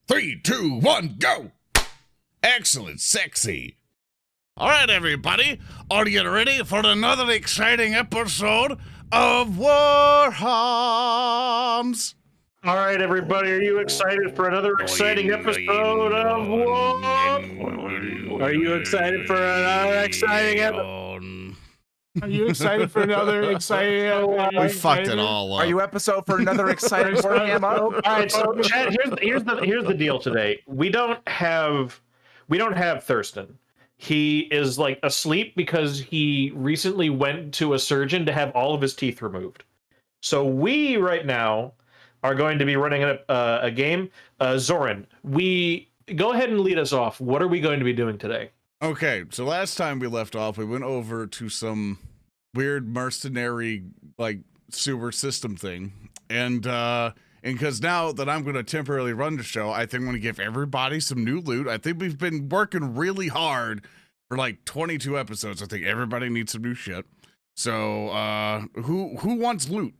3, 2, 1, go! Excellent, sexy. All right, everybody, are you ready for another exciting episode of WarHams? All right, everybody, are you excited for another exciting episode of Warhammer? Are you excited for another exciting episode? Are you excited for another exciting? We fucked it all up. Are you episode for another exciting Warhammer? All right, so Chad, here's the deal today. We don't have Thurston. He is like asleep because he recently went to a surgeon to have all of his teeth removed. So we right now are going to be running a game. Zoran, we go ahead and lead us off. What are we going to be doing today? Okay, so last time we left off, we went over to some weird mercenary, like, sewer system thing. And because now that I'm going to temporarily run the show, I think I'm going to give everybody some new loot. I think we've been working really hard for, like, 22 episodes. I think everybody needs some new shit. So, who wants loot?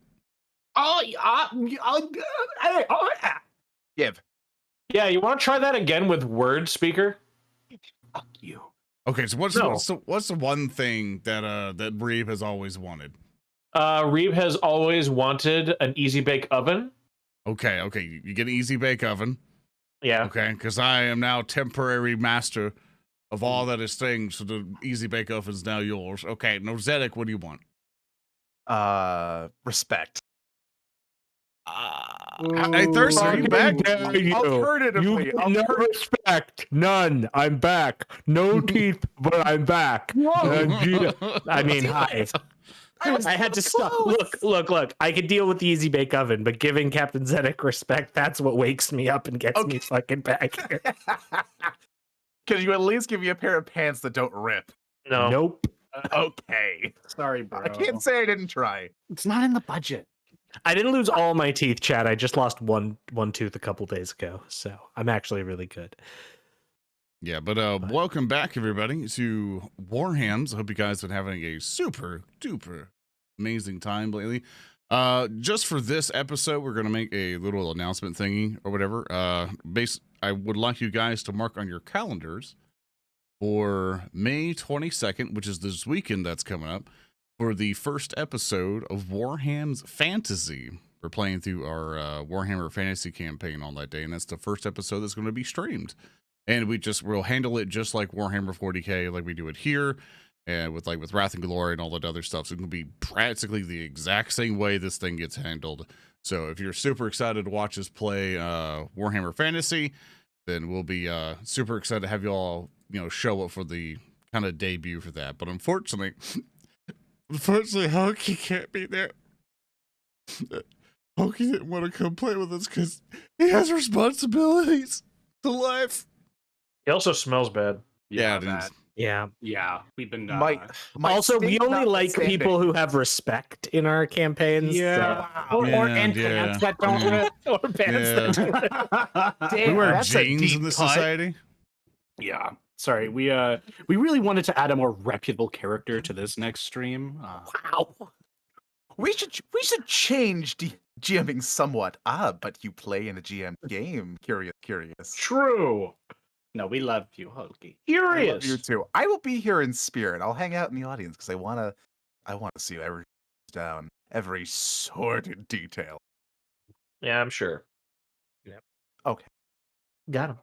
Give. Yeah, you want to try that again with word speaker? Fuck you. Okay, so what's the one thing that that Reeb has always wanted? Reeb has always wanted an easy bake oven. Okay, you get an easy bake oven. Yeah. Okay, because I am now temporary master of all that is things, so the easy bake oven is now yours. Okay, no, Zedek, what do you want? Respect. Hey, Thurston, are you back? Alternatively, No respect. None. I'm back. No teeth, but I'm back. I mean, hi. I had to stop. Look. I could deal with the easy bake oven, but giving Captain Zedek respect, that's what wakes me up and gets me fucking back here. Could you at least give me a pair of pants that don't rip? No. Nope. Okay. Sorry, bro. I can't say I didn't try. It's not in the budget. I didn't lose all my teeth, Chad. I just lost one tooth a couple days ago, so I'm actually really good. Yeah, but welcome back, everybody, to WarHams. I hope you guys have been having a super duper amazing time lately. Just for this episode, we're gonna make a little announcement thingy or whatever. I would like you guys to mark on your calendars for May 22nd, which is this weekend that's coming up, for the first episode of WarHams Fantasy. We're playing through our Warhammer Fantasy campaign on that day, and that's the first episode that's going to be streamed. And we'll handle it just like Warhammer 40k, like we do it here, and with Wrath and Glory and all that other stuff. So it can be practically the exact same way this thing gets handled. So if you're super excited to watch us play Warhammer Fantasy, then we'll be super excited to have you all, show up for the kind of debut for that. But unfortunately, Hulky can't be there. Hulky didn't want to come play with us because he has responsibilities to life. He also smells bad. Yeah, it is. Yeah. We've been. Also, we only like people who have respect in our campaigns. Yeah. So. And pants that don't rip. Or pants that Damn, We wear that's a jeans deep in this cut. society. Yeah. Sorry, we really wanted to add a more reputable character to this next stream. Wow. We should change GMing somewhat. But you play in a GM game. Curious. True. No, we love you, Hulky. I love Curious. you too. I will be here in spirit. I'll hang out in the audience because I wanna see every down, every sordid detail. Yeah, I'm sure. Okay. Got him.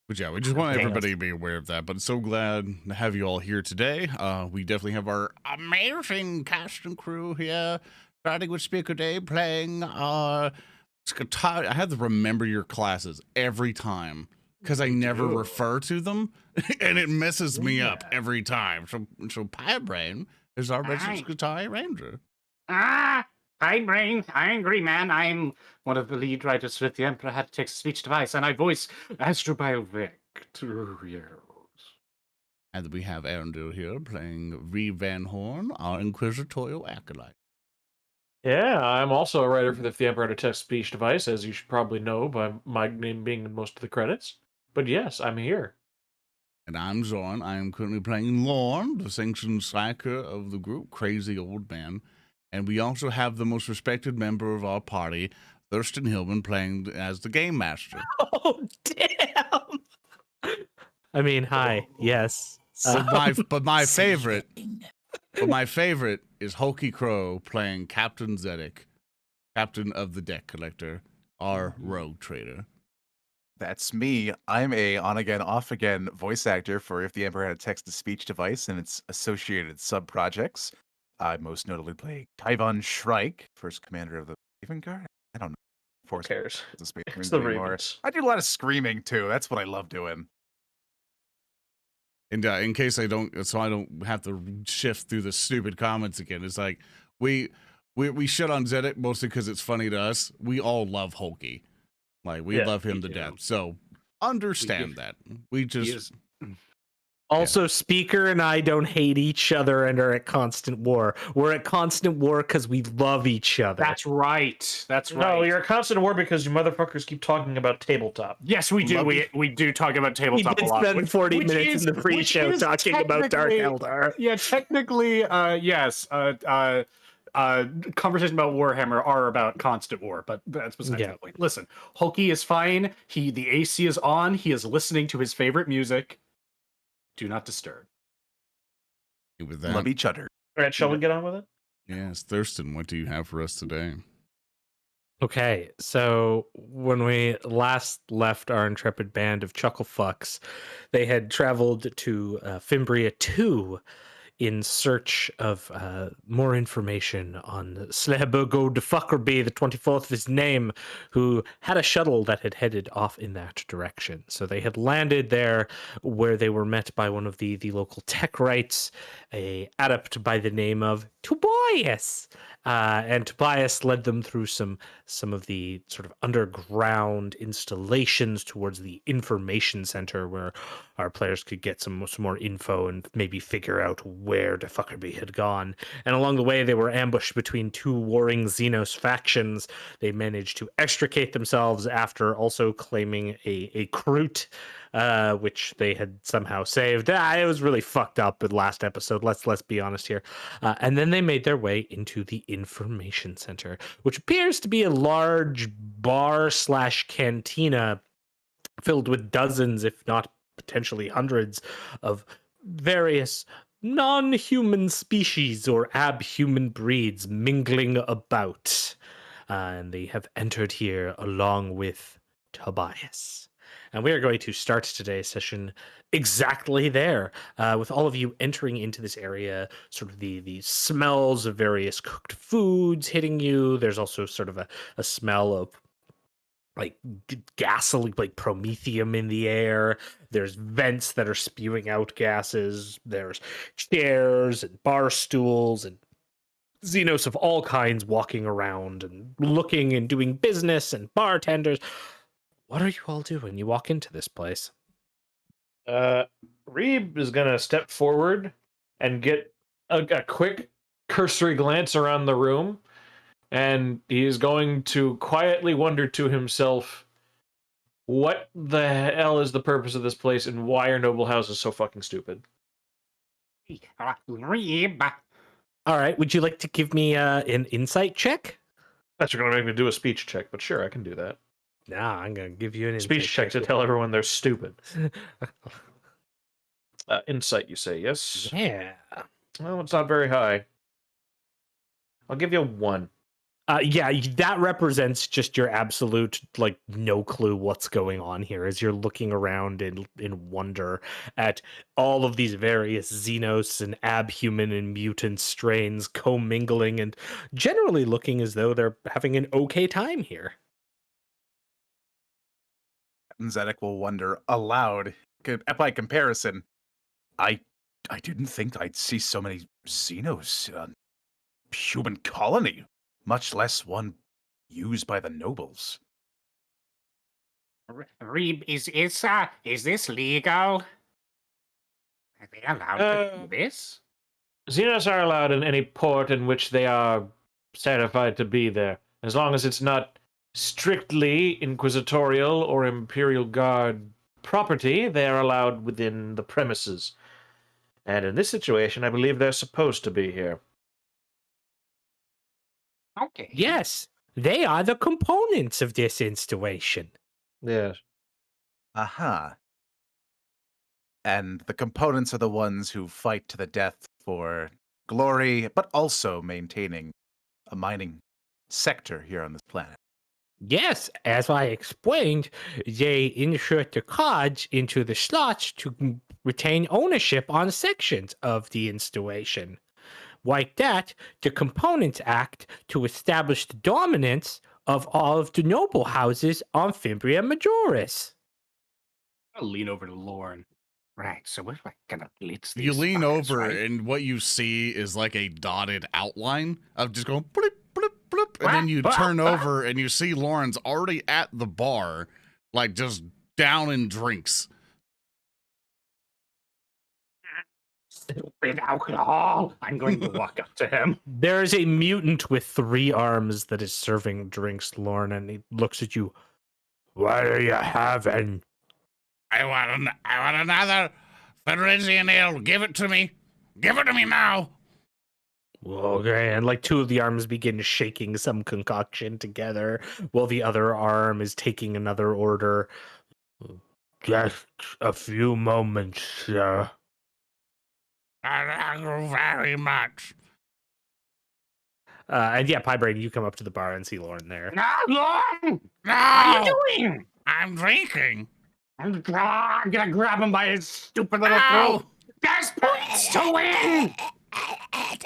But yeah, we just want Dang it. everybody to be aware of that. But so glad to have you all here today. We definitely have our amazing cast and crew here, starting with Speaker Day, playing guitar. I have to remember your classes every time because I never refer to them, and it messes me up every time. So Braine is our resident guitar ranger. Hi, Braine. Angry man. I'm one of the lead writers with the Emperor had to take a speech device, and I voice Astrobiovector. And we have Earndil here playing Reeb Van Horn, our inquisitorial acolyte. Yeah, I'm also a writer for the Emperor Text Speech Device, as you should probably know by my name being in most of the credits. But yes, I'm here. And I'm Zoran. I am currently playing Lorn, the sanctioned psyker of the group, crazy old man. And we also have the most respected member of our party, Thurston Hillman playing as the game master. Oh damn! I mean, hi. Yes. But my favorite is HulkyKrow playing Captain Zedek, captain of the deck collector, our rogue trader. That's me. I'm a on-again, off-again voice actor for If the Emperor Had a Text-to-Speech Device and its associated sub-projects. I most notably play Tyvon Shrike, first commander of the Raven Guard. I don't know. Who cares? The Space It's Marines the anymore. Ravens. I do a lot of screaming too. That's what I love doing. And in case I don't have to shift through the stupid comments again, it's like we shit on Zedek mostly because it's funny to us. We all love Hulky, like we love him to death. So understand that. We just Also, Speaker and I don't hate each other and are at constant war. We're at constant war because we love each other. That's right. That's right. No, you're at constant war because you motherfuckers keep talking about tabletop. Yes, we do. We do talk about We tabletop did a lot. spend 40 which minutes in the pre-show talking about Dark technically- Eldar. Yeah, technically, yes. Conversation about Warhammer are about constant war, but that's besides the point. Listen, Hulky is fine. The AC is on. He is listening to his favorite music. Do not disturb. with that. Love each other. All right, shall we get on with it? Yes, Thurston, what do you have for us today? Okay, so when we last left our intrepid band of chucklefucks, they had traveled to Fimbria 2 in search of more information on Sleherbergo de Fuckerby, the 24th of his name, who had a shuttle that had headed off in that direction. So they had landed there, where they were met by one of the local techrites, a adept by the name of Tobias. And Tobias led them through some of the sort of underground installations towards the information center, where our players could get some more info and maybe figure out where the Fuckerby had gone. And along the way, they were ambushed between two warring Xenos factions. They managed to extricate themselves after also claiming a Kroot, which they had somehow saved. It was really fucked up in last episode. Let's be honest here. And then they made their way into the information center, which appears to be a large bar / cantina filled with dozens, if not potentially hundreds, of various non-human species or abhuman breeds mingling about. And they have entered here along with Tobias. And we are going to start today's session exactly there, with all of you entering into this area, sort of the smells of various cooked foods hitting you. There's also sort of a smell of like gasoline, like promethium in the air. There's vents that are spewing out gases. There's chairs and bar stools and Xenos of all kinds walking around and looking and doing business, and bartenders. What are you all doing? You walk into this place. Reeb is going to step forward and get a quick cursory glance around the room, and he is going to quietly wonder to himself, what the hell is the purpose of this place, and why are noble houses so fucking stupid? Reeb. All right. Would you like to give me an insight check? That's going to make me do a speech check, but sure, I can do that. Nah, I'm going to give you an Speech insight check to tell everyone they're stupid. Insight, you say, yes? Yeah. Well, it's not very high. I'll give you a 1. Yeah, that represents just your absolute, like, no clue what's going on here as you're looking around in wonder at all of these various Xenos and abhuman and mutant strains commingling and generally looking as though they're having an okay time here. Zedek will wonder aloud. By comparison, I didn't think I'd see so many Xenos on human colony, much less one used by the nobles. Reeb, is this legal? Are they allowed to do this? Xenos are allowed in any port in which they are certified to be there, as long as it's not strictly inquisitorial or Imperial Guard property. They are allowed within the premises. And in this situation, I believe they're supposed to be here. Okay. Yes. They are the components of this installation. Yes. Aha. And the components are the ones who fight to the death for glory, but also maintaining a mining sector here on this planet. Yes, as I explained, they insert the cards into the slots to retain ownership on sections of the installation. Like that, the components act to establish the dominance of all of the noble houses on Fimbria Majoris. I'll lean over to Lorn. Right, so we're like gonna blitz these You lean fuckers, over, right? and what you see is like a dotted outline of just going bloop, bloop, bloop, and then you turn over and you see Lauren's already at the bar, like just down in drinks. Stupid alcohol. I'm going to walk up to him. There is a mutant with 3 arms that is serving drinks, Lorn, and he looks at you. What are you having? I want another Federizian ale. Give it to me. Give it to me now. Okay, and like 2 of the arms begin shaking some concoction together while the other arm is taking another order. Just a few moments, sir. Thank you very much. And yeah, Braine, you come up to the bar and see Lorn there. No, Lorn! No, What are you doing? I'm drinking. I'm gonna grab him by his stupid little Ow! throat. There's points to win!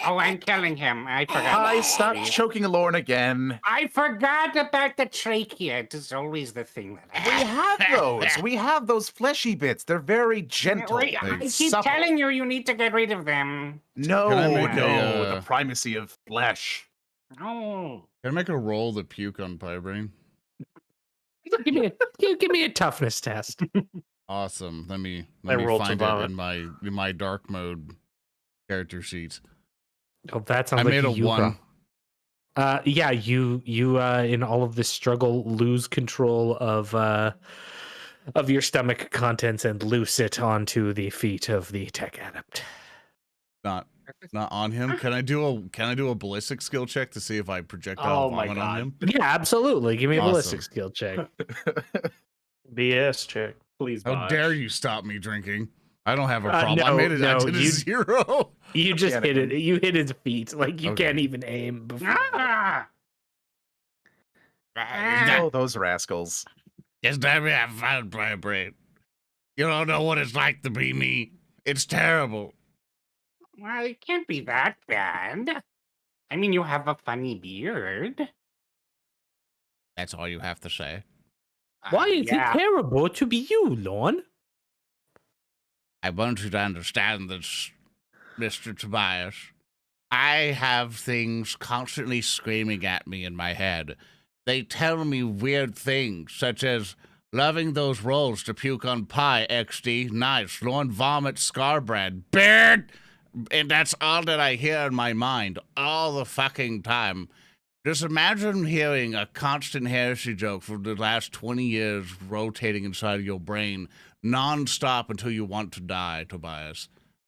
Oh, I'm killing him. I forgot. Hi, stop choking Lorn again. I forgot about the trachea. It is always the thing that We I have those. We have those fleshy bits. They're very gentle. Wait, I and keep supple. telling you need to get rid of them. No, Can I make no, a, the primacy of flesh. No. Can I make a roll to puke on Braine? Give me a toughness test. Awesome. Let me rolled to find it vomit. in my dark mode character sheet. Oh, that sounds I like made a Yuga. 1. Yeah, you in all of this struggle lose control of your stomach contents and loose it onto the feet of the tech adept. Not on him. Can I do a ballistic skill check to see if I projectile Oh my vomit God. on him? Yeah, absolutely. Give me a Awesome. ballistic skill check. BS check. Please, How Bosh. dare you stop me drinking? I don't have a problem. I no, made it no, I did a you- 0. You just Can't hit it. You hit his feet. Like you Okay. can't even aim before. Ah! Oh, those rascals. Just let me have fun, Braine. You don't know what it's like to be me. It's terrible. Well, it can't be that bad. I mean, you have a funny beard. That's all you have to say. Why is Yeah. it terrible to be you, Lorn? I want you to understand this, Mr. Tobias. I have things constantly screaming at me in my head. They tell me weird things, such as loving those rolls to puke on pie, XD, nice, Lorn vomit, Scarbrand, beard! And that's all that I hear in my mind all the fucking time. Just imagine hearing a constant heresy joke for the last 20 years rotating inside of your brain non-stop until you want to die, Tobias.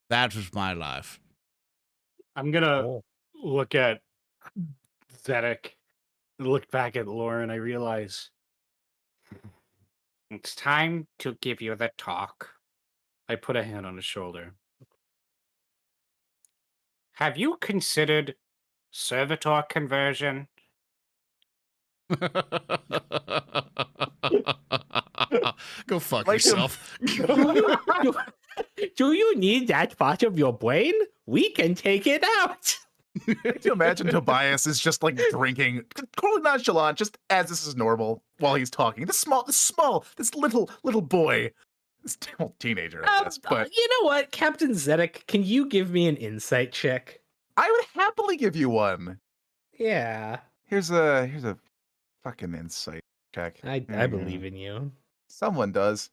That is my life. I'm gonna look at Zedek, look back at Laura, and I realize it's time to give you the talk. I put a hand on his shoulder. Have you considered servitor conversion? Go fuck Like him. yourself. Do you need that part of your brain? We can take it out. Can you imagine Tobias is just like drinking, totally nonchalant, just as this is normal while he's talking. This little boy, this teenager, I guess. But You know what, Captain Zedek, can you give me an insight check? I would happily give you one. Yeah, Here's a fucking insight check. I believe in you. Someone does.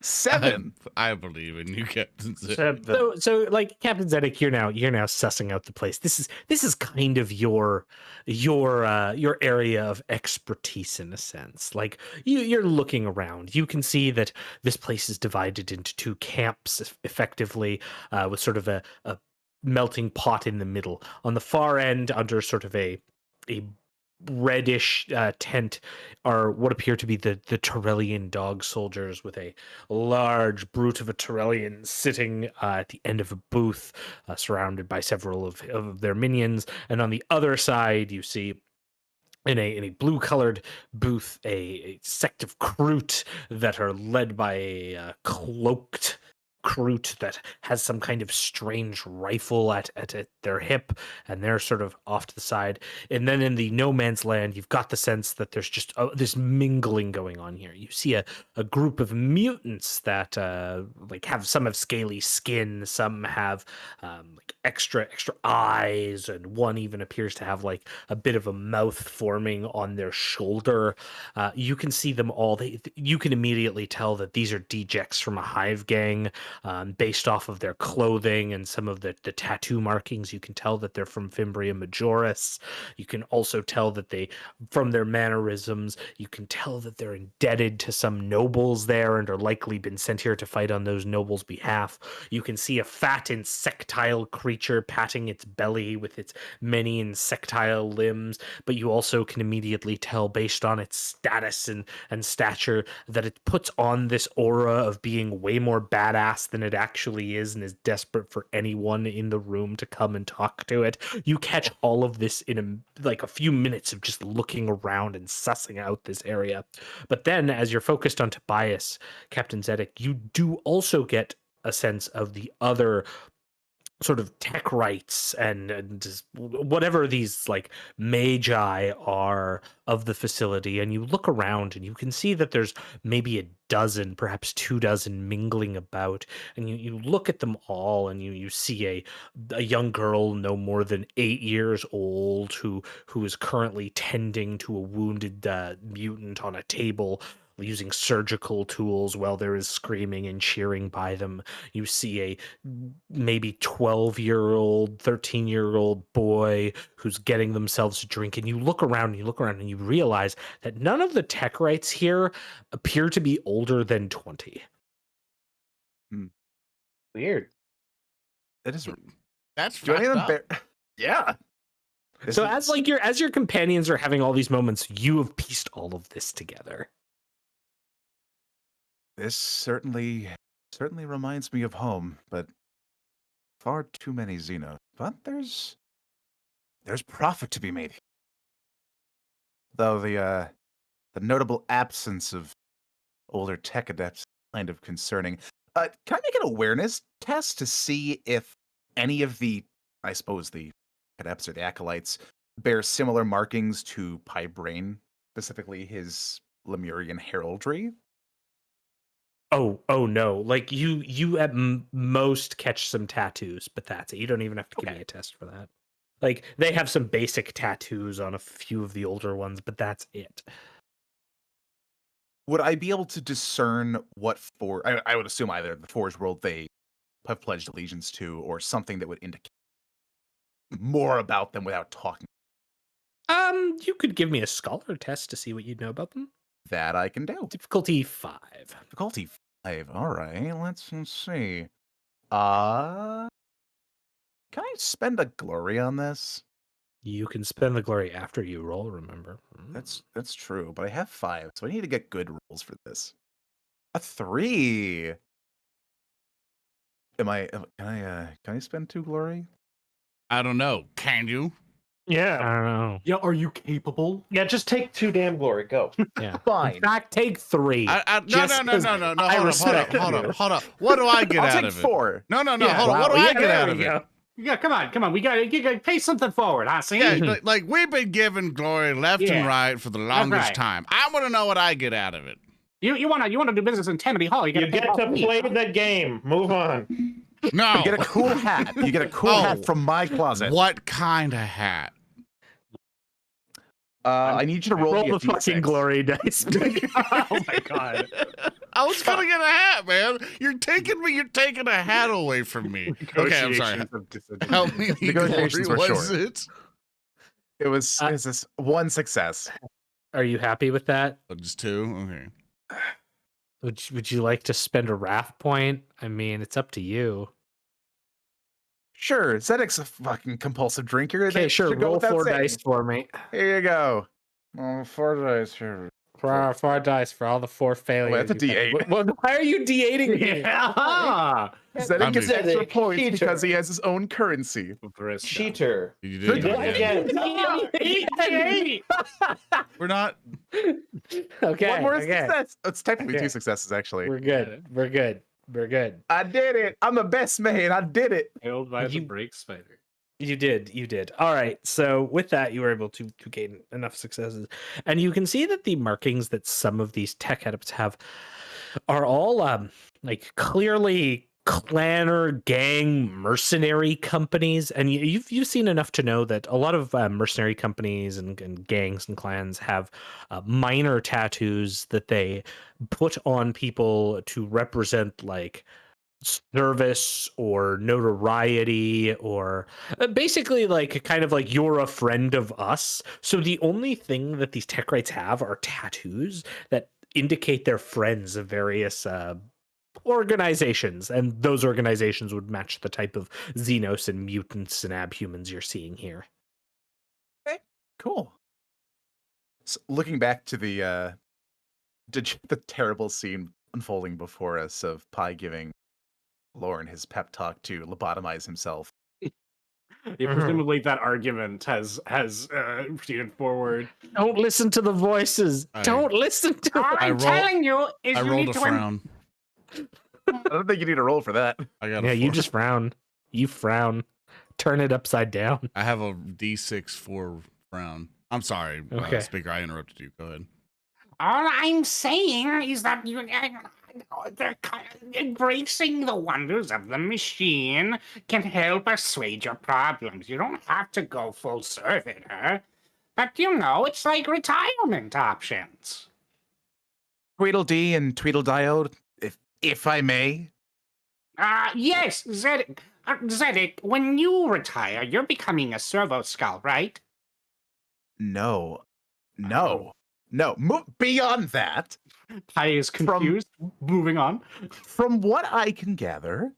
7. I believe in you, Captain Zed. Said the So like Captain Zedek, you're now sussing out the place. This is kind of your area of expertise in a sense. Like you're looking around. You can see that this place is divided into 2 camps effectively, with sort of a melting pot in the middle. On the far end, under sort of a reddish tent are what appear to be the Torellian dog soldiers, with a large brute of a Torellian sitting at the end of a booth, surrounded by several of their minions. And on the other side, you see in a blue colored booth a sect of Kroot that are led by a cloaked Kroot that has some kind of strange rifle at their hip, and they're sort of off to the side. And then in the no man's land, you've got the sense that there's just this mingling going on here. You see a group of mutants that like some have scaly skin, some have like extra eyes, and one even appears to have like a bit of a mouth forming on their shoulder. You can see them all. You can immediately tell that these are dejects from a hive gang. Based off of their clothing and some of the tattoo markings, you can tell that they're from Fimbria Majoris. You can also tell that from their mannerisms, you can tell that they're indebted to some nobles there and are likely been sent here to fight on those nobles' behalf. You can see a fat insectile creature patting its belly with its many insectile limbs, but you also can immediately tell, based on its status and stature, that it puts on this aura of being way more badass than it actually is, and is desperate for anyone in the room to come and talk to it. You catch all of this in a few minutes of just looking around and sussing out this area. But then, as you're focused on Tobias, Captain Zedek, you do also get a sense of the other sort of tech rights and just whatever these like magi are of the facility. And you look around and you can see that there's maybe a dozen, perhaps 24 mingling about. And you look at them all, and you see a young girl no more than 8 years old who is currently tending to a wounded mutant on a table, using surgical tools while there is screaming and cheering by them. You see a maybe 12-year-old, 13-year-old boy who's getting themselves a drink. And you look around and you realize that none of the tech rights here appear to be older than 20. Weird. That is. That's Do any fucked of them up. Yeah. So as your companions are having all these moments, you have pieced all of this together. This certainly reminds me of home, but far too many Xenos. But there's profit to be made. Though the notable absence of older tech adepts is kind of concerning. Can I make an awareness test to see if any of the adepts or the acolytes bear similar markings to Braine, specifically his Lemurian heraldry? Oh no! Like you at most catch some tattoos, but that's it. You don't even have to give me a test for that. Like they have some basic tattoos on a few of the older ones, but that's it. Would I be able to discern what I would assume either the Forge World they have pledged allegiance to, or something that would indicate more about them without talking? You could give me a scholar test to see what you know about them. That I can do. Difficulty 5. Difficulty 5. All right, let's see. Can I spend a glory on this? You can spend the glory after you roll, remember? That's true, but I have 5, so I need to get good rolls for this. A 3. Can I spend 2 glory? I don't know. Can you? Yeah. I don't know. Yeah, are you capable? Yeah, just take 2 damn glory. Go. Yeah. Fine. In fact, take 3. No. I Hold up. What do I get I'll out take of it? 4. No. Yeah, Hold on. What do I get out of it? Go. Yeah, come on. You gotta pay something forward, huh? See? Yeah, like we've been given glory left and Yeah. right for the longest right. time. I want to know what I get out of it. You wanna do business in Tammany Hall? You You gotta pay get to off me. play the game. Move on. No. You get a cool hat. You get a cool hat from my closet. What kind of hat? I need you to roll me a the fucking D6. glory dice. Oh my god. I was gonna get a hat, man. You're taking a hat away from me. Okay, I'm sorry. How many Negotiations glory were was short. it? It was this one success. Are you happy with that? Oh, just 2? Okay. Would you like to spend a wrath point? I mean, it's up to you. Sure, Zedek's a fucking compulsive drinker. Okay, That sure. should go Roll without 4 saying. dice for me. Here you go. 4 dice here. Four dice for all the 4 failures. that's a you've had. D8. Well, why are you D8ing me? Yeah. Zedek gets Zedek, extra points cheater. because he has his own currency. Cheater. You Good did job. it again. We're not. Okay. One more okay. success. It's technically Okay. 2 successes, actually. We're good. We're good. We're good. I did it. I'm the best man. I did it. Killed by the You- break spider. You did. You did. All right. So with that, you were able to gain enough successes, and you can see that the markings that some of these tech adepts have are all like clearly clan or gang mercenary companies, and you've seen enough to know that a lot of mercenary companies and gangs and clans have minor tattoos that they put on people to represent like service or notoriety or basically like kind of like you're a friend of us. So the only thing that these tech rights have are tattoos that indicate they're friends of various organizations, and those organizations would match the type of xenos and mutants and abhumans you're seeing here. Cool. So looking back to the terrible scene unfolding before us of Pi giving Lorn his pep talk to lobotomize himself. Yeah, presumably that argument has proceeded forward. Don't listen to the voices. Don't listen to All I I'm roll- telling you is I you rolled need a to frown. I don't think you need a roll for that. I got. Yeah, a you four. just frown. You frown. Turn it upside down. I have a D6 for frown. I'm sorry, Okay. speaker. I interrupted you. Go ahead. All I'm saying is that embracing the wonders of the machine can help assuage your problems. You don't have to go full servitor. But it's like retirement options. Tweedledee and Tweedlediode, if I may. Yes, Zedek. Zedek, when you retire, you're becoming a servo skull, right? No. Beyond that, Pi is confused. Moving on. from what I can gather,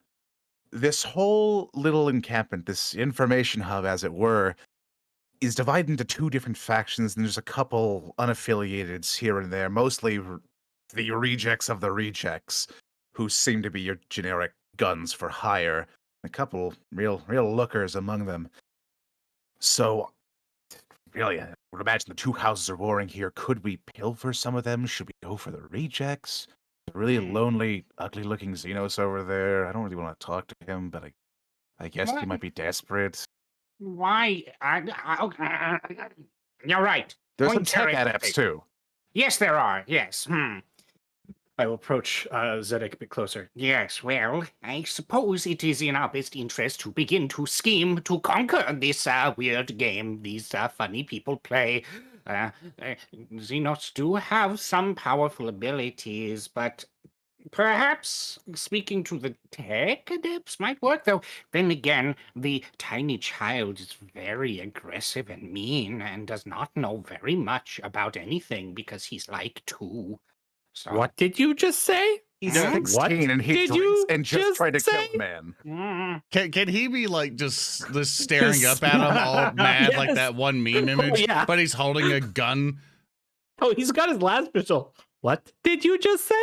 this whole little encampment, this information hub, as it were, is divided into 2 different factions, and there's a couple unaffiliateds here and there, mostly the rejects of the rejects, who seem to be your generic guns for hire. A couple real lookers among them. So, really, I would imagine the 2 houses are warring here. Could we pilfer some of them? Should we go for the rejects? The really lonely, ugly-looking Xenos over there. I don't really want to talk to him, but I guess he might be desperate. Why? You're right. There's some Point tech very adepts, too. Yes, there are. Yes. I will approach Zedek a bit closer. Yes, well, I suppose it is in our best interest to begin to scheme to conquer this weird game these funny people play. Xenos do have some powerful abilities, but perhaps speaking to the tech adepts might work, though. Then again, the tiny child is very aggressive and mean and does not know very much about anything because he's like 2. So, What did you just say? He's Huh? 16 and he did drinks you and just just tried to say? kill a man. Can he be like just staring Just- up at him all mad like Yes. that one meme image? yeah. But he's holding a gun. Oh, he's got his last pistol. What did you just say?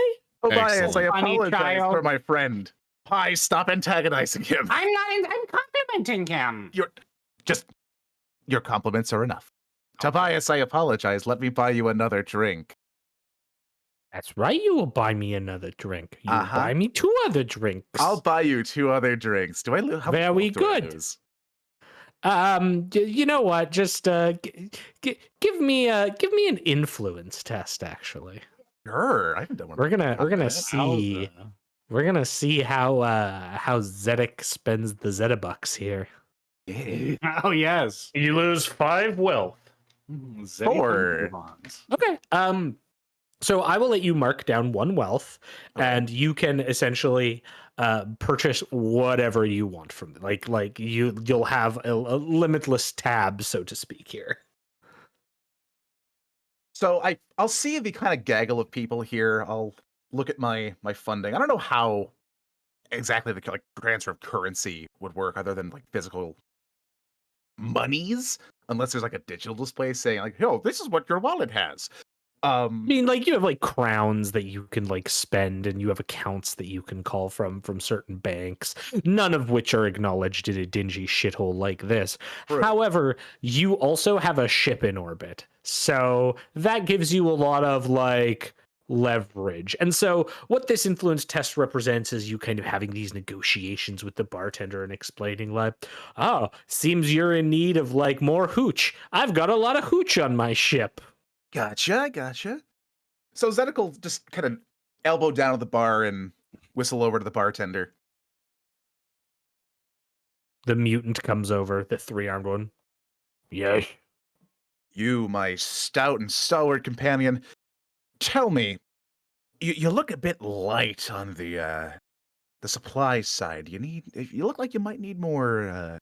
Tobias, I Excellent. Funny apologize child. for my friend. Hi, stop antagonizing him. I'm complimenting him. Your compliments are enough. Tobias, I apologize. Let me buy you another drink. That's right. You will buy me another drink. You will Uh-huh. buy me 2 other drinks. I'll buy you 2 other drinks. Do I lose? Very good. You know what? Just give me an influence test. Actually, Sure, I haven't done one. we're gonna How's see how Zedek spends the Zedabucks here. Yeah. Oh yes. You lose 5 wealth. Zedek 4. bonds. Okay. So I will let you mark down 1 wealth, and you can essentially purchase whatever you want from it. Like you'll have a limitless tab, so to speak, here. So I'll see the kind of gaggle of people here. I'll look at my funding. I don't know how exactly the like transfer of currency would work, other than like physical monies, unless there's like a digital display saying like, "Yo, this is what your wallet has." I mean, like you have like crowns that you can like spend, and you have accounts that you can call from certain banks, none of which are acknowledged in a dingy shithole like this. True. However, you also have a ship in orbit, so that gives you a lot of like leverage. And so what this influence test represents is you kind of having these negotiations with the bartender and explaining like, oh, seems you're in need of like more hooch. I've got a lot of hooch on my ship. Gotcha. So Zedek will just kind of elbow down at the bar and whistle over to the bartender. The mutant comes over, the three-armed one. Yes. You, my stout and stalwart companion, tell me, you look a bit light on the supply side. You look like you might need more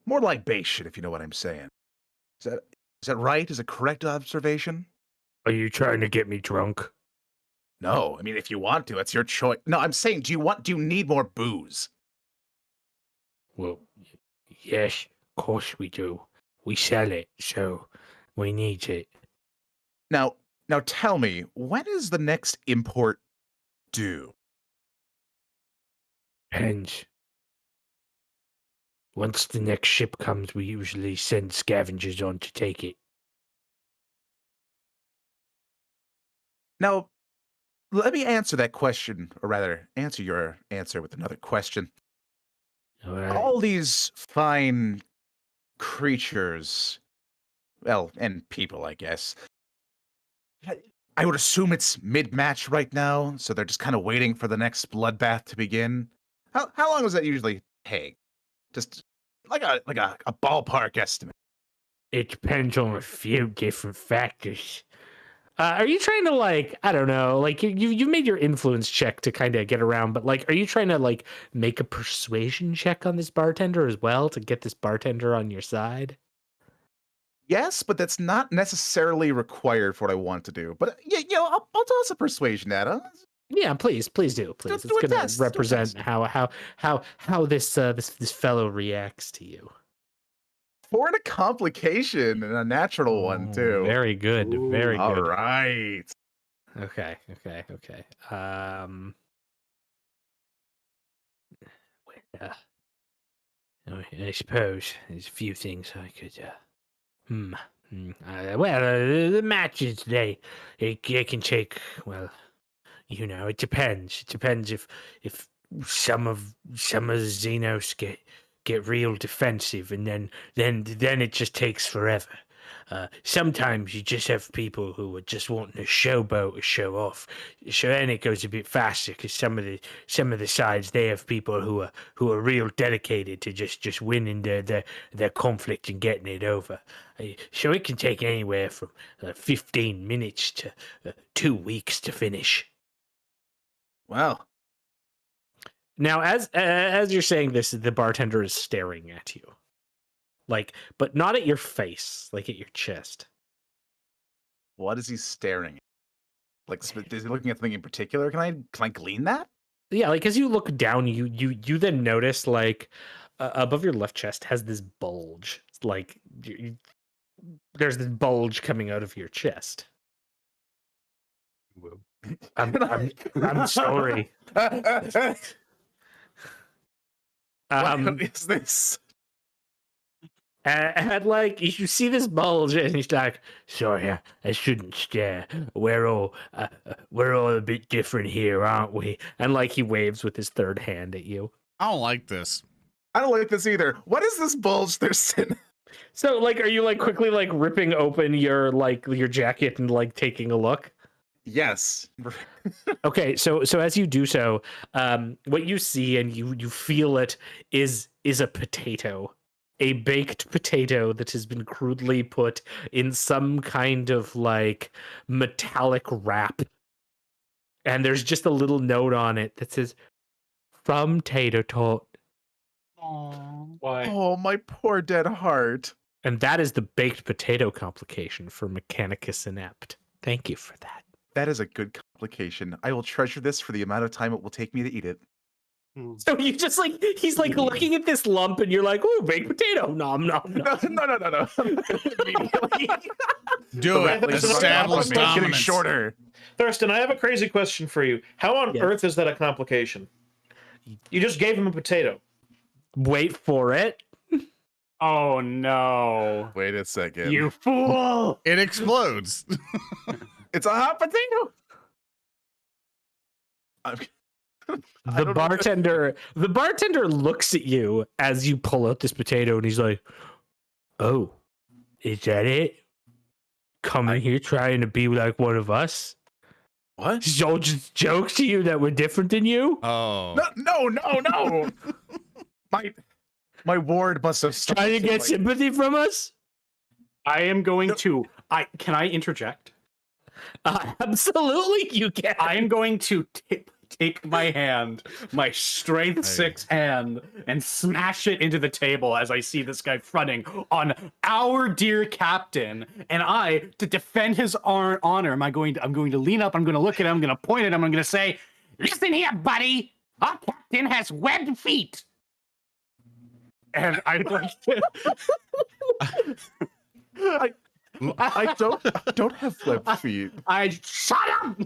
libation, if you know what I'm saying. Is that right? Is a correct observation? Are you trying to get me drunk? No, I mean if you want to, it's your choice. No, I'm saying, do you need more booze? Well, yes, of course we do. We sell it, so we need it. Now tell me, when is the next import due? Depends. Once the next ship comes, we usually send scavengers on to take it. Now, let me answer that question, or rather, answer your answer with another question. All right. All these fine creatures, well, and people, I guess. I would assume it's mid-match right now, so they're just kind of waiting for the next bloodbath to begin. How long does that usually take? Just like a ballpark estimate. It depends on a few different factors. Are you trying to like, I don't know, like you made your influence check to kind of get around, but like, are you trying to like make a persuasion check on this bartender as well to get this bartender on your side? Yes, but that's not necessarily required for what I want to do. But yeah, I'll toss a persuasion at him. Yeah, please do, please. Do a It's going test, to do a represent test. how this fellow reacts to you. For a complication and a natural one too. Very good, very All good. right. Okay. I suppose there's a few things I could. The matches it can take. Well, it depends. It depends if some of the Xenos get real defensive, and then it just takes forever. Sometimes you just have people who are just wanting to showboat or show off. So then it goes a bit faster because some of the sides, they have people who are real dedicated to just winning their conflict and getting it over. So it can take anywhere from 15 minutes to 2 weeks to finish. Well, Now, as you're saying this, the bartender is staring at you. Like, but not at your face, like at your chest. what is he staring at? Like, is he looking at something in particular? Can I glean that? Yeah, like as you look down, you then notice like above your left chest has this bulge. It's like there's this bulge coming out of your chest. I'm sorry. What is this? And like you see this bulge, and he's like, "Sorry, I shouldn't stare. We're all a bit different here, aren't we?" And like he waves with his third hand at you. I don't like this. I don't like this either. What is this bulge they're sitting? So like, are you like quickly like ripping open your jacket and like taking a look? Yes. Okay, so as you do so, what you see and you feel it is a potato. A baked potato that has been crudely put in some kind of like metallic wrap. And there's just a little note on it that says, "From Tater Tot." Why? Oh, my poor dead heart. And that is the baked potato complication for Mechanicus Inept. Thank you for that. That is a good complication. I will treasure this for the amount of time it will take me to eat it. So you just like he's like looking at this lump, and you're like, "Oh, baked potato, nom nom nom." No. Immediately. Do it. Rapidly Establish Getting dominance. shorter. Thurston, I have a crazy question for you. How on Yes. earth is that a complication? You just gave him a potato. Wait for it. Oh no! Wait a second. You fool! It explodes. It's a hot potato. The bartender looks at you as you pull out this potato, and he's like, "Oh, is that it? Coming here trying to be like one of us? What? So just jokes to you that we're different than you? Oh. No. My ward must have Trying to get sympathy from us? I am going to. Can I interject? Absolutely, you can. I am going to take my hand, my strength 6 hand, and smash it into the table as I see this guy fronting on our dear captain. And I, to defend his honor, I'm going to lean up. I'm going to look at him. I'm going to point at him. I'm going to say, Listen here, buddy. Our captain has webbed feet. and I'd like to. I don't have web feet. I shut up.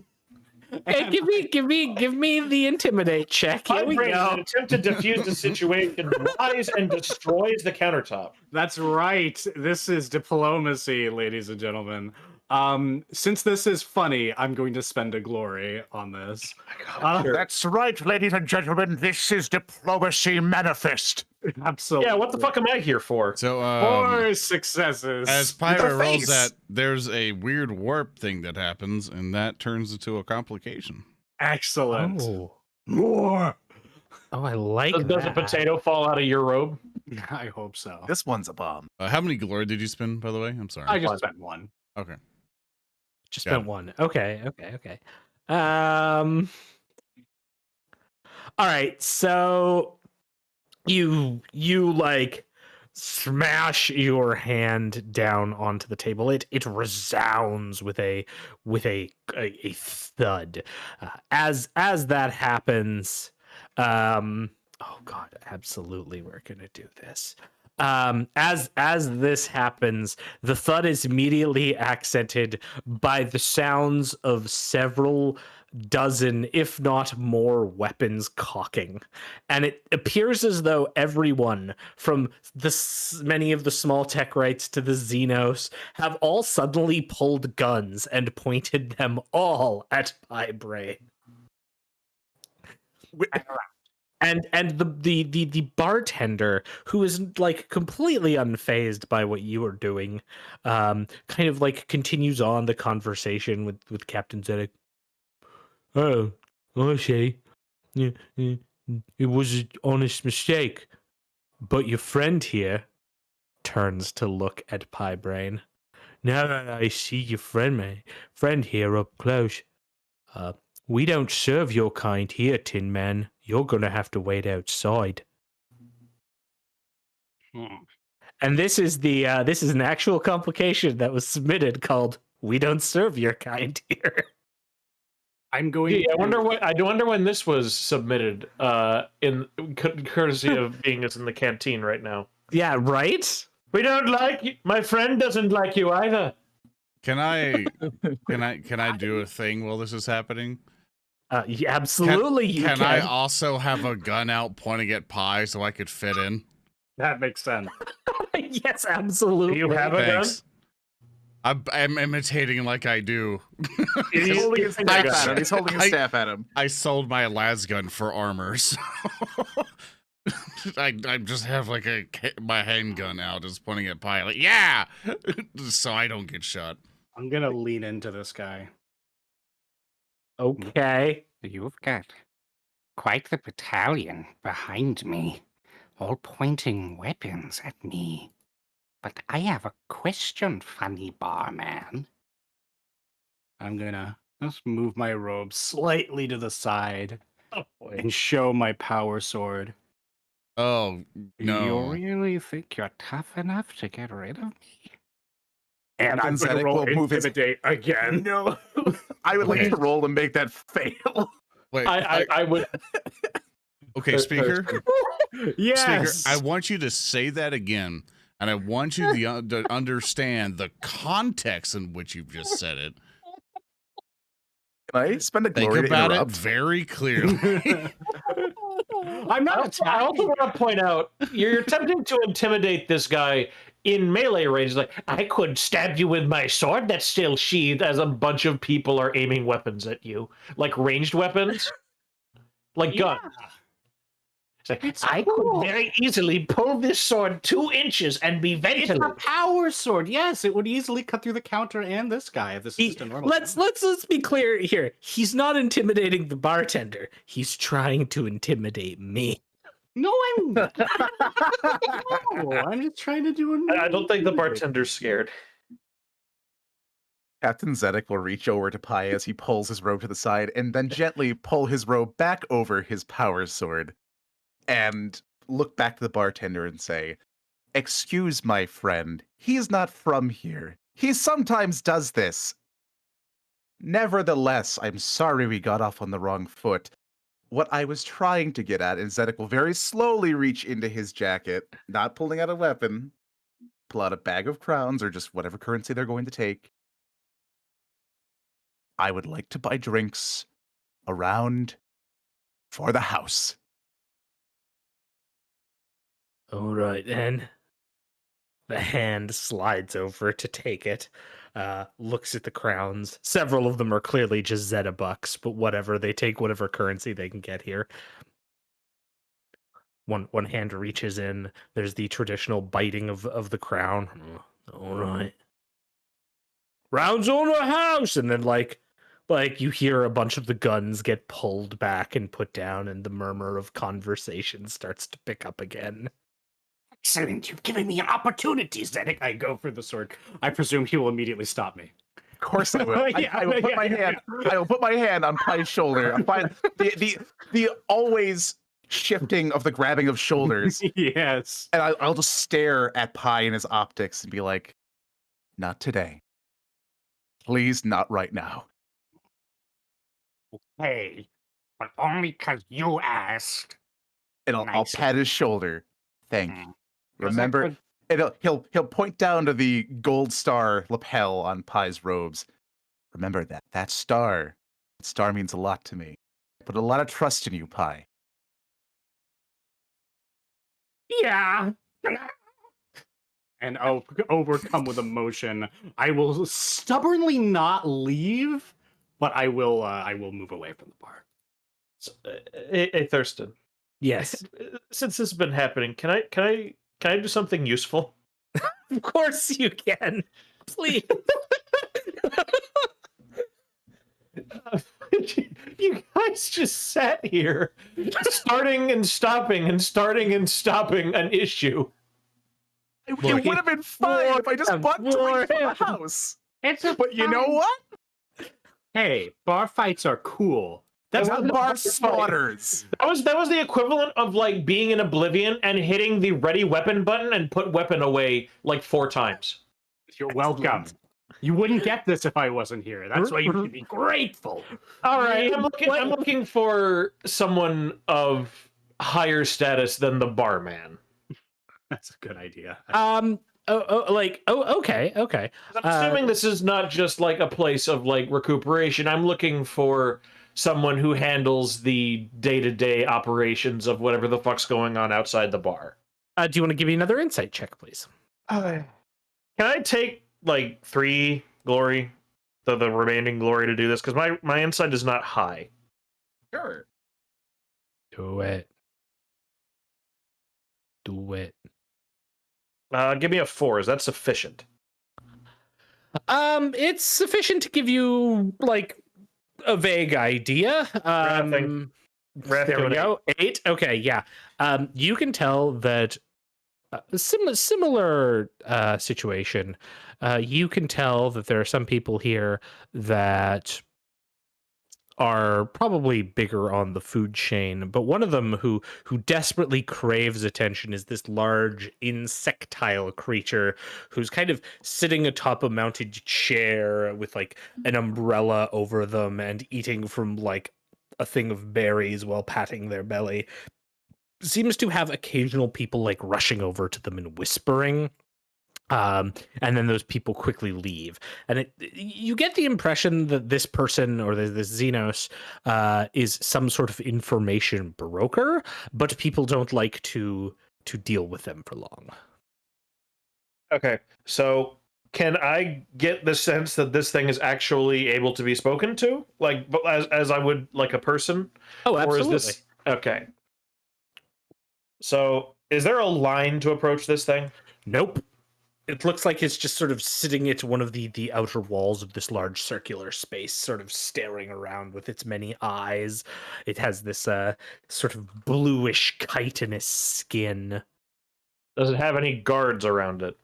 Hey, give me the intimidate check. Here we Braine, in go. an attempt to defuse the situation, rise and destroys the countertop. That's right. This is diplomacy, ladies and gentlemen. Since this is funny, I'm going to spend a glory on this. That's right, ladies and gentlemen. This is diplomacy manifest. Absolutely. Yeah, what the fuck am I here for? So, 4 successes. as Pyro rolls face. that, there's a weird warp thing that happens, and that turns into a complication. Excellent. Oh, I like Does that. a potato fall out of your robe? I hope so. This one's a bomb. How many glory did you spend, by the way? I'm sorry. I just spent 1. Okay. Just Got spent it. one. Okay. All right. So you like smash your hand down onto the table. It resounds with a thud. As that happens, oh god, absolutely, we're gonna do this. As this happens, the thud is immediately accented by the sounds of several dozen, if not more, weapons cocking, and it appears as though everyone, from many of the small Techrites to the Xenos, have all suddenly pulled guns and pointed them all at Braine. And the bartender, who is like completely unfazed by what you are doing, kind of like continues on the conversation with Captain Zedek. Oh, I see. It was an honest mistake, but your friend here turns to look at Braine. Now that I see your friend here up close, we don't serve your kind here, Tin Man. You're gonna have to wait outside. And this is an actual complication that was submitted called "We don't serve your kind here." I'm going. I wonder when this was submitted. In courtesy of being us in the canteen right now. Yeah, right. We don't like you. My friend doesn't like you either. Can I do a thing while this is happening? Yeah, absolutely. Can I also have a gun out pointing at Pie so I could fit in? That makes sense. Yes, absolutely. You have a gun? Thanks. I'm imitating like I do. He's holding his staff at him. He's holding his staff at him. I sold my lasgun for armor, so I just have like my handgun out, just pointing at Pie, like yeah, so I don't get shot. I'm gonna lean into this guy. Okay. You've got quite the battalion behind me, all pointing weapons at me. But I have a question, funny barman. I'm gonna just move my robe slightly to the side and show my power sword. Oh no! You really think you're tough enough to get rid of me? And I'm Zedek gonna roll will move his- intimidate again. No, I would like Okay. to roll and make that fail. Wait, I would. Okay, speaker. Yes. Speaker, I want you to say that again, and I want you to understand the context in which you've just said it. Can I spend a Think glory to about it interrupt? very clearly. I'm not I also attacking. want to point out you're attempting to intimidate this guy in melee range. Like, I could stab you with my sword that's still sheathed as a bunch of people are aiming weapons at you. Like ranged weapons. Like guns. It's like, I could very easily pull this sword 2 inches and be It's a ventilated. power sword. Yes, it would easily cut through the counter and this guy if this is just a normal. Let's be clear here. He's not intimidating the bartender. He's trying to intimidate me. No, I'm not. No, I'm just trying to do a. I don't think the bartender's scared. Captain Zedek will reach over to Pi as he pulls his robe to the side and then gently pull his robe back over his power sword and look back to the bartender and say, "Excuse my friend, he is not from here. He sometimes does this. Nevertheless, I'm sorry we got off on the wrong foot. What I was trying to get at is Zedek will very slowly reach into his jacket, not pulling out a weapon, pull out a bag of crowns or just whatever currency they're going to take. I would like to buy drinks around for the house." All right, then. The hand slides over to take it, looks at the crowns. Several of them are clearly just Zeta bucks, but whatever. They take whatever currency they can get here. One hand reaches in. There's the traditional biting of the crown. All right. Rounds on the house! And then, like you hear a bunch of the guns get pulled back and put down, and the murmur of conversation starts to pick up again. Excellent, you've given me an opportunity, Zedek. I go for the sword. I presume he will immediately stop me. Of course I will. I will put my hand. I will put my hand on Pi's shoulder. The always shifting of the grabbing of shoulders, Yes. and I'll just stare at Pi and his optics and be like, "Not today. Please, not right now." Hey, but only because you asked. And I'll Nice. pat his shoulder. Thank you. Mm. Remember, and he'll point down to the gold star lapel on Pi's robes. Remember that star. That star means a lot to me. I put a lot of trust in you, Pi. Yeah. And overcome with emotion, I will stubbornly not leave, but I will move away from the bar. So, hey, Thurston. Yes. Since this has been happening, can I do something useful? Of course you can. Please. You guys just sat here, starting and stopping and starting and stopping an issue. It would have been fine if I just bought drinks for the house. It's a But you know what? Hey, bar fights are cool. That's That how was bar not slaughters. That was the equivalent of like being in Oblivion and hitting the ready weapon button and put weapon away like 4 times. You're welcome. You wouldn't get this if I wasn't here. That's why you should be grateful. All right, I'm looking for someone of higher status than the barman. That's a good idea. Okay. I'm assuming this is not just like a place of like recuperation. I'm looking for someone who handles the day-to-day operations of whatever the fuck's going on outside the bar. Do you want to give me another insight check, please? Can I take like 3 glory, the remaining glory to do this? Because my insight is not high. Sure. Do it. Give me a 4. Is that sufficient? It's sufficient to give you like a vague idea. Wrathing. There we go. 8. Okay, yeah. You can tell that similar situation. You can tell that there are some people here that are probably bigger on the food chain, but one of them who desperately craves attention is this large insectile creature who's kind of sitting atop a mounted chair with like an umbrella over them and eating from like a thing of berries while patting their belly. seems to have occasional people like rushing over to them and whispering. And then those people quickly leave, and you get the impression that this person or this Xenos is some sort of information broker, but people don't like to deal with them for long. Okay, so can I get the sense that this thing is actually able to be spoken to, like as I would like a person? Oh, absolutely. Or is this okay? So, is there a line to approach this thing? Nope. It looks like it's just sort of sitting at one of the outer walls of this large circular space, sort of staring around with its many eyes. It has this sort of bluish chitinous skin. Does it have any guards around it?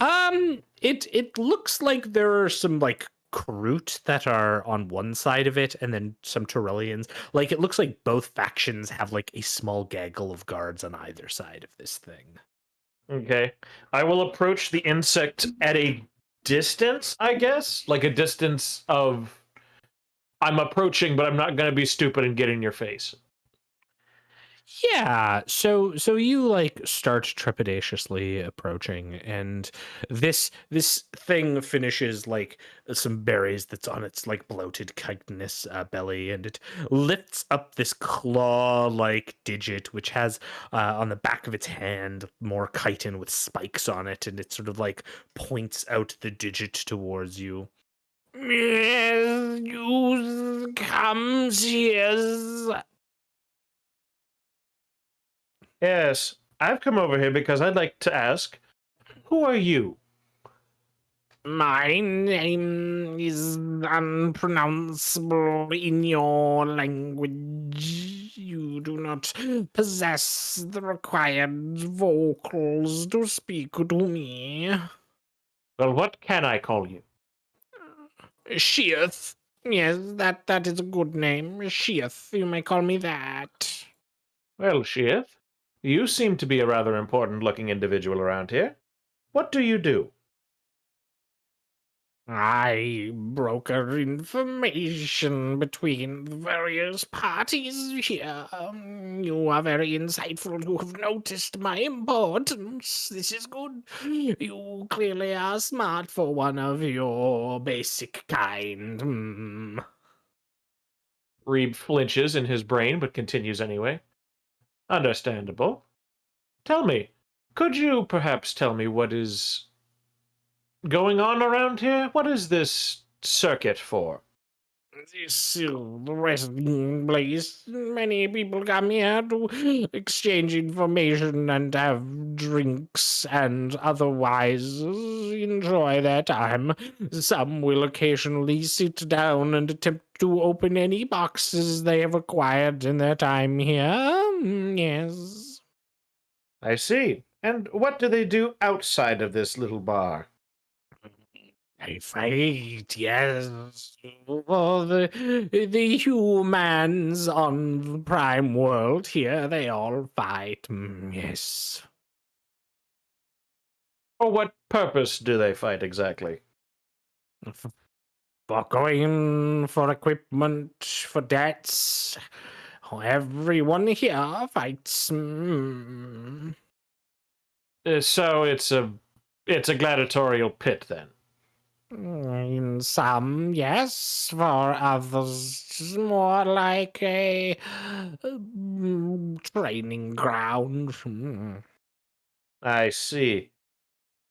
It looks like there are some like Kroot that are on one side of it, and then some Turellians. Like it looks like both factions have like a small gaggle of guards on either side of this thing. Okay. I will approach the insect at a distance, I guess. Like a distance of I'm approaching, but I'm not gonna be stupid and get in your face. Yeah, so you like start trepidatiously approaching, and this thing finishes like some berries that's on its like bloated chitinous belly, and it lifts up this claw-like digit, which has on the back of its hand more chitin with spikes on it, and it sort of like points out the digit towards you. Yes, you comes here. Yes, I've come over here because I'd like to ask, who are you? My name is unpronounceable in your language. You do not possess the required vocals to speak to me. Well, what can I call you? Sheath. Yes, that is a good name. Sheath. You may call me that. Well, Sheath, you seem to be a rather important-looking individual around here. What do you do? I broker information between the various parties here. You are very insightful to have noticed my importance. This is good. You clearly are smart for one of your basic kind. Reeb flinches in his brain, but continues anyway. Understandable. Tell me, could you perhaps tell me what is going on around here? What is this circuit for? This is the resting place. Many people come here to exchange information and have drinks and otherwise enjoy their time. Some will occasionally sit down and attempt to open any boxes they have acquired in their time here. Yes. I see. And what do they do outside of this little bar? I fight, yes, for the humans on the Prime World here. They all fight, yes. For what purpose do they fight exactly? For going for equipment, for debts. Everyone here fights. So it's a gladiatorial pit then. In some, yes. For others, it's more like a training ground. I see.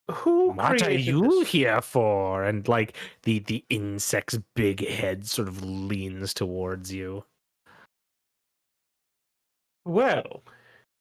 Who What are created you this? here for? And like the insect's big head sort of leans towards you. Well,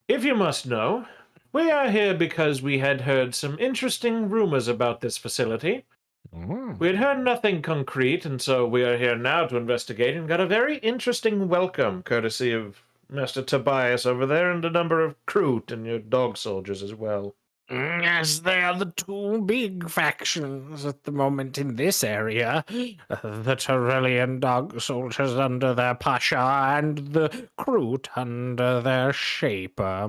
if you must know, we are here because we had heard some interesting rumors about this facility. We had heard nothing concrete, and so we are here now to investigate and got a very interesting welcome, courtesy of Master Tobias over there and a number of Kroot and your dog soldiers as well. Yes, they are the two big factions at the moment in this area. The Turellian dog soldiers under their Pasha and the Kroot under their Shaper.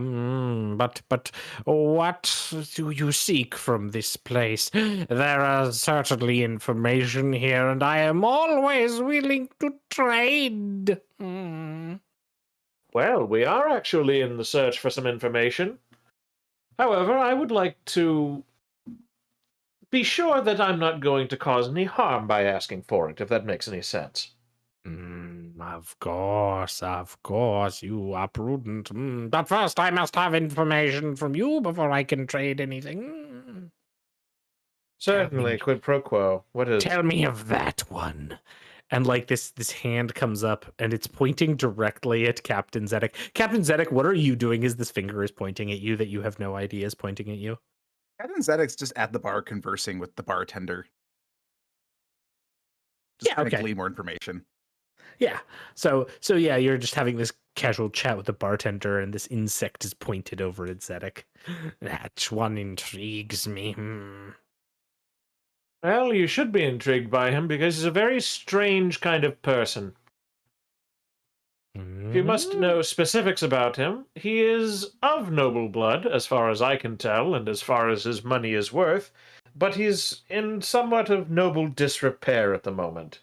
But what do you seek from this place? There is certainly information here, and I am always willing to trade. Well, we are actually in the search for some information. However, I would like to be sure that I'm not going to cause any harm by asking for it, if that makes any sense. Of course, you are prudent. But first, I must have information from you before I can trade anything. Certainly, quid pro quo. What is? Tell me of that one. And like this hand comes up and it's pointing directly at Captain Zedek. Captain Zedek, what are you doing as this finger is pointing at you that you have no idea is pointing at you? Captain Zedek's just at the bar conversing with the bartender. Just Yeah, trying to okay. glean more information. Yeah. So yeah, you're just having this casual chat with the bartender and this insect is pointed over at Zedek. That one intrigues me. Well, you should be intrigued by him because he's a very strange kind of person. If you must know specifics about him, he is of noble blood, as far as I can tell, and as far as his money is worth, but he's in somewhat of noble disrepair at the moment.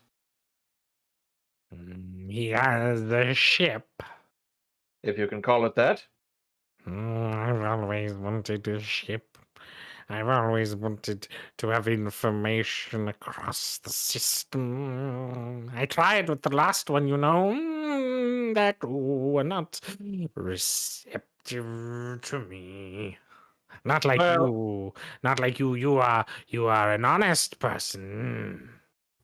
He has the ship. If you can call it that. I've always wanted a ship. I've always wanted to have information across the system. I tried with the last one, you know. That were not receptive to me. Not like you. Not like you. You are an honest person.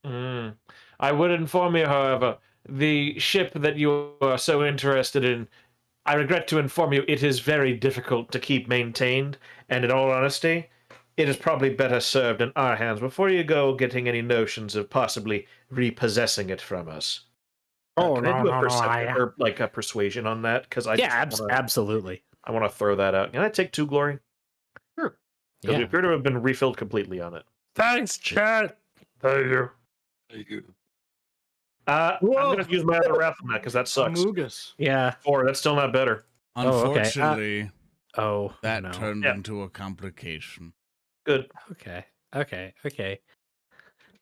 I would inform you, however, the ship that you are so interested in, I regret to inform you, it is very difficult to keep maintained, and in all honesty, it is probably better served in our hands before you go getting any notions of possibly repossessing it from us. Can I do a perception or like a persuasion on that? Because absolutely. I want to throw that out. Can I take 2 glory? Sure. Because we appear to have been refilled completely on it. Thanks, chat. Thank you. Thank you. I'm going to use my other wrath on that because that sucks. Amugus. Yeah. 4, that's still not better. Unfortunately, that turned Yeah. into a complication. Good. Okay.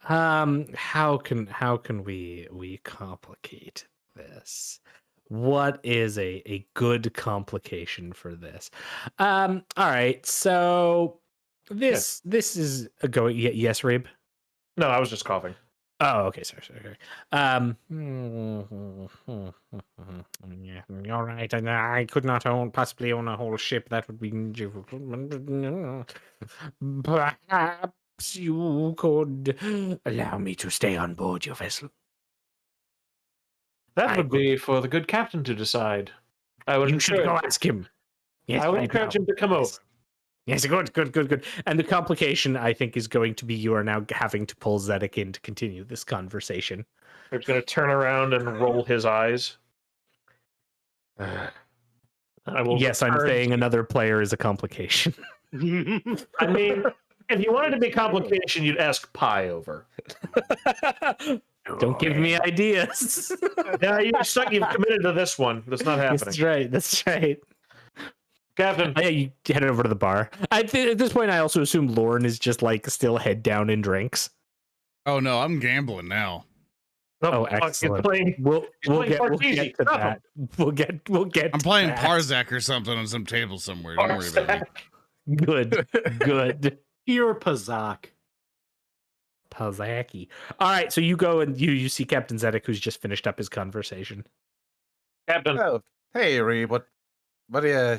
How can we complicate this? What is a good complication for this? All right. So this is a going. Yes, Reeb. No, I was just coughing. Oh, okay. Sorry. Yeah, you're right. And I could not possibly own a whole ship. That would be. Perhaps you could allow me to stay on board your vessel. That would be for the good captain to decide. You should go ask him. Yes, I would encourage him to come over. Yes, good. And the complication, I think, is going to be you are now having to pull Zedek in to continue this conversation. He's going to turn around and roll his eyes. Yes, I'm saying another player is a complication. I mean, if you wanted to be complication, you'd ask Pi over. Don't give me ideas. Yeah, you've committed to this one. That's not happening. That's right. Captain. Oh, yeah, you head over to the bar. At this point, I also assume Lorn is just like still head down in drinks. Oh no, I'm gambling now. Oh, excellent. We'll get to that. We'll get. I'm playing Parzak or something on some table somewhere. Don't worry about it. Good. Pure Pazak. Pazaki. All right, so you go and you see Captain Zedek, who's just finished up his conversation. Captain. Oh, hey, Reeb, what do you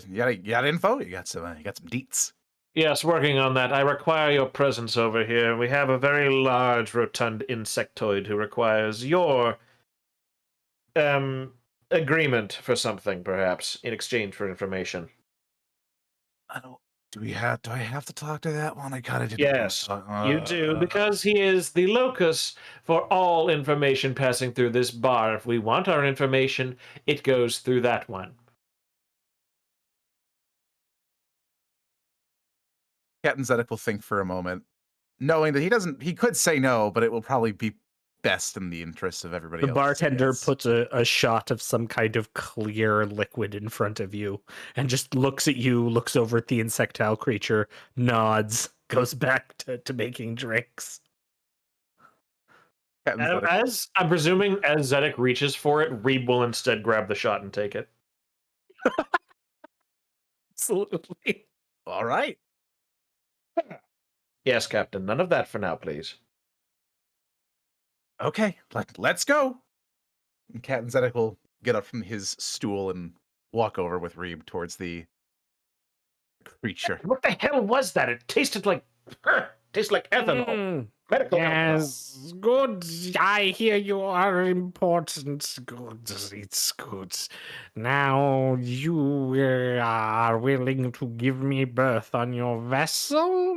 got info? You got some deets. Yes, working on that. I require your presence over here. We have a very large, rotund insectoid who requires your agreement for something, perhaps, in exchange for information. Do I have to talk to that one? I kind of didn't. Yes, you do, because he is the locus for all information passing through this bar. If we want our information, it goes through that one. Captain Zedek will think for a moment, knowing that he could say no, but it will probably be best in the interest of everybody else. The bartender puts a shot of some kind of clear liquid in front of you and just looks at you, looks over at the insectile creature, nods, goes back to making drinks. As I'm presuming, as Zedek reaches for it, Reeb will instead grab the shot and take it. Absolutely. All right. Yes, Captain. None of that for now, please. Okay, let's go. And Captain Zedek will get up from his stool and walk over with Reeb towards the creature. What the hell was that? It tasted like ethanol. Mm, Medical alcohol. yes, good. I hear you are important. Good, it's good. Now you are willing to give me birth on your vessel?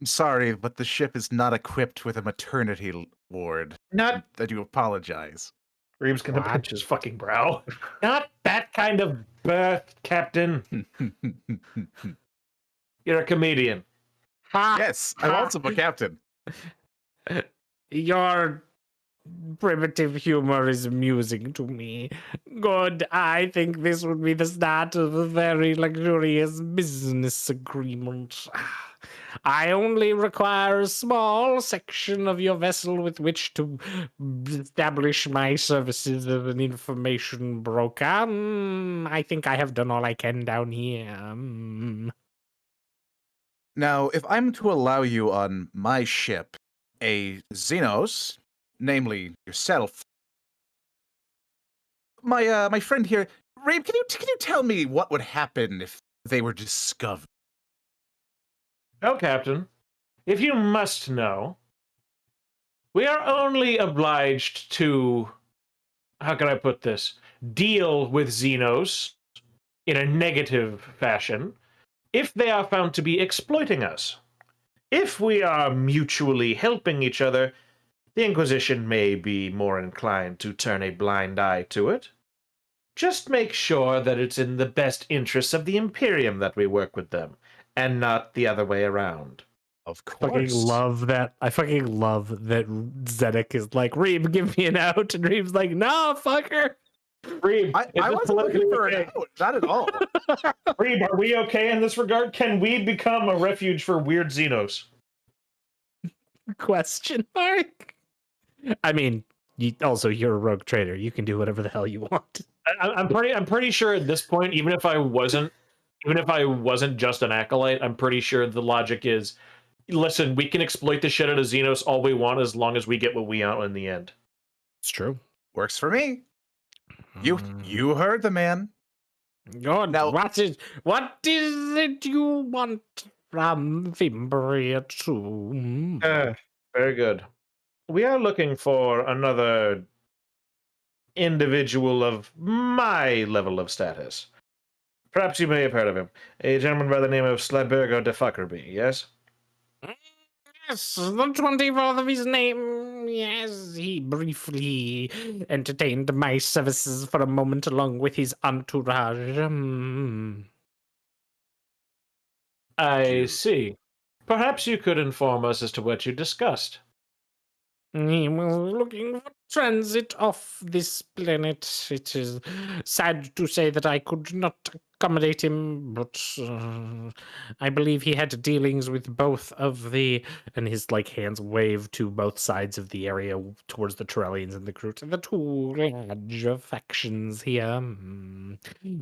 I'm sorry, but the ship is not equipped with a maternity ward. Not I do apologize. Reeb's gonna What? pinch his fucking brow. Not that kind of birth, Captain. You're a comedian. Ha! Yes, I'm also a captain. Your primitive humor is amusing to me. Good. I think this would be the start of a very luxurious business agreement. I only require a small section of your vessel with which to establish my services as an information broker. I think I have done all I can down here. Now, if I'm to allow you on my ship, a Xenos, namely yourself, my friend here, Reeb, can you tell me what would happen if they were discovered? Oh, Captain, if you must know, we are only obliged to, how can I put this, deal with Xenos in a negative fashion if they are found to be exploiting us. If we are mutually helping each other, the Inquisition may be more inclined to turn a blind eye to it. Just make sure that it's in the best interests of the Imperium that we work with them, and not the other way around. Of Fucking course. love that. I fucking love that Zedek is like, Reeb, give me an out. And Reeb's like, nah, fucker. Reeb, I wasn't looking for an out, not at all. Reeb, are we okay in this regard? Can we become a refuge for weird Xenos? Question mark. I mean, you're a rogue trader. You can do whatever the hell you want. I'm pretty sure at this point, even if I wasn't just an acolyte, I'm pretty sure the logic is, listen, we can exploit the shit out of Xenos all we want as long as we get what we want in the end. It's true. Works for me. You heard the man. God, Now- what is it you want from Fimbria 2? Very good. We are looking for another individual of my level of status. Perhaps you may have heard of him. A gentleman by the name of Slebergo de Fuckerby, yes? Yes, the 24th of his name. Yes, he briefly entertained my services for a moment along with his entourage. I see. Perhaps you could inform us as to what you discussed. He was looking for transit off this planet. It is sad to say that I could not accommodate him, but I believe he had dealings with both of the, and his hands wave to both sides of the area towards the Torellians and the Groot, the two large factions here.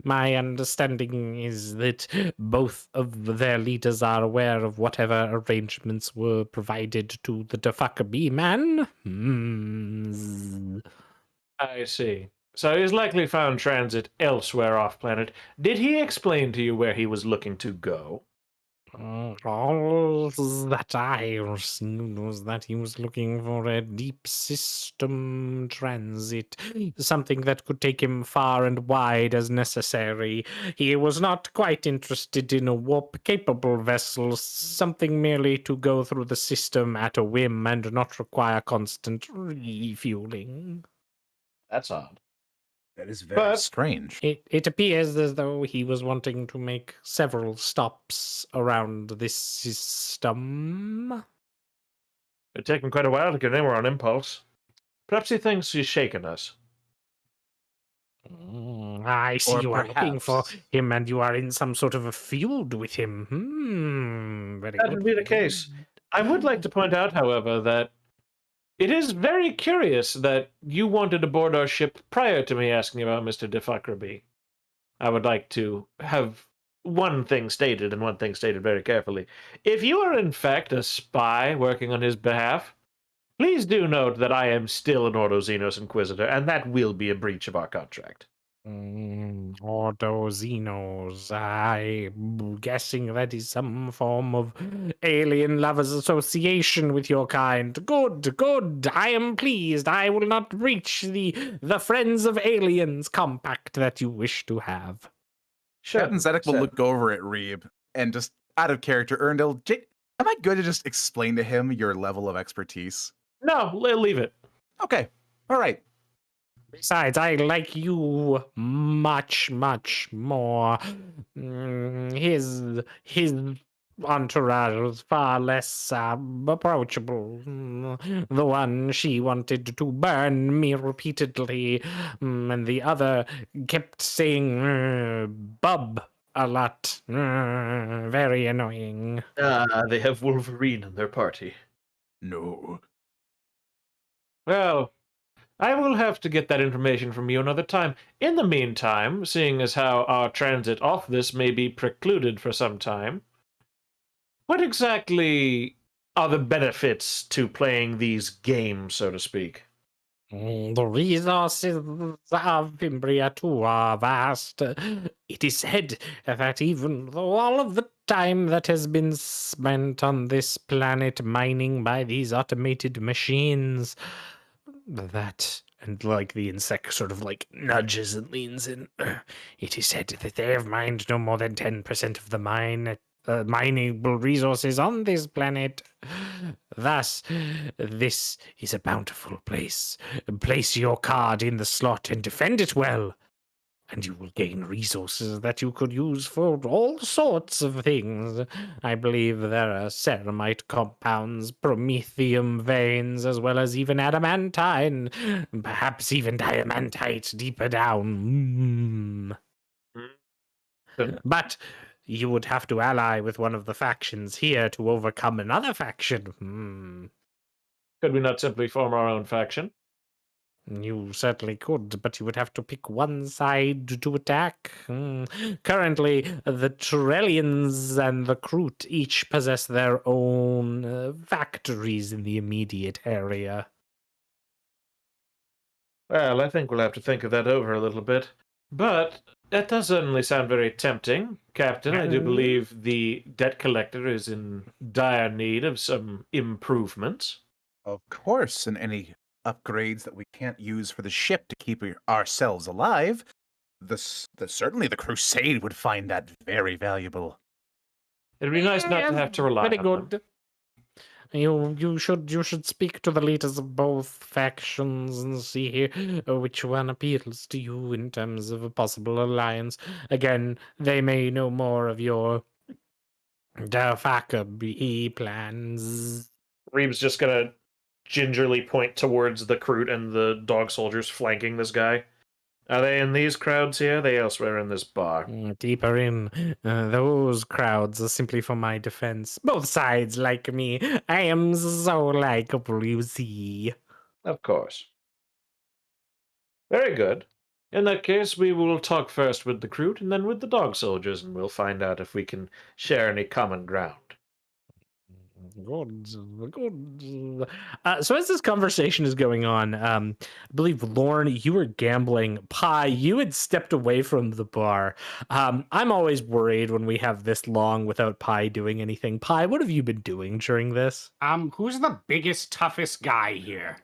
My understanding is that both of their leaders are aware of whatever arrangements were provided to the Defuckerby man. I see. So he's likely found transit elsewhere off planet. Did he explain to you where he was looking to go? All that I received was that he was looking for a deep system transit, something that could take him far and wide as necessary. He was not quite interested in a warp-capable vessel, something merely to go through the system at a whim and not require constant refueling. That's odd. That is very strange. It appears as though he was wanting to make several stops around this system. It'd taken quite a while to get anywhere on impulse. Perhaps he thinks he's shaken us. I see Or you are looking for perhaps- him and you are in some sort of a feud with him. Very That good. would be the case. I would like to point out, however, that it is very curious that you wanted aboard our ship prior to me asking about Mr. de Fuckerby. I would like to have one thing stated, and one thing stated very carefully. If you are in fact a spy working on his behalf, please do note that I am still an Ordo Xenos Inquisitor, and that will be a breach of our contract. Ordo Xenos. I'm guessing that is some form of alien lovers association with your kind. Good, good. I am pleased. I will not breach the Friends of Aliens compact that you wish to have. Captain Zedek will Sure. look over at Reeb and just out of character, Earndil, am I good to just explain to him your level of expertise? No, leave it. Okay. All right. Besides, I like you much, much more. His entourage was far less approachable. The one, she wanted to burn me repeatedly, and the other kept saying "bub" a lot. Very annoying. They have Wolverine in their party. No. Well, I will have to get that information from you another time. In the meantime, seeing as how our transit off this may be precluded for some time, what exactly are the benefits to playing these games, so to speak? The resources of Fimbria too are vast. It is said that even though all of the time that has been spent on this planet mining by these automated machines, that, and like the insect sort of like nudges and leans in, it is said that they have mined no more than 10% of the mineable resources on this planet. Thus, this is a bountiful place. Place your card in the slot and defend it well, and you will gain resources that you could use for all sorts of things. I believe there are ceramite compounds, promethium veins, as well as even adamantine, perhaps even diamantite deeper down. But you would have to ally with one of the factions here to overcome another faction. Could we not simply form our own faction? You certainly could, but you would have to pick one side to attack. Currently, the Trellians and the Kroot each possess their own factories in the immediate area. Well, I think we'll have to think of that over a little bit. But that does certainly sound very tempting, Captain. I do believe the debt collector is in dire need of some improvements. Of course, and any upgrades that we can't use for the ship to keep ourselves alive, certainly the Crusade would find that very valuable. It'd be nice not to have to rely Very on them. good. You should speak to the leaders of both factions and see which one appeals to you in terms of a possible alliance. Again, they may know more of your Dafaka plans. Reeb's just gonna gingerly point towards the Kroot and the dog soldiers flanking this guy. Are they in these crowds here? Are they elsewhere in this bar? Deeper in, those crowds are simply for my defense. Both sides like me. I am so likable, you see. Of course. Very good. In that case, we will talk first with the Kroot and then with the dog soldiers, and we'll find out if we can share any common ground. Good. So as this conversation is going on, I believe Lorn, you were gambling. Pi, you had stepped away from the bar. I'm always worried when we have this long without Pi doing anything. Pi, what have you been doing during this? Who's the biggest, toughest guy here?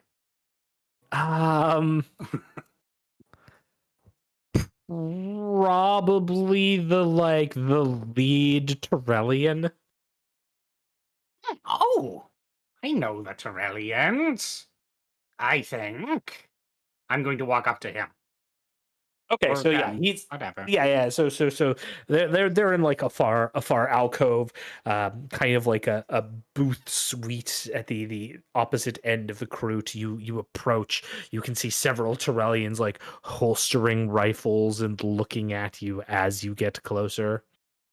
Probably the lead Torellian. Oh, I know the Torellians. I think I'm going to walk up to him. Okay, Or so yeah, them, he's whatever. yeah. So they're in like a far alcove, kind of like a booth suite at the opposite end of the Kroot. You approach, you can see several Torellians like holstering rifles and looking at you as you get closer.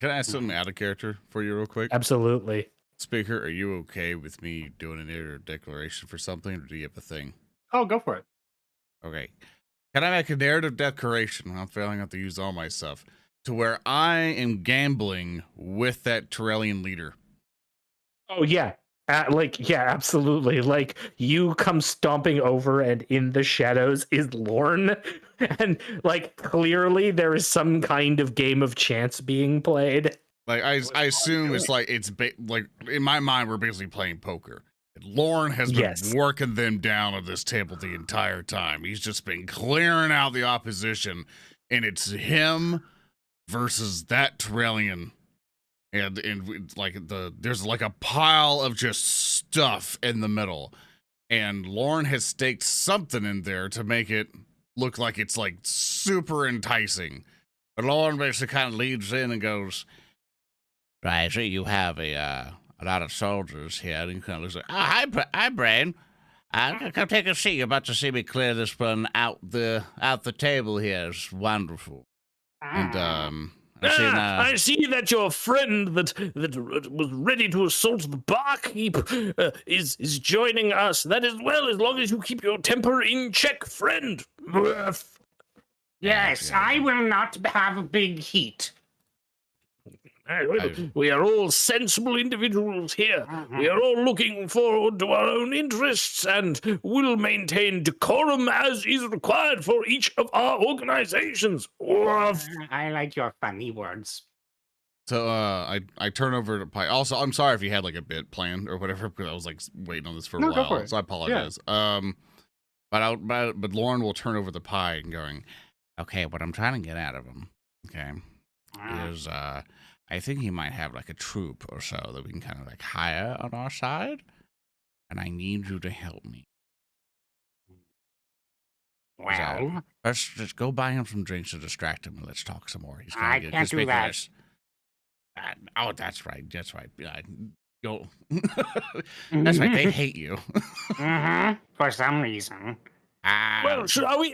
Can I ask something out of character for you real quick? Absolutely. Speaker, are you okay with me doing an air declaration for something, or do you have a thing? Oh, go for it. Okay. Can I make a narrative declaration? I'm failing out to use all my stuff to where I am gambling with that Torellian leader. Oh yeah. Yeah, absolutely. Like, you come stomping over, and in the shadows is Lorn, and like clearly there is some kind of game of chance being played. Like I assume it's like like in my mind we're basically playing poker. Lorn has been working them down at this table the entire time. He's just been clearing out the opposition, and it's him versus that Torellian. And like there's like a pile of just stuff in the middle, and Lorn has staked something in there to make it look like it's like super enticing. But Lorn basically kind of leads in and goes, "Right, so you have a lot of soldiers here," and he kind of looks like, "Oh, hi, Braine. Come take a seat. You're about to see me clear this one out the table here. It's wonderful." And I see that your friend that was ready to assault the barkeep is joining us. That is well, as long as you keep your temper in check, friend. Yes, I will not have a big heat. We are all sensible individuals here. We are all looking forward to our own interests and will maintain decorum as is required for each of our organizations. I like your funny words. So I turn over to Pi. Also, I'm sorry if you had like a bit planned or whatever, because I was like waiting on this for a No, go while. for it. So I apologize. Yeah. But Lorn will turn over the pie and going, "Okay, what I'm trying to get out of him, okay, is I think he might have like a troop or so that we can kind of like hire on our side, and I need you to help me." Well, So, first, just go buy him some drinks to distract him, and let's talk some more. He's I gonna get can't do that. conspicuous. Oh, that's right. That's right. Go. That's right. They hate you. For some reason. Well, are we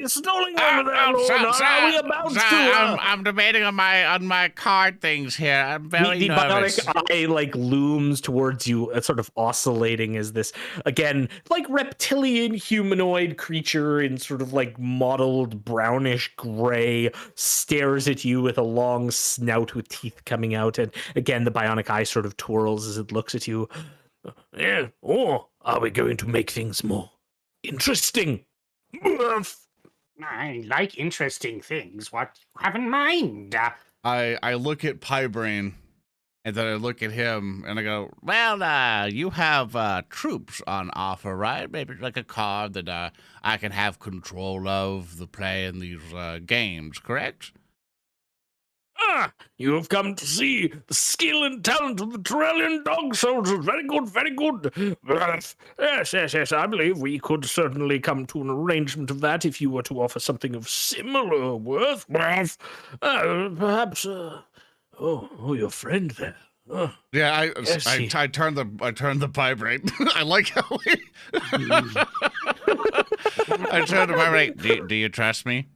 stalling over there, Lorn? Are we about to? I'm debating on my card things here. I'm very nervous. The bionic eye like looms towards you, sort of oscillating as this again, like reptilian humanoid creature in sort of like mottled brownish gray stares at you with a long snout with teeth coming out, and again the bionic eye sort of twirls as it looks at you. Yeah. Or are we going to make things more interesting? I like interesting things. What do you have in mind? I look at Pie Braine, and then I look at him, and I go, "Well, you have troops on offer, right? Maybe like a card that I can have control of the play in these games, correct?" You have come to see the skill and talent of the Torellian dog soldiers. Very good, very good. Yes. I believe we could certainly come to an arrangement of that if you were to offer something of similar worth. Perhaps. Your friend there. Yeah, Yes, I turned the Pie Braine. I like how I turned the Pie Braine. Do you trust me?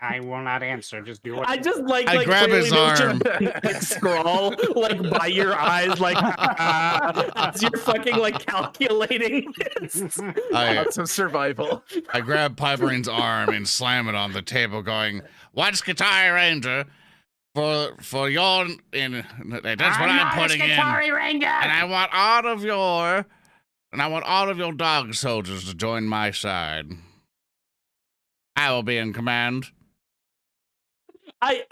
I will not answer. Just do it. I just like I grab his arm, scrawl like by your eyes, like as you're fucking like calculating this. Some survival. I grab Pie Braine's arm and slam it on the table, going, "What's Guitar Ranger for your?" And that's what I'm putting in. Ranger. And I want all of your dog soldiers to join my side. I will be in command.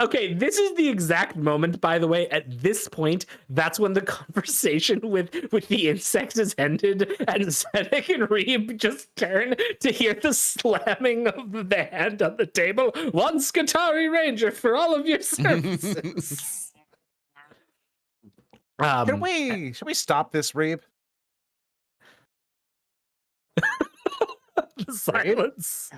Okay, this is the exact moment, by the way. At this point, that's when the conversation with the insects is ended, and Zedek and Reeb just turn to hear the slamming of the hand on the table. Once Guitar Ranger for all of your services. Should we stop this, Reeb? The silence.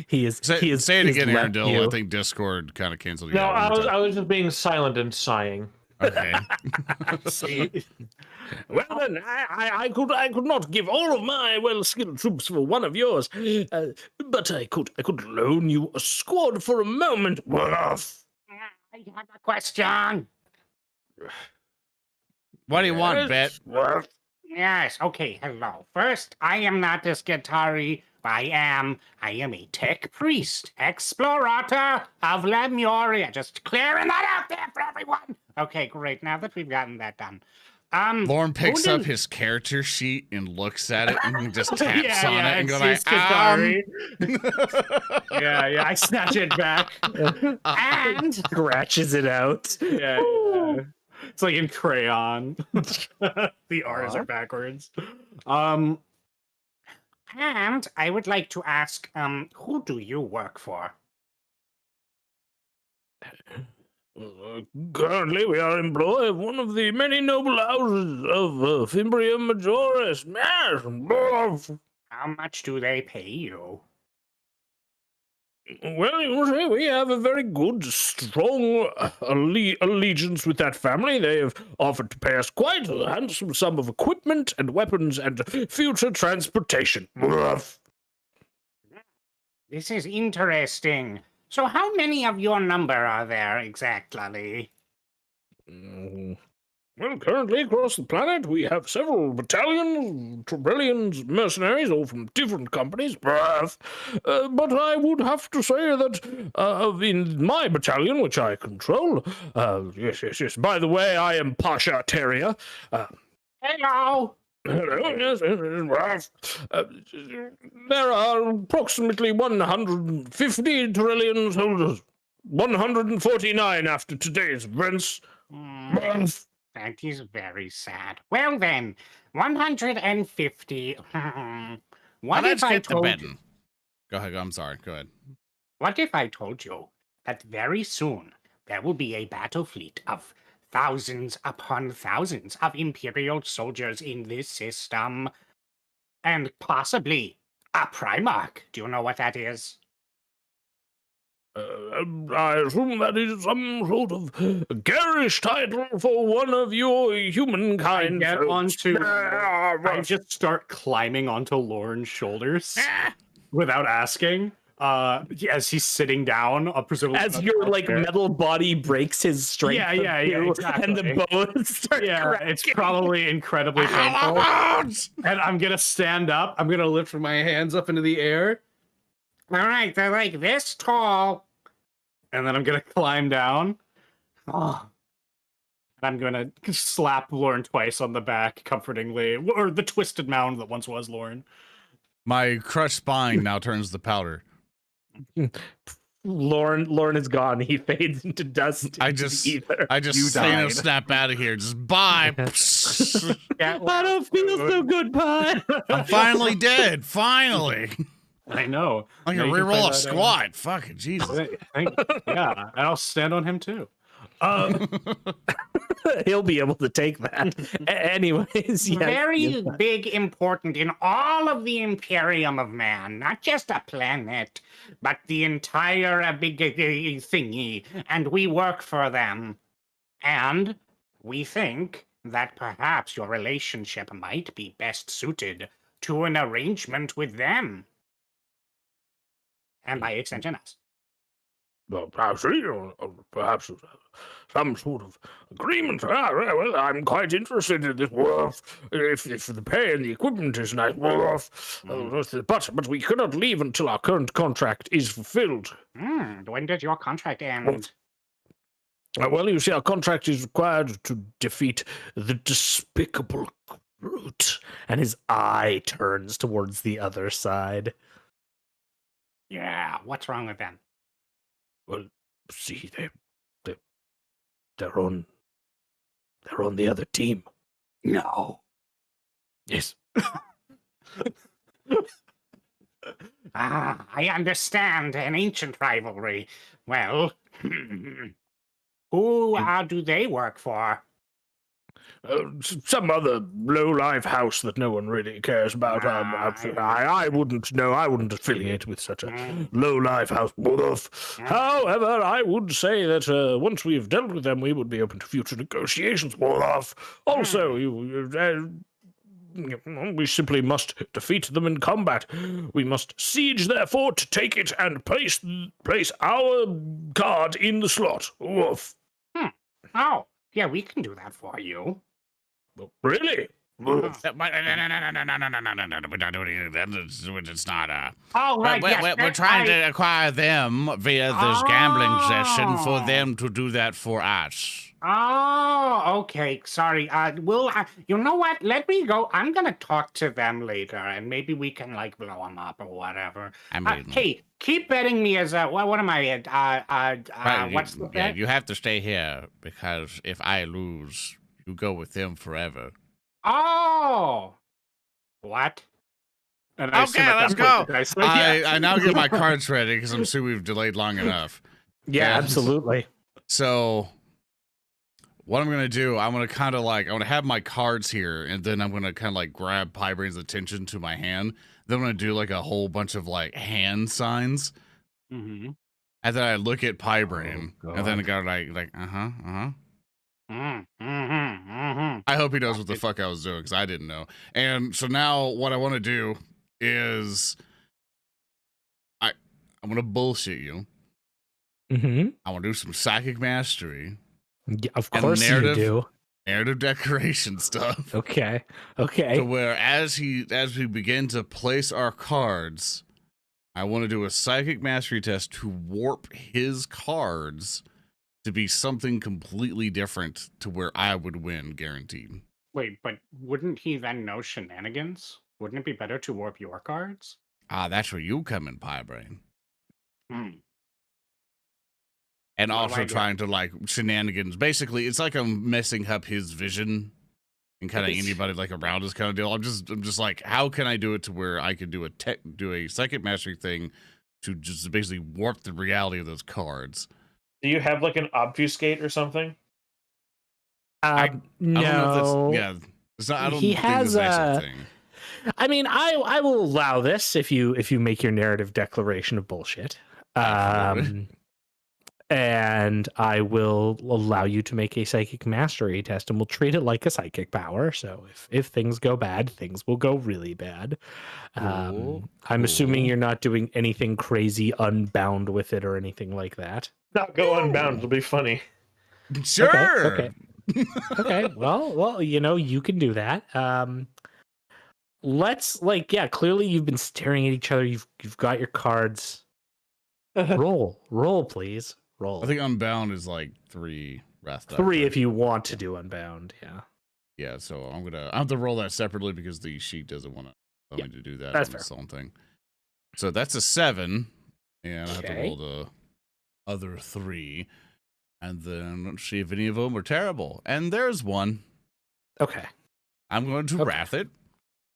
He is. Say it again, Earndil. I think Discord kind of canceled you. No, out. I was just being silent and sighing. Okay. Well then, I could not give all of my well-skilled troops for one of yours, but I could loan you a squad for a moment. I have a question. What do you want, Bet? Yes, okay, hello. First, I am not a Skitari, but I am a tech priest, explorator of Lemuria. Just clearing that out there for everyone. Okay, great. Now that we've gotten that done. Lorn picks who up does- his character sheet and looks at it and just taps on it and it's goes his like, Skitari. Yeah, I snatch it back. And Scratches it out. Yeah. It's like in crayon. The R's are backwards. and I would like to ask, who do you work for? Currently, we are employed of one of the many noble houses of Fimbria Majoris. Yes. How much do they pay you? Well, you see, we have a very good, strong allegiance with that family. They have offered to pay us quite a handsome sum of equipment and weapons and future transportation. This is interesting. So how many of your number are there exactly? Well, currently across the planet, we have several battalions, Trebellians, mercenaries, all from different companies. But I would have to say that in my battalion, which I control, yes. By the way, I am Pasha Terrier. Hello. Hello, yes. There are approximately 150 Trebellians holders. 149 after today's events. That is very sad. Well then, 150. What let's if I get to told bedding. Go ahead. I'm sorry. Go ahead. What if I told you that very soon there will be a battle fleet of thousands upon thousands of Imperial soldiers in this system, and possibly a Primarch? Do you know what that is? I assume that is some sort of garish title for one of your humankind. I get folks. onto. I just start climbing onto Lorn's shoulders without asking. As he's sitting down, presumably As on your the like chair. metal body breaks his strength. Yeah, And the exactly. bones start cracking. It's probably incredibly painful. And I'm gonna stand up. I'm gonna lift my hands up into the air, All right, they're like this tall. and then I'm gonna climb down. Oh. And I'm gonna slap Lorn twice on the back, comfortingly, or the twisted mound that once was Lorn. My crushed spine now turns to powder. Lorn is gone. He fades into dust. I into the just ether. You say no, died. snap out of here. Just bye. I don't feel so good, Pie. I'm finally dead. Finally. I know. I Now can you reroll play a that, squat. Fucking Jesus. Yeah, and I'll stand on him too. He'll be able to take that. Anyways, yes, Very yes. big, important in all of the Imperium of Man, not just a planet, but the entire big thingy, and we work for them. And we think that perhaps your relationship might be best suited to an arrangement with them. And by extension, us. Well, I see, or perhaps some sort of agreement. Well, I'm quite interested in this. If the pay and the equipment is nice, but we cannot leave until our current contract is fulfilled. When did your contract end? Well, you see, our contract is required to defeat the despicable Brute. And his eye turns towards the other side. Yeah, what's wrong with them? Well, see, they're on the other team. No. Yes. I understand. An ancient rivalry. Well, who do they work for? Some other low-life house that no one really cares about. I wouldn't know. I wouldn't affiliate with such a low-life house. However, I would say that once we've dealt with them, we would be open to future negotiations. Also, we simply must defeat them in combat. We must siege their fort, take it, and place our guard in the slot. Woof. Oh, yeah, we can do that for you. Really? No, we're not doing that. It's not. Oh, right. We're trying to acquire them via this gambling session for them to do that for us. Oh, okay. Sorry. You know what? Let me go. I'm gonna talk to them later, and maybe we can like blow them up or whatever. I mean, Hey, keep betting me as a what am I? What's the bet? you have to stay here because if I lose, you go with them forever. Oh, what? And I assume at let's that go. point, I I now get my cards ready because I'm assuming we've delayed long enough. Yeah, absolutely. So what I'm gonna do, I'm gonna kind of like, I'm gonna have my cards here, and then I'm gonna kind of like grab Piebraine's attention to my hand. Then I'm gonna do like a whole bunch of like hand signs, Mm-hmm. and then I look at Piebraine, Oh, and then I God. go like Mm-hmm. I hope he knows what the fuck I was doing because I didn't know. And so now what I want to do is I'm gonna bullshit you. Mm-hmm. I want to do some psychic mastery, Yeah, of And course you narrative- do. narrative decoration stuff. Okay. To Okay. where as we begin to place our cards, I want to do a psychic mastery test to warp his cards to be something completely different to where I would win, guaranteed. Wait, but wouldn't he then know shenanigans? Wouldn't it be better to warp your cards? Ah, that's where you come in, Piebraine. Hmm. And What do I also do? trying to like shenanigans. Basically, it's like I'm messing up his vision and kind of It's- anybody like around us kind of deal. I'm just like, how can I do it to where I could do a psychic mastery thing to just basically warp the reality of those cards. Do you have like an obfuscate or something? I don't know No. if that's, it's not, I don't He think has that's a- a thing. I mean, I will allow this if you make your narrative declaration of bullshit. Absolutely. And I will allow you to make a psychic mastery test, and we'll treat it like a psychic power. So if things go bad, things will go really bad. Cool, I'm assuming cool. you're not doing anything crazy unbound with it or anything like that. Not go unbound. It'll be funny. Sure. Okay. Okay. Well, you can do that. Let's clearly you've been staring at each other. You've got your cards. Roll, please. Roll. I think Unbound is like 3 wrath die. 3 right? if you want to do unbound. Yeah. Yeah, so I have to roll that separately because the sheet doesn't want to allow me to do that that's on fair. its own thing. So that's a 7, and I have to Okay. roll the other 3, and then let's see if any of them are terrible. And there's one. Okay. I'm going to Okay. wrath it,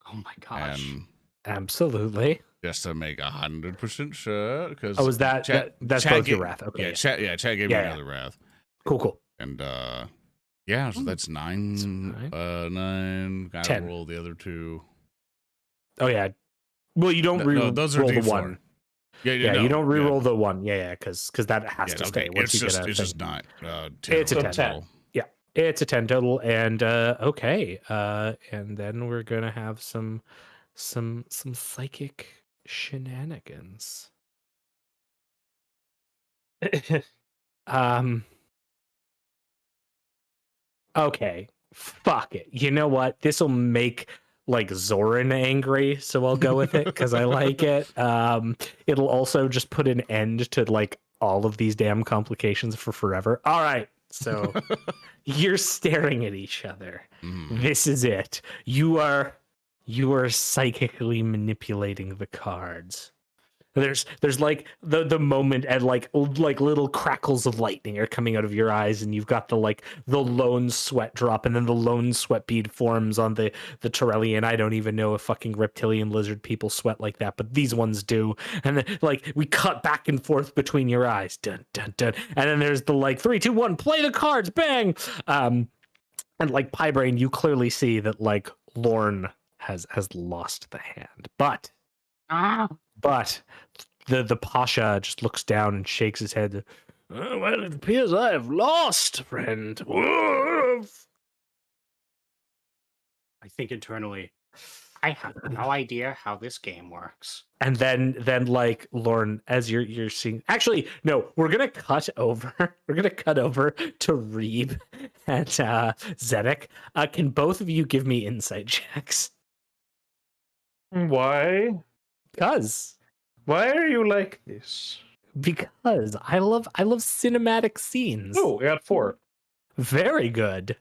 Oh my gosh. and Absolutely. just to make 100% sure, because Oh, is that's both your wrath? Okay. Yeah, chat gave me Yeah, yeah. another wrath, Cool. and yeah, so that's 9, nine. 9. Gotta 10. roll the other 2. Oh yeah. Well, you don't No, re-roll those are the D4. one. Yeah, no, you don't re-roll the one. Yeah, because that has Yeah, to okay. stay. Once It's you just get a it's thing. just not. 10 It's a roll 10. total. It's a 10 total, and okay. And then we're gonna have some psychic shenanigans. Okay. Fuck it. You know what? This will make like Zoran angry, so I'll go with it because I like it. It'll also just put an end to like all of these damn complications for forever. All right. So you're staring at each other. Mhm. This is it. You are psychically manipulating the cards. There's like the moment and like little crackles of lightning are coming out of your eyes, and you've got the lone sweat drop, and then the lone sweat bead forms on the Torellian. I don't even know if fucking reptilian lizard people sweat like that, but these ones do. And then like we cut back and forth between your eyes, dun dun dun, and then there's the like 3, 2, 1, play the cards, bang. And like Piebraine, you clearly see that like Lorn has lost the hand, but the Pasha just looks down and shakes his head. Well, it appears I have lost, friend. I think internally, I have no idea how this game works. And then like Lorn, as you're seeing, actually no, we're gonna cut over. We're gonna cut over to Reeb and Zedek. Can both of you give me insight checks? Why? Because Why are you like this? I love cinematic scenes. Oh, I got 4. Very good.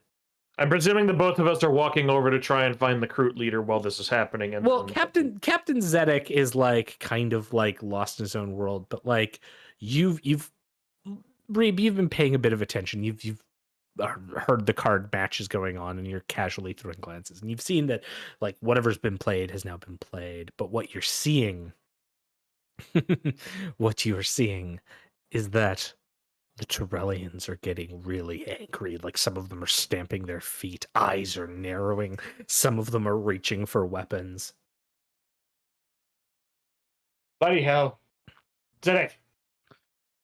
I'm presuming the both of us are walking over to try and find the Kroot leader while this is happening. And Well, then... Captain Zedek is like kind of like lost in his own world, but like you've Reeb, you've been paying a bit of attention. You've heard the card matches going on, and you're casually throwing glances, and you've seen that like whatever's been played has now been played. But what you're seeing, what you are seeing, is that the Torellians are getting really angry. Like some of them are stamping their feet, eyes are narrowing, some of them are reaching for weapons. Bloody hell. Zedek,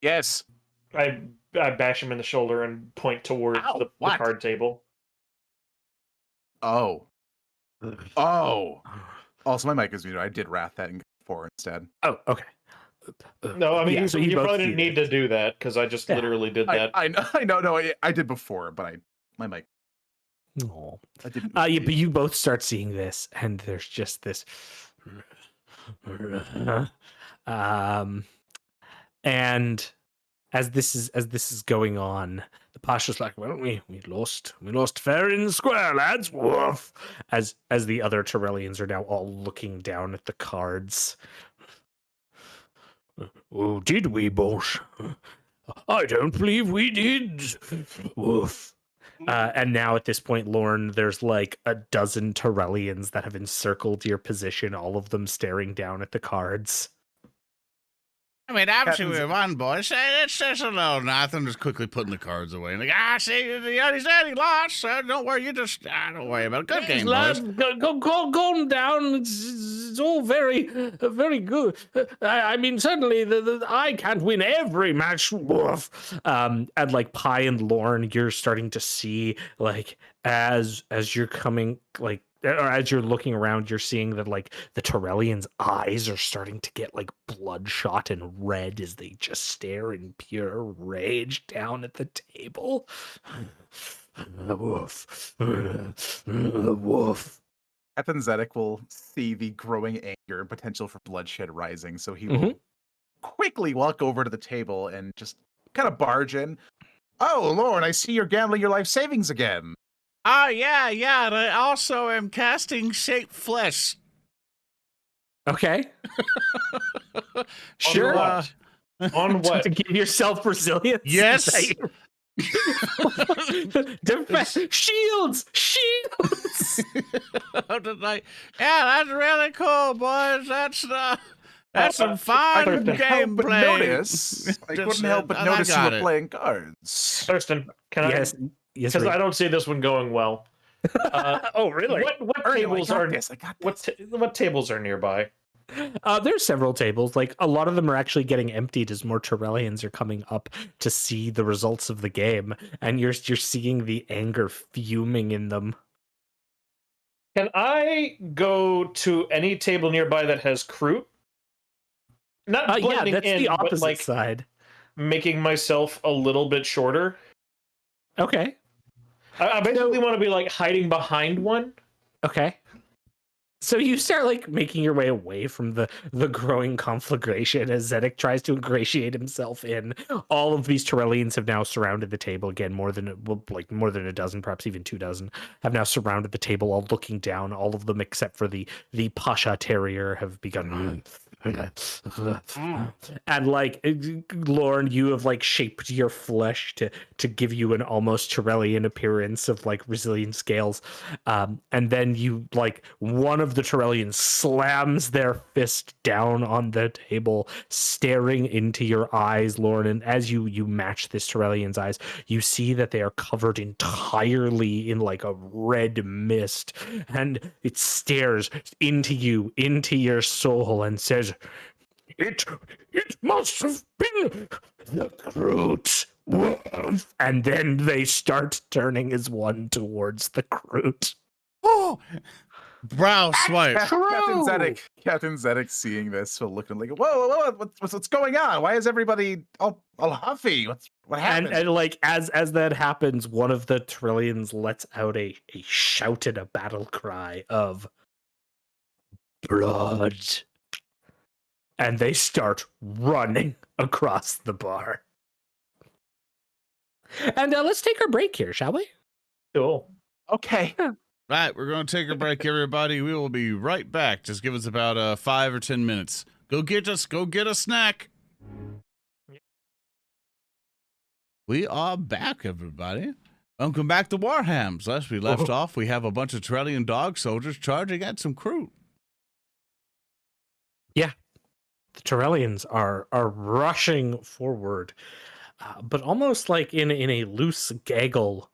Yes. I bash him in the shoulder and point towards Ow, the what? card table. Oh. Oh. Also, my mic is muted. I did wrath that in 4 instead. Oh, okay. No, I mean, Yeah, you, so you both probably see didn't need this. to do that, because I just Yeah. literally did that. I know, no, I did before, but my mic, Aw. I didn't. Yeah, but you both start seeing this, and there's just this. And as this is going on, the Pasha's like, "Well, we lost fair and square, lads." Woof. As the other Torellians are now all looking down at the cards. Oh, did we, boss? I don't believe we did. Woof. And now at this point, Lorn, there's like a dozen Torellians that have encircled your position, all of them staring down at the cards. I mean, obviously Captain's- we won, boys. It's just a little nothing. Just quickly putting the cards away. Like, see, he said he lost. So don't worry, don't worry about it. Good game, boys. Go down. It's all very good. I mean, certainly I can't win every match. Woof. And like Pi and Lorn, you're starting to see like as you're coming like. Or as you're looking around, you're seeing that like the Torellians' eyes are starting to get like bloodshot and red as they just stare in pure rage down at the table. Woof. Woof. Captain Zedek will see the growing anger and potential for bloodshed rising, so he will Mhm. quickly walk over to the table and just kind of barge in. Oh, Lord, I see you're gambling your life savings again. Oh, yeah. And I also am casting Shape Flesh. Okay. On Sure. what? On what? To give yourself resilience. Yes. Defense. Shields. Yeah, that's really cool, boys. That's some fine couldn't help game but play. notice. I Just, couldn't help but I notice you got were it. playing cards. Thurston, can Yes. Yes. Because I Reeb. don't see this one going well. Oh, really? What Earndil, tables I got are this. I got this. what tables are nearby? There's several tables. Like a lot of them are actually getting emptied as more Torellians are coming up to see the results of the game, and you're seeing the anger fuming in them. Can I go to any table nearby that has Kroot? Not Yeah, blending that's in, the but opposite like side. making myself a little bit shorter. Okay. I basically want to be like hiding behind one. Okay. So you start like making your way away from the growing conflagration as Zedek tries to ingratiate himself in. All of these Torellians have now surrounded the table again. More than a dozen, perhaps even 24 have now surrounded the table, all looking down. All of them except for the Pasha Terrier have begun. And like Lorn, you have like shaped your flesh to give you an almost Torellian appearance of like resilient scales, and then you like one of the Torellians slams their fist down on the table, staring into your eyes, Lorn. And as you match this Torellian's eyes, you see that they are covered entirely in like a red mist, and it stares into you, into your soul, and says, It must have been the Kroot. And then they start turning as one towards the Kroot. Oh, Brow swipe. Captain Zedek seeing this will look and like, whoa, what's going on? Why is everybody all huffy? What happened? And like as that happens, one of the Trillions lets out a shout and a battle cry of blood. And they start running across the bar. And let's take our break here, shall we? Cool. Okay. Right, we're going to take a break, everybody. We will be right back. Just give us about 5 or 10 minutes. Go get a snack. We are back, everybody. Welcome back to WarHams. Last we left off, we have a bunch of Trellian dog soldiers charging at some crew. Yeah. The Torellians are rushing forward, but almost like in a loose gaggle.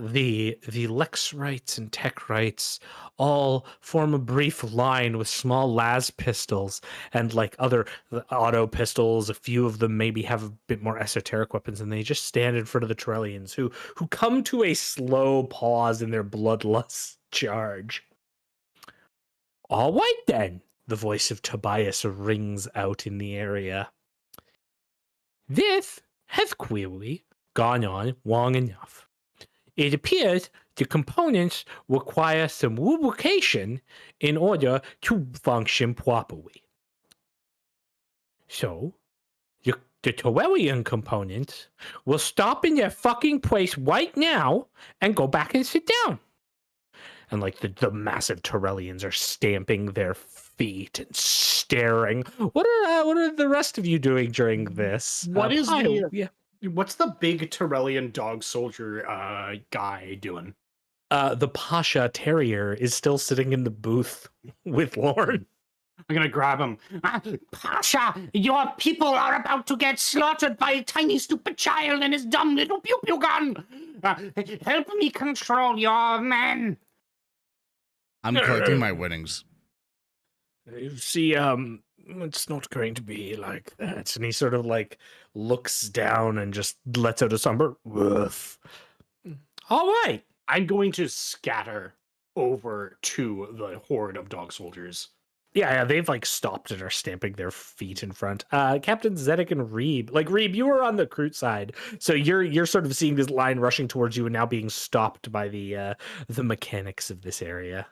The Lexrites and Techrites all form a brief line with small las pistols and like other auto pistols. A few of them maybe have a bit more esoteric weapons, and they just stand in front of the Torellians, who come to a slow pause in their bloodlust charge. All right then, the voice of Tobias rings out in the area. This has clearly gone on long enough. It appears the components require some lubrication in order to function properly. So, the Torellian components will stop in their fucking place right now and go back and sit down. And like the massive Torellians are stamping their feet and staring. What are the rest of you doing during this? What's the big Torellian dog soldier guy doing? The Pasha Terrier is still sitting in the booth with Lorn. I'm gonna grab him. Pasha, your people are about to get slaughtered by a tiny stupid child and his dumb little pew-pew gun. Help me control your men. I'm collecting my winnings. You see, it's not going to be like that. And he sort of like looks down and just lets out a somber woof. All right. I'm going to scatter over to the horde of dog soldiers. Yeah, they've like stopped and are stamping their feet in front. Captain Zedek and Reeb. Like Reeb, you were on the Kroot side, so you're sort of seeing this line rushing towards you and now being stopped by the mechanics of this area.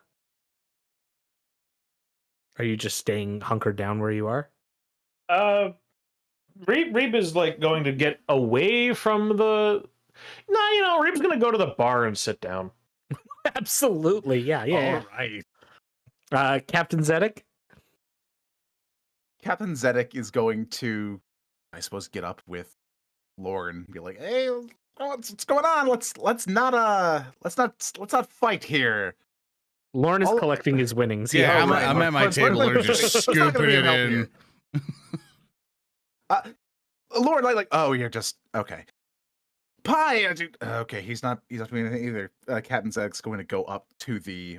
Are you just staying hunkered down where you are? Reeb is like going to get away from the. No, Reeb's going to go to the bar and sit down. Absolutely, yeah. All right. Captain Zedek. Captain Zedek is going to, I suppose, get up with Lorn and be like, "Hey, what's going on? Let's not fight here." Lorn is collecting his winnings. Yeah, I'm at my table. We're just scooping it in. Lorn, like, oh, you're just okay. Pie. Okay, he's not doing anything either. Captain Zedek's going to go up to the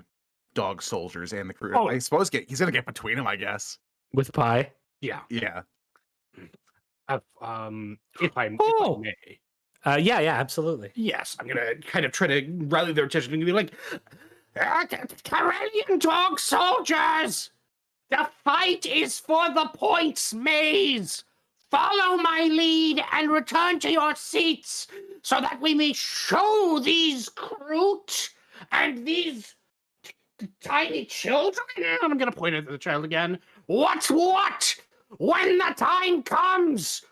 dog soldiers and the crew. Oh. I suppose he's gonna get between them, I guess. With Pie. Yeah. Yeah. If I may. Yeah, absolutely. Yes, I'm gonna kind of try to rally their attention and be like, Karelian dog soldiers! The fight is for the points, maze! Follow my lead and return to your seats so that we may show these Kroot and these tiny children. I'm gonna point at the child again. What's what? When the time comes,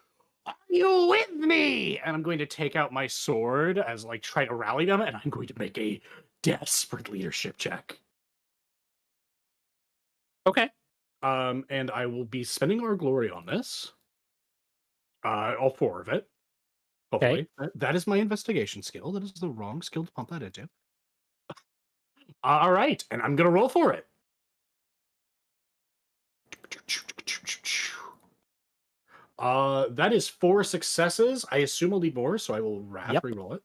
are you with me? And I'm going to take out my sword as like try to rally them, and I'm going to make a desperate leadership check. Okay. And I will be spending our glory on this. All 4 of it. Hopefully. That is my investigation skill. That is the wrong skill to pump that into. All right, and I'm gonna roll for it. That is 4 successes. I assume I'll need more, so I will re-roll it.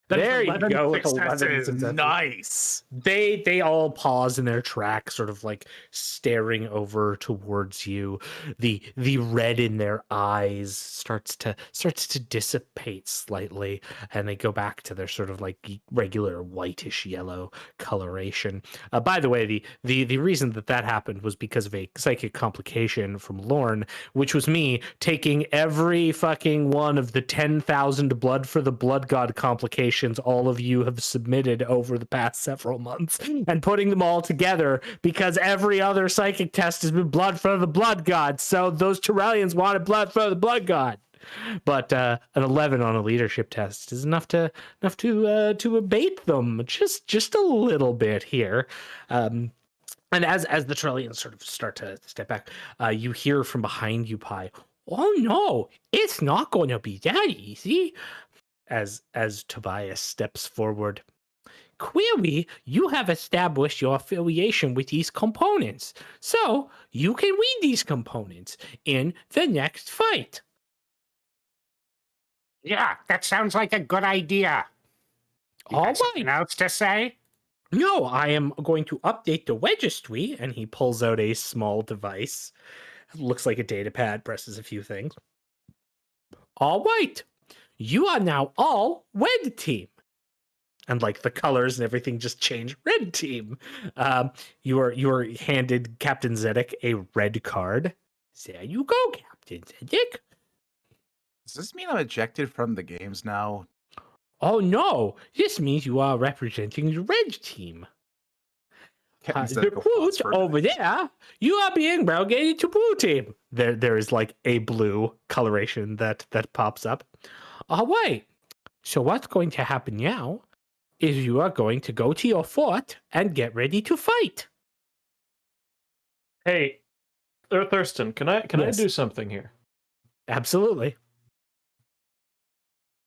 There you go. With 11 successes. Nice. They all pause in their track, sort of like staring over towards you. The red in their eyes starts to dissipate slightly, and they go back to their sort of like regular whitish yellow coloration. By the way, the reason that happened was because of a psychic complication from Lorn, which was me taking every fucking one of the 10,000 blood for the blood god complications all of you have submitted over the past several months and putting them all together, because every other psychic test has been blood for the blood god, so those Tyrellians wanted blood for the blood god. But an 11 on a leadership test is enough to abate them just a little bit here. And as the Tyrellians sort of start to step back, you hear from behind you, Pi, "Oh no, it's not going to be that easy." As Tobias steps forward. "Clearly, you have established your affiliation with these components, so you can win these components in the next fight." Yeah, that sounds like a good idea. You All got something right. else to say? No, I am going to update the registry, and he pulls out a small device. It looks like a data pad, presses a few things. "All right. You are now all red team." And like the colors and everything just change. Red team. You are handed Captain Zedek a red card. There you go, Captain Zedek. Does this mean I'm ejected from the games now? Oh no, this means you are representing the red team. Captain The Zedek will pause quote for a over minute. there, you are being relegated to blue team. There is like a blue coloration that pops up. All right. So what's going to happen now is you are going to go to your fort and get ready to fight. Hey, Thurston, can I Yes. do something here? Absolutely.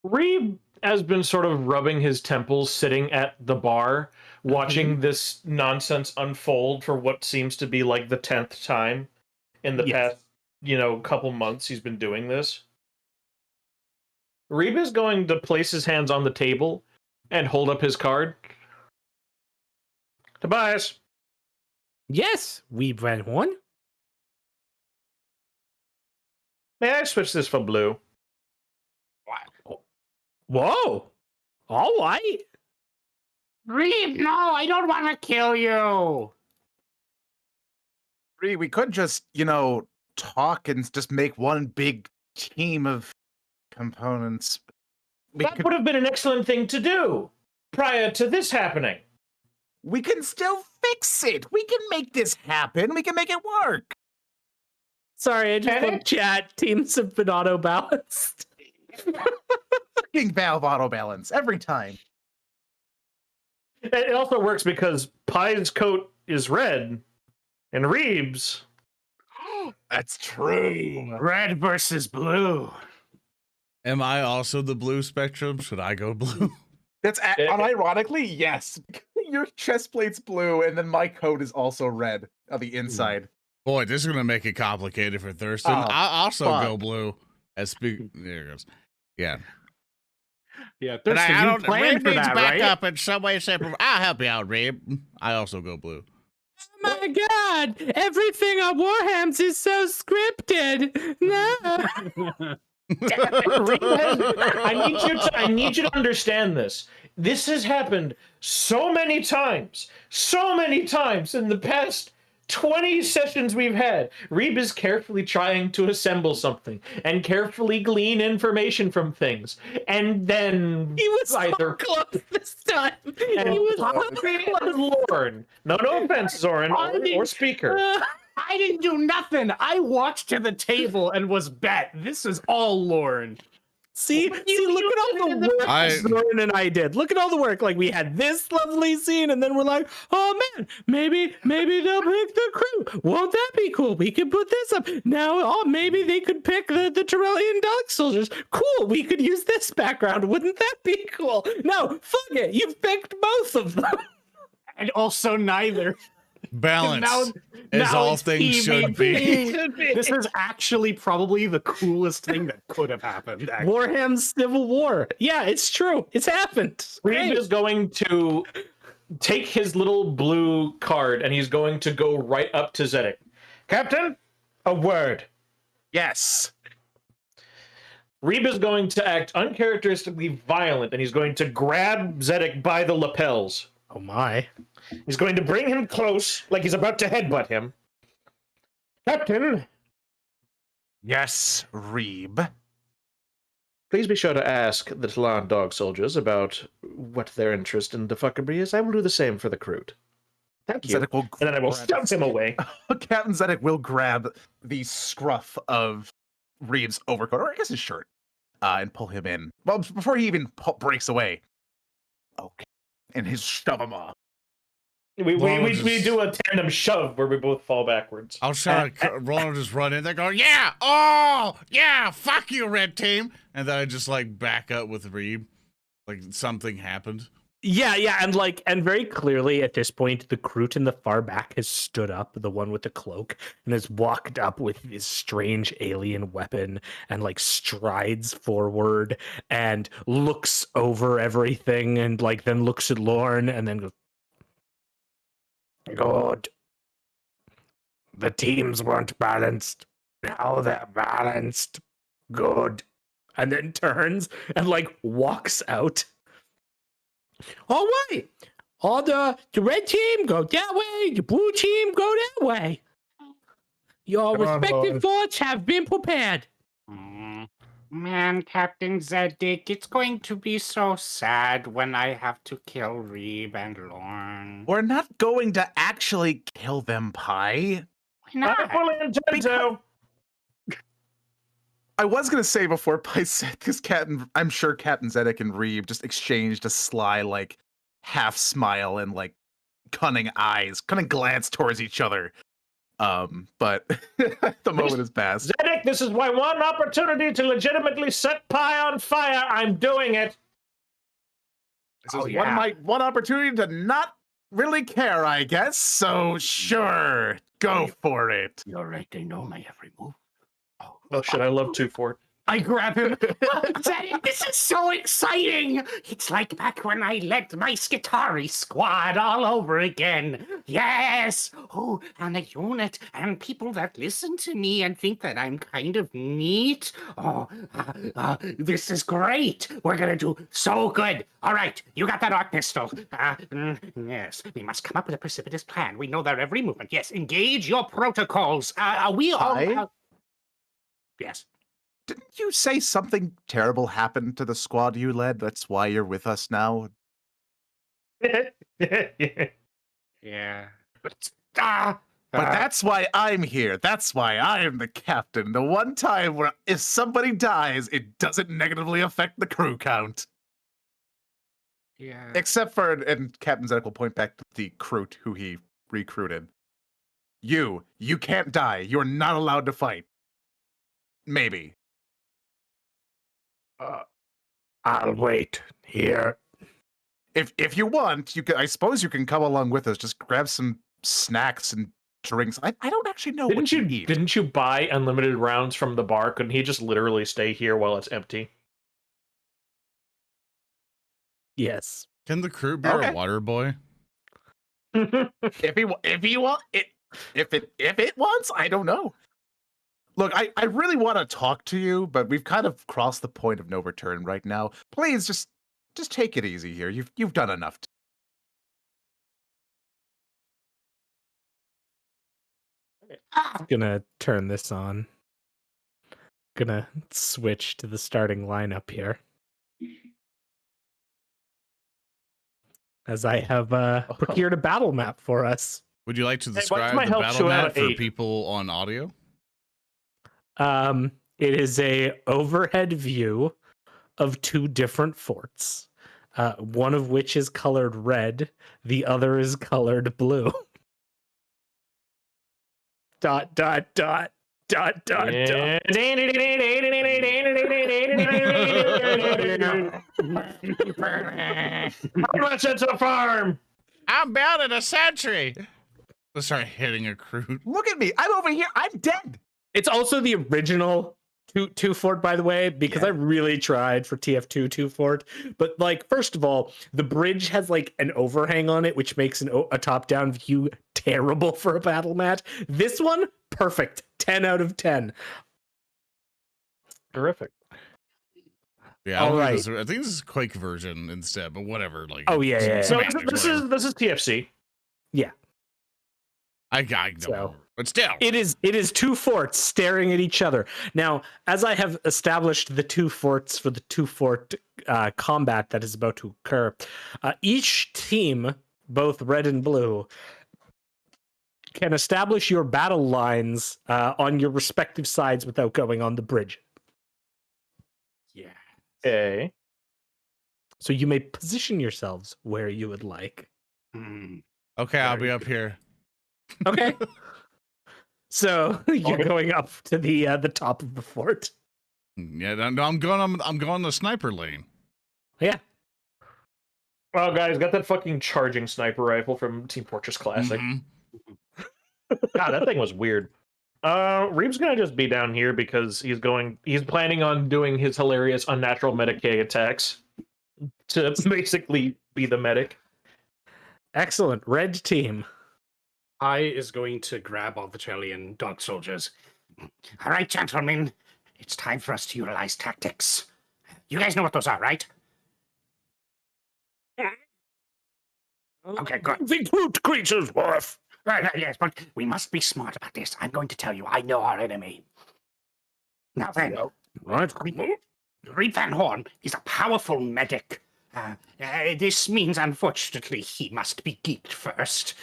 Reeb has been sort of rubbing his temples, sitting at the bar, watching this nonsense unfold for what seems to be like the 10th time in the Yes. past, couple months he's been doing this. Reeb is going to place his hands on the table and hold up his card. Tobias. Yes, we ran one. May I switch this for blue? Whoa. All right. Reeb, no, I don't want to kill you. We could just, talk and just make one big team of components. That would have been an excellent thing to do prior to this happening. We can still fix it. We can make this happen. We can make it work. Sorry, I just looked chat. Teams have been auto-balanced. Fucking valve auto balance every time. It also works because Pie's coat is red and Reeb's. That's true. Red versus blue. Am I also the blue spectrum? Should I go blue? That's unironically, yes. Your chest plate's blue, and then my coat is also red on the inside. Boy, this is gonna make it complicated for Thurston. Oh, I'll also fuck. go blue. There it goes. Yeah. Yeah, But Thurston, I you don't. planned Reeb for needs that, back right? up in some way, shape, or I'll help you out, Reeb. I also go blue. Oh my god! Everything on WarHams is so scripted. No. I need you to understand this. This has happened so many times in the past 20 sessions we've had. Reeb is carefully trying to assemble something and carefully glean information from things. And then He was so close this time. and He was so close. Lorn. No offense, Zoran or speaker. I didn't do nothing. I walked to the table and was bet. This is all Lorn. See, look at all the work Zoran and I did. Look at all the work. Like, we had this lovely scene, and then we're like, oh man, maybe they'll pick the crew. Won't that be cool? We could put this up. Now, maybe they could pick the Tyrellian dog soldiers. Cool, we could use this background. Wouldn't that be cool? No, fuck it. You've picked both of them. And also neither. Balance as now all it's things should be. This is actually probably the coolest thing that could have happened. Actually. Warham's Civil War. Yeah, it's true. It's happened. Reeb is going to take his little blue card and he's going to go right up to Zedek. Captain, a word. Yes. Reeb is going to act uncharacteristically violent and he's going to grab Zedek by the lapels. Oh my. He's going to bring him close like he's about to headbutt him. Captain, Yes, Reeb. please be sure to ask the Talon dog soldiers about what their interest in the fuckery is. I will do the same for the crew. Thank you. Zedek will And then I will grab- shove him away. Captain Zedek will grab the scruff of Reeb's overcoat, or I guess his shirt, and pull him in. Well, before he even breaks away. Okay. And he'll shove him off. We do a tandem shove where we both fall backwards. I'll try to Roland just run in there, go, yeah, oh, yeah, fuck you, red team. And then I just like back up with Reeb. Like something happened. Yeah, and very clearly at this point, the Kroot in the far back has stood up, the one with the cloak, and has walked up with this strange alien weapon and like strides forward and looks over everything and like then looks at Lorn and then goes, "Good. The teams weren't balanced. Now they're balanced. Good." And then turns and like walks out. All right. All the red team go that way, the blue team go that way. Your Come on, respective Lorn. forts have been prepared. Man, Captain Zedek, it's going to be so sad when I have to kill Reeb and Lorn. We're not going to actually kill them, Pi. Why not? I fully intend to. I was gonna say before Pi said, because I'm sure Captain Zedek and Reeb just exchanged a sly, like, half smile and like cunning eyes, cunning glance towards each other. But the moment has passed. Zedek, this is my one opportunity to legitimately set Pi on fire. I'm doing it. This is one opportunity to not really care, I guess. So sure, go for it. You're right, they know my every move. Oh shit, I love 2 Fort. I grab him. Zedek, this is so exciting! It's like back when I led my Skitari squad all over again. Yes! Oh, and a unit, and people that listen to me and think that I'm kind of neat. Oh, this is great. We're gonna do so good. All right, you got that arc pistol. Yes, we must come up with a precipitous plan. We know their every movement. Yes, engage your protocols. Are we all... Yes. Didn't you say something terrible happened to the squad you led? That's why you're with us now? Yeah. But that's why I'm here. That's why I am the captain. The one time where if somebody dies, it doesn't negatively affect the crew count. Yeah. Except for, and Captain Zedek will point back to the crew who he recruited. You can't die. You're not allowed to fight. Maybe. I'll wait here. If you want, you can. I suppose you can come along with us. Just grab some snacks and drinks. I don't actually know what you need. Didn't you buy unlimited rounds from the bar? Couldn't he just literally stay here while it's empty? Yes. Can the crew be Okay. a water boy? If it wants, I don't know. Look, I really want to talk to you, but we've kind of crossed the point of no return right now. Please just take it easy here. You've done enough. Gonna turn this on. Gonna switch to the starting lineup here. As I have procured a battle map for us. Would you like to what's describe my the health battle show out map of for 8? people on audio? It is a overhead view of 2 different forts. One of which is colored red, the other is colored blue. ... How much it's a farm? I'm bound in a century. Let's start hitting a crew. Look at me. I'm over here. I'm dead. It's also the original two fort, by the way, because I really tried for TF2 fort. But like, first of all, the bridge has like an overhang on it, which makes a top-down view terrible for a battle mat. This one, perfect. 10 out of 10. Terrific. Yeah, All I right. think this is Quake version instead, but whatever. Like, Oh, yeah, yeah, So yeah. this is TFC. I know, So- but still. It is two forts staring at each other. Now, as I have established the two forts for the two fort combat that is about to occur, each team, both red and blue, can establish your battle lines on your respective sides without going on the bridge. Yeah. Okay. So you may position yourselves where you would like. Hmm. Okay, I'll be up here. Okay. So you're going up to the top of the fort. Yeah, no, I'm going the sniper lane. Yeah. Well, guys, got that fucking charging sniper rifle from Team Fortress Classic. Mhm. God, that thing was weird. Reeb's gonna just be down here because he's planning on doing his hilarious unnatural Medicaid attacks to basically be the medic. Excellent. Red team. I is going to grab all the Chelian dog soldiers. All right, gentlemen, it's time for us to utilize tactics. You guys know what those are, right? Okay, good. The brute creature's worth. Right, yes, but we must be smart about this. I'm going to tell you, I know our enemy. Now then, Right. Reeb Van Horn is a powerful medic. This means, unfortunately, he must be geeked first.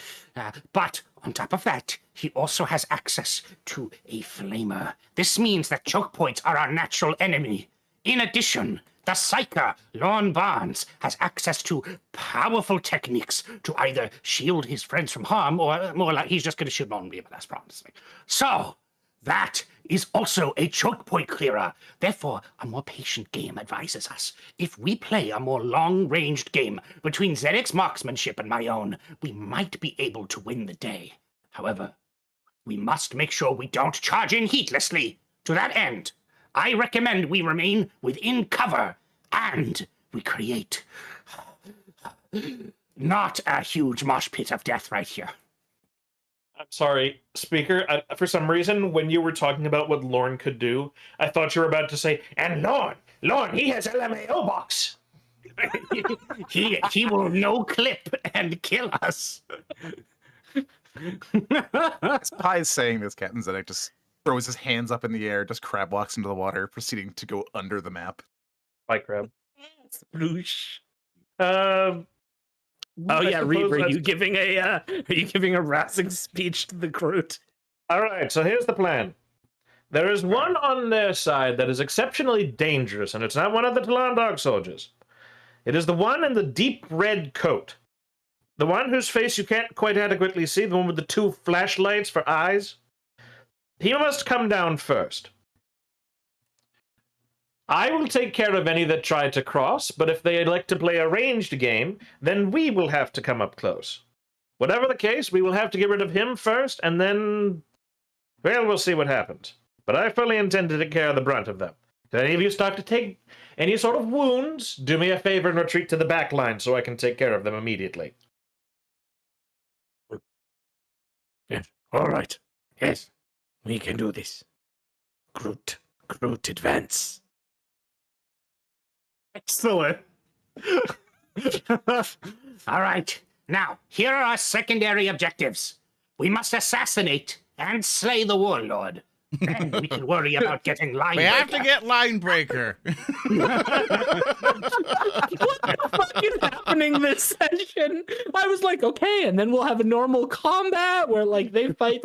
But on top of that, he also has access to a flamer. This means that choke points are our natural enemy. In addition, the psyker, Lorn Barnes, has access to powerful techniques to either shield his friends from harm or more like he's just going to shoot on me, but that's promising. So, that is also a choke point clearer. Therefore, a more patient game advises us. If we play a more long-ranged game between Zedek's marksmanship and my own, we might be able to win the day. However, we must make sure we don't charge in heedlessly. To that end, I recommend we remain within cover and we create not a huge mosh pit of death right here. I'm sorry, speaker. For some reason, when you were talking about what Lorn could do, I thought you were about to say, and Lorn, he has LMAO box. he will no clip and kill us. As Pi is saying this, Captain Zedek just throws his hands up in the air, just crab walks into the water, proceeding to go under the map. Bye, crab. Sploosh. Um, Oh I yeah, suppose Reeb, are that's- you giving a rousing speech to the crew? All right, so here's the plan. There is one on their side that is exceptionally dangerous, and it's not one of the Talon dog soldiers. It is the one in the deep red coat. The one whose face you can't quite adequately see, the one with the two flashlights for eyes. He must come down first. I will take care of any that try to cross, but if they elect to play a ranged game, then we will have to come up close. Whatever the case, we will have to get rid of him first, and then... well, we'll see what happens. But I fully intend to take care of the brunt of them. If any of you start to take any sort of wounds, do me a favor and retreat to the back line so I can take care of them immediately. Yes. All right. Yes, we can do this. Groot advance. Excellent. All right. Now, here are our secondary objectives. We must assassinate and slay the warlord. Then we can worry about getting line We have to breaker. get line breaker. What the fuck is happening this session? I was like, okay, and then we'll have a normal combat where like they fight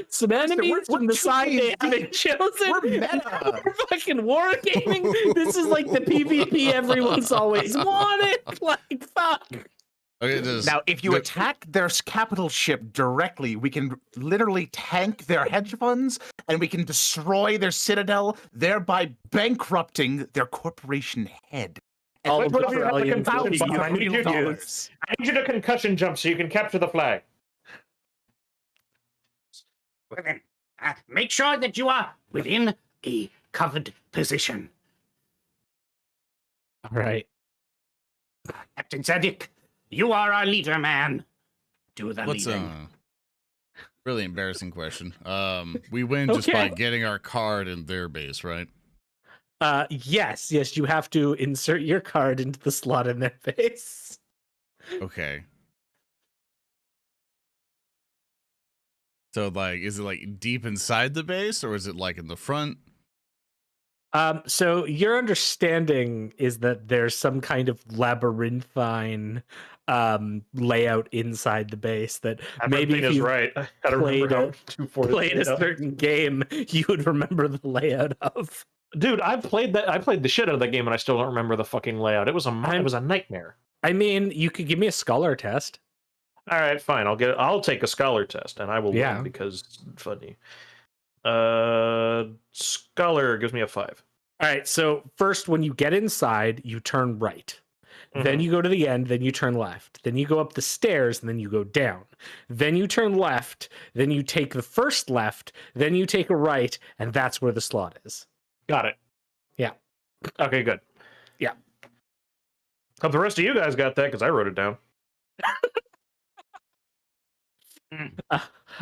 some enemies from the side they haven't chosen. We're meta. We're fucking wargaming. This is like the PvP everyone's always wanted. Like fuck. Okay, this, Now, if you attack their capital ship directly, we can literally tank their hedge funds and we can destroy their citadel, thereby bankrupting their corporation head. All of the What if you have the trillions of confusion button? US I need you to- dollars. I need you to concussion jump so you can capture the flag. Well then, make sure that you are within a covered position. All right. Captain Zedek, you are our leader, man. Do the What's leading. really embarrassing question. We win just by Okay. getting our card in their base, right? Yes, you have to insert your card into the slot in their face. Okay. So like, is it like deep inside the base, or is it like in the front? So your understanding is that there's some kind of labyrinthine layout inside the base that maybe Everything if is you right. I gotta played remember how played a 2/4 certain game, you would remember the layout of. Dude, I played the shit out of that game, and I still don't remember the fucking layout. It was a nightmare. I mean, you could give me a scholar test. All right, fine. I'll take a scholar test, and I will Yeah. win because it's funny. Scholar gives me a 5. All right, so first when you get inside, you turn right. Then you go to the end, then you turn left. Then you go up the stairs, and then you go down. Then you turn left, then you take the first left, then you take a right, and that's where the slot is. Got it. Yeah. Okay, good. Yeah. Hope the rest of you guys got that because I wrote it down.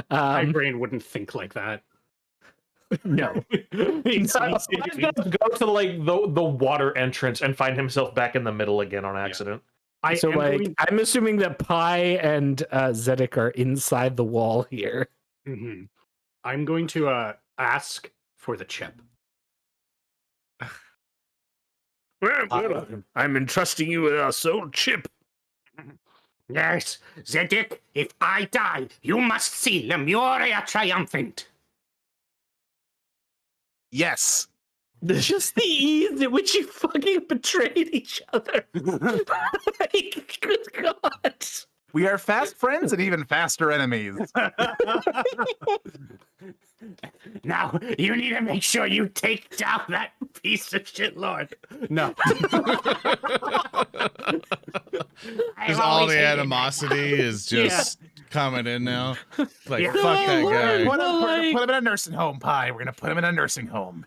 My brain wouldn't think like that. No. He's gonna go to like the water entrance and find himself back in the middle again on accident. So like, I'm assuming that Pi and Zedek are inside the wall here. I'm going to ask for the chip. I'm entrusting you with our soul chip. Yes, Zedek, if I die, you must see Lemuria triumphant. Yes. Just the ease at which you fucking betrayed each other. Like, good God. We are fast friends and even faster enemies. Now, you need to make sure you take down that piece of shit Lord. No. Because all the animosity is just coming in now. Like, Yeah. fuck that guy. Put him in a nursing home, Pi. We're gonna put him in a nursing home.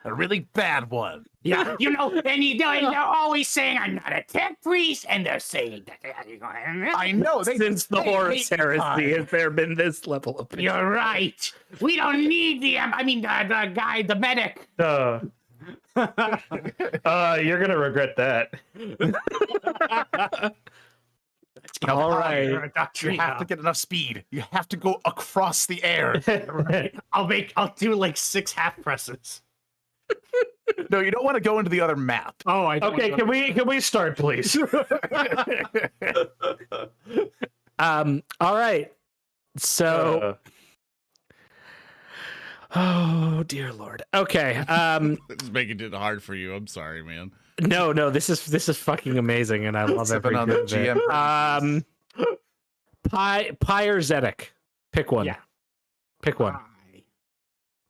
A really bad one. Yeah, you know, and they're always saying I'm not a tech priest, and they're saying that I know. Since the they Horus hate heresy, Pi. has there been this level of You're right. We don't need the guy, the medic. You're gonna regret that. All Pi, right. you're a doctor. You have to get enough speed. You have to go across the air. Right. I'll do like 6 half presses. No, you don't want to go into the other map. Oh, I don't Okay, know. can we start, please? All right. So oh dear Lord. Okay. It's making it hard for you. I'm sorry, man. No, this is fucking amazing, and I love Sipping every on the bit of it. GM. Pi or Zedek? Pick one. Yeah. Pick one.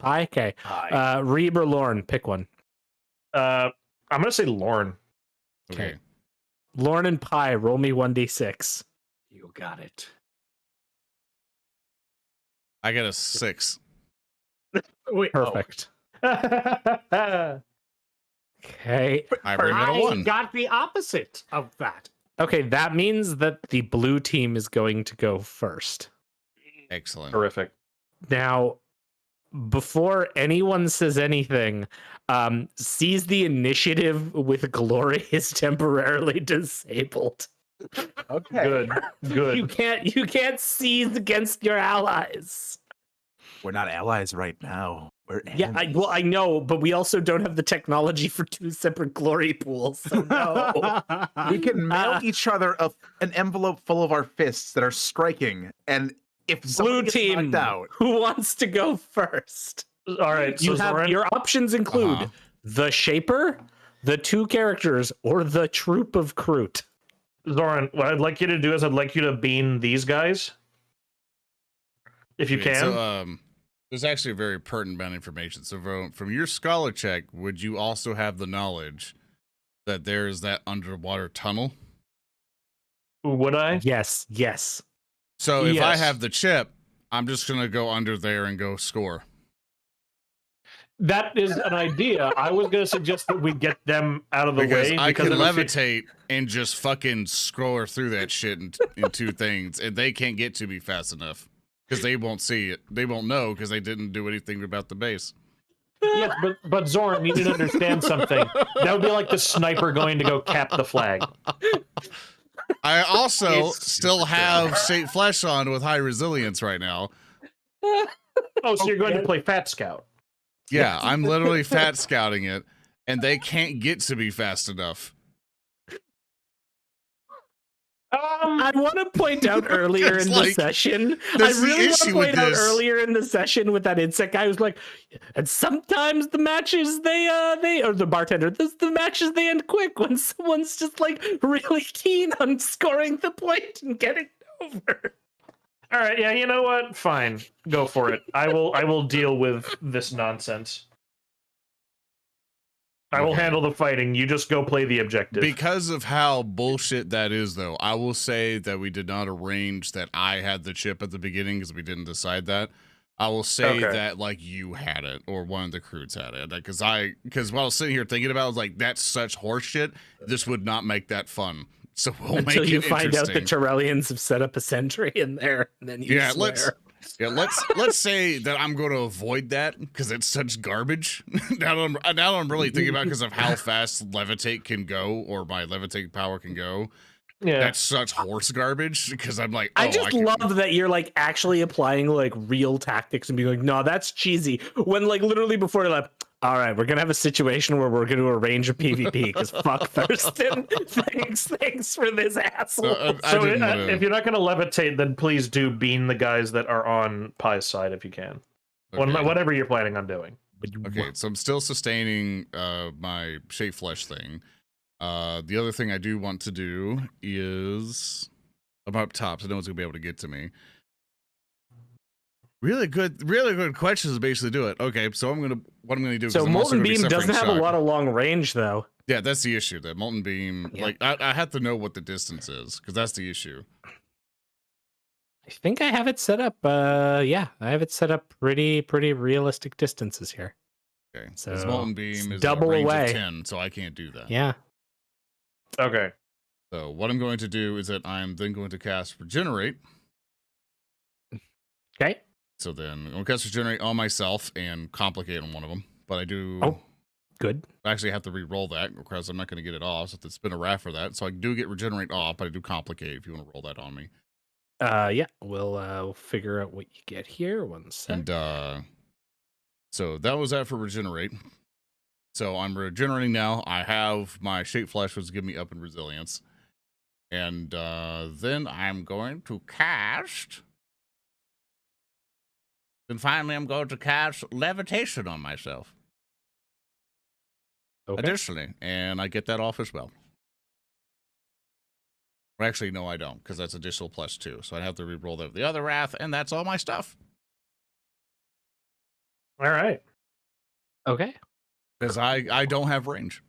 Pi? Okay. Pi. Reeb or Lorn? Pick one. I'm gonna say Lorn. Okay. Lorn and Pi, roll me 1d6. You got it. I got a 6. Wait, Perfect. Okay. I bring it a I 1. got the opposite of that. Okay, that means that the blue team is going to go first. Excellent. Terrific. Now, before anyone says anything, seize the initiative with glory is temporarily disabled. Okay. Good. You can't seize against your allies. We're not allies right now. We're Yeah, I know, but we also don't have the technology for 2 separate glory pools. So no. We can mail each other an envelope full of our fists that are striking, and if Blue somebody gets team, knocked out, who wants to go first? All right. So You have Zoran, your options include the Shaper, the 2 characters, or the Troop of Kroot. Zoran, what I'd like you to do is I'd like you to bean these guys, if you Okay, can. So, there's actually a very pertinent amount of information. So, from your scholar check, would you also have the knowledge that there is that underwater tunnel? Would I? Yes. So, if I Yes. have the chip, I'm just gonna go under there and go score. That is an idea. I was going to suggest that we get them out of the Because way. I can of a levitate and just fucking scroll through that shit in 2 things, and they can't get to me fast enough because they won't see it. They won't know because they didn't do anything about the base. Yes, but Zoran, you need to understand something. That would be like the sniper going to go cap the flag. I also still have State Flesh on with high resilience right now. Oh, so you're going to play Fat Scout. Yeah, I'm literally fat scouting it, and they can't get to me fast enough. I want to point out earlier in the session. I really want to point out earlier in the session with that insect guy who's like, and sometimes the matches they or the bartender, the matches they end quick when someone's just like really keen on scoring the point and getting over. All right, yeah, you know what? Fine, go for it. I will deal with this nonsense. I will handle the fighting. You just go play the objective. Because of how bullshit that is, though, I will say that we did not arrange that I had the chip at the beginning because we didn't decide that. I will say that like you had it or one of the crews had it because while I was sitting here thinking about it, I was like, that's such horseshit. This would not make that fun. So we'll until make you it find out the interesting. Terrellians have set up a sentry in there, and then you swear. Let's say that I'm going to avoid that because it's such garbage. now I'm really thinking about because of how fast levitate can go or my levitate power can go. Yeah, that's such horse garbage because I'm like, I just love that you're like actually applying like real tactics and being like, no, that's cheesy. When like literally before you're like, all right, we're gonna have a situation where we're gonna arrange a PvP because fuck Thurston. thanks for this asshole. If you're not gonna levitate, then please do bean the guys that are on Pie's side if you can. Whatever you're planning on doing. Okay, so I'm still sustaining my shape flesh thing. The other thing I do want to do is I'm up top, so no one's gonna be able to get to me. Really good questions to basically do it. Okay, so what I'm gonna do. So Molten Beam doesn't have a lot of long range though. Yeah, that's the issue. That Molten Beam, like I have to know what the distance is because that's the issue. I think I have it set up. Yeah, I have it set up pretty realistic distances here. Okay, so Molten Beam is double a range away. of 10, so I can't do that. Yeah. Okay. So what I'm going to do is that I'm then going to cast Regenerate. Okay. So then I'm going to cast Regenerate on myself and complicate on one of them. But I do... Oh, good. I actually have to re-roll that because I'm not going to get it off. So it's been a wrath for that. So I do get Regenerate off, but I do complicate if you want to roll that on me. Yeah, we'll figure out what you get here. One sec. And so that was that for Regenerate. So I'm regenerating now. I have my Shape Flesh, which give me up in resilience. And then I'm going to cast... Then finally I'm going to cast Levitation on myself. Okay. Additionally, and I get that off as well. Or actually, no, I don't, because that's additional +2. So I have to re-roll the other wrath, and that's all my stuff. All right. Okay. Because I don't have range.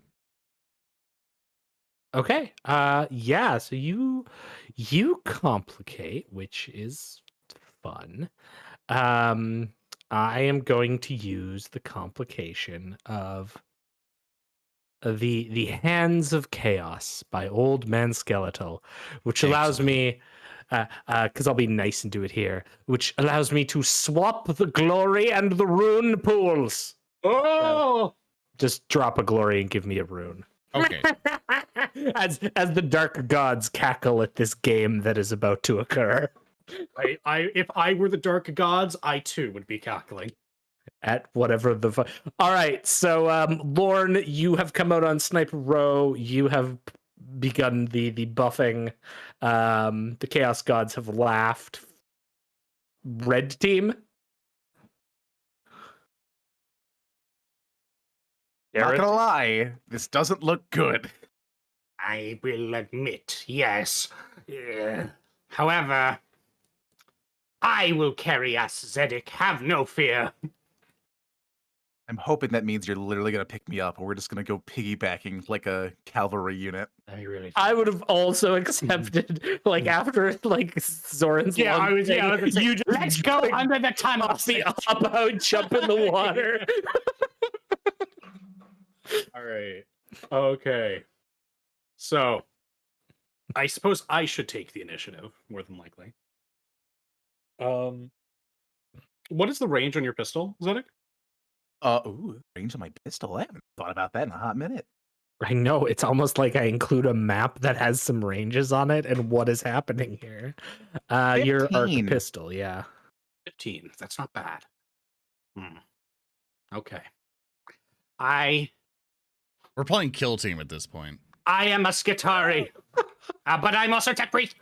Okay. Yeah, so you complicate, which is fun. I am going to use the complication of the Hands of Chaos by Old Man Skeletal, which allows me, because I'll be nice and do it here, which allows me to swap the glory and the rune pools. Oh! Just drop a glory and give me a rune. Okay. as the dark gods cackle at this game that is about to occur. If I were the dark gods, I too would be cackling. At whatever all right, so Lorn, you have come out on Sniper Row. You have begun the buffing. The Chaos Gods have laughed. Red team. Not gonna lie, this doesn't look good. I will admit, yes. However, I will carry us, Zedek. Have no fear. I'm hoping that means you're literally gonna pick me up, or we're just gonna go piggybacking like a cavalry unit. I would have also accepted, like after like Zoran's Yeah, long I was. Yeah, I was gonna say, you just let's go like, under the tunnel. hop out, jump in the water. All right. Okay. So, I suppose I should take the initiative more than likely. What is the range on your pistol, Zedek? Range of my pistol. I haven't thought about that in a hot minute. I know, it's almost like I include a map that has some ranges on it and what is happening here. Your arc 15. pistol, yeah. 15. That's not bad. Okay. We're playing kill team at this point. I am a Skitari, but I'm also tech priest.